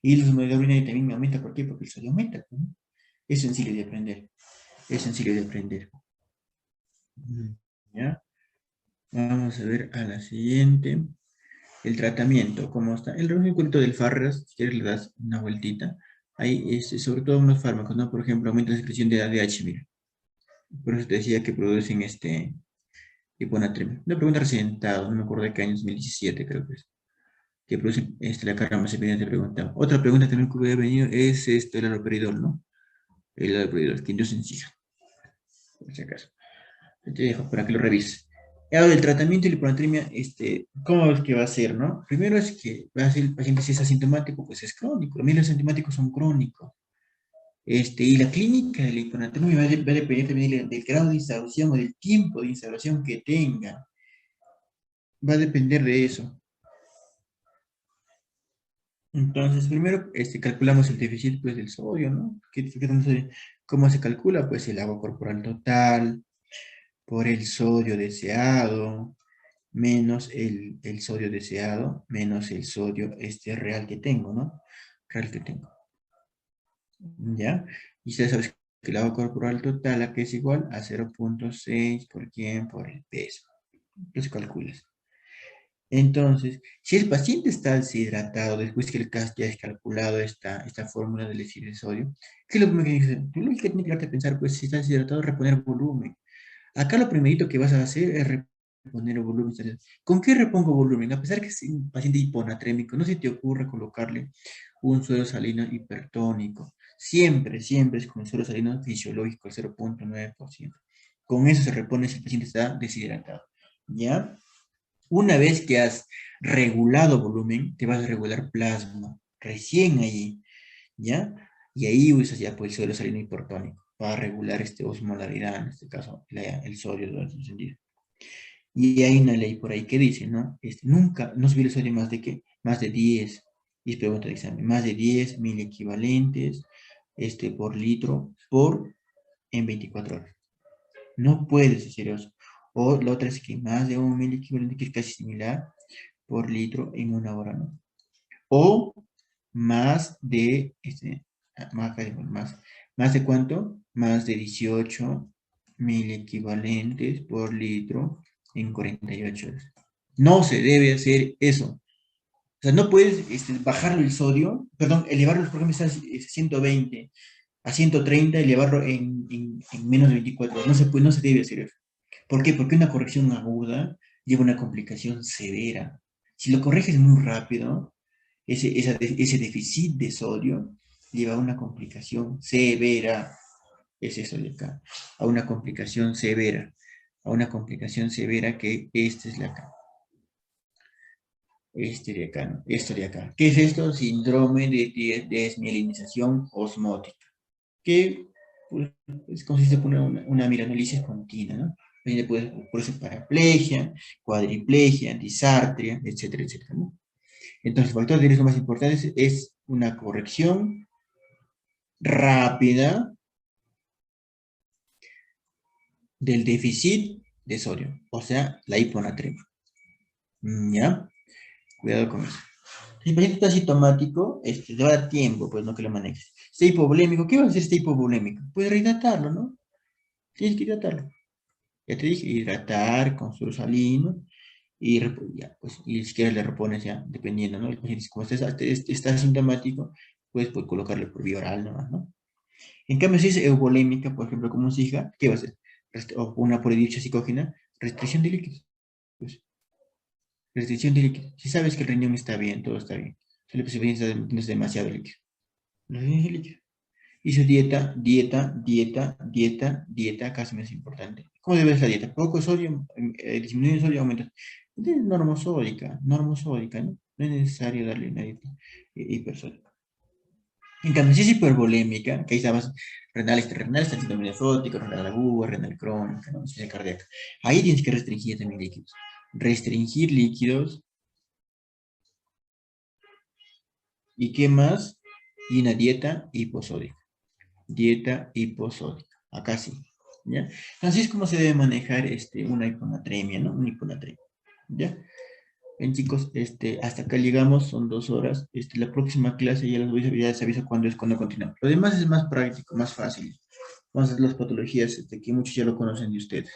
Y la osmolalidad urinaria también me aumenta, ¿por qué? Porque el sodio aumenta, ¿no? Es sencillo de aprender, es sencillo de aprender. ¿Ya? Vamos a ver a la siguiente. El tratamiento, ¿cómo está? El recuento del Farras, si quieres le das una vueltita. Hay sobre todo unos fármacos, ¿no? Por ejemplo, aumenta la secreción de ADH, mira. Por eso te decía que producen hiponatremia. Una pregunta recientada, no me acuerdo de qué año, 2017 creo que es. Que producen la carbamazepina, te preguntaba. Otra pregunta también que hubiera venido es el haloperidol, ¿no? El haloperidol, que induce sija, por si acaso. Te dejo para que lo revises. Ahora, el tratamiento de la hiponatremia, ¿cómo es que va a ser, no? Primero es que va a ser el paciente si es asintomático, pues es crónico. A mí los asintomáticos son crónicos. Y la clínica de la hiponatremia va a depender también del grado de instauración o del tiempo de instauración que tenga. Va a depender de eso. Entonces, primero calculamos el déficit pues, del sodio, ¿no? ¿Cómo se calcula? Pues el agua corporal total por el sodio deseado, menos el sodio deseado, menos el sodio real que tengo, ¿no? Real que tengo. ¿Ya? Y ya sabes que el agua corporal total aquí es igual a 0.6 por quién por el peso. Los calculas. Entonces, si el paciente está deshidratado después que el CAS ya es calculado esta fórmula del déficit de sodio, ¿qué es lo primero que dice? Tu lógica tiene que darte a pensar, pues si está deshidratado, reponer volumen. Acá lo primerito que vas a hacer es reponer el volumen. ¿Con qué repongo volumen? A pesar que es un paciente hiponatrémico, no se te ocurre colocarle un suero salino hipertónico. Siempre, siempre es con el suero salino fisiológico, el 0,9%. Con eso se repone si el paciente está deshidratado. ¿Ya? Una vez que has regulado volumen, te vas a regular plasma. Recién ahí, ¿ya? Y ahí usas ya pues el suero salino hipertónico para regular osmolaridad, en este caso el sodio durante el sentido. Y hay una ley por ahí que dice, ¿no? Nunca, no subir el sodio más de qué, más de 10, y es pregunta de examen, más de 10 mil equivalentes por litro en 24 horas. No puedes hacer eso. O la otra es que más de 1.000 equivalente, que es casi similar, por litro en una hora, ¿no? O más de, más de cuánto? Más de 18 mil equivalentes por litro en 48 horas. No se debe hacer eso. O sea, no puedes bajarlo el sodio, perdón, elevarlo, por ejemplo, está a 120 a 130, elevarlo en menos de 24 horas. No se puede, no se debe hacer eso. ¿Por qué? Porque una corrección aguda lleva una complicación severa. Si lo corriges muy rápido, ese déficit de sodio lleva a una complicación severa. Es eso de acá. A una complicación severa. A una complicación severa que esta es la acá. Este de acá, ¿no? Esto de acá. ¿Qué es esto? Síndrome de desmielinización osmótica. Que pues, consiste en una miranolisis continua, ¿no? Puede ser paraplegia, cuadriplegia, disartria, etcétera, etcétera, ¿no? Entonces, factores de riesgo más importantes es una corrección rápida del déficit de sodio, o sea, la hiponatremia. ¿Ya? Cuidado con eso. Si el paciente está asintomático, te va a dar tiempo, pues, no que lo manejes. Está hipovolémico, ¿qué va a hacer este hipovolémico? Puedes rehidratarlo, ¿no? Tienes que hidratarlo. Ya te dije, hidratar con suero salino y ya, pues, y si quieres le repones ya, dependiendo, ¿no? El paciente, como está asintomático, puedes colocarle por vía oral nomás, ¿no? En cambio, si es euvolémica, por ejemplo, como se hija, ¿qué va a hacer? O una polidipsia psicógena, restricción de líquidos. Pues, restricción de líquidos. Si sabes que el riñón está bien, todo está bien. Solo que tienes demasiado líquido. Restricción de líquido. Y su dieta, dieta, casi más importante. ¿Cómo debe ser la dieta? Poco sodio, disminuir el sodio, aumenta. Normosódica, ¿no? No es necesario darle una dieta hipersódica. En cambio, si es hipervolémica, que ahí está más renal, está síndrome nefrótico, renal aguda, renal crónica, ¿no? Insuficiencia cardíaca. Ahí tienes que restringir también líquidos. Restringir líquidos. ¿Y qué más? Y una dieta hiposódica. Dieta hiposódica. Acá sí. ¿Ya? Así es como se debe manejar una hiponatremia, ¿no? Una hiponatremia. ¿Ya? Bien, chicos, hasta acá llegamos, son 2 horas. La próxima clase ya les aviso cuando continuamos. Lo demás es más práctico, más fácil. Vamos a hacer las patologías que muchos ya lo conocen de ustedes.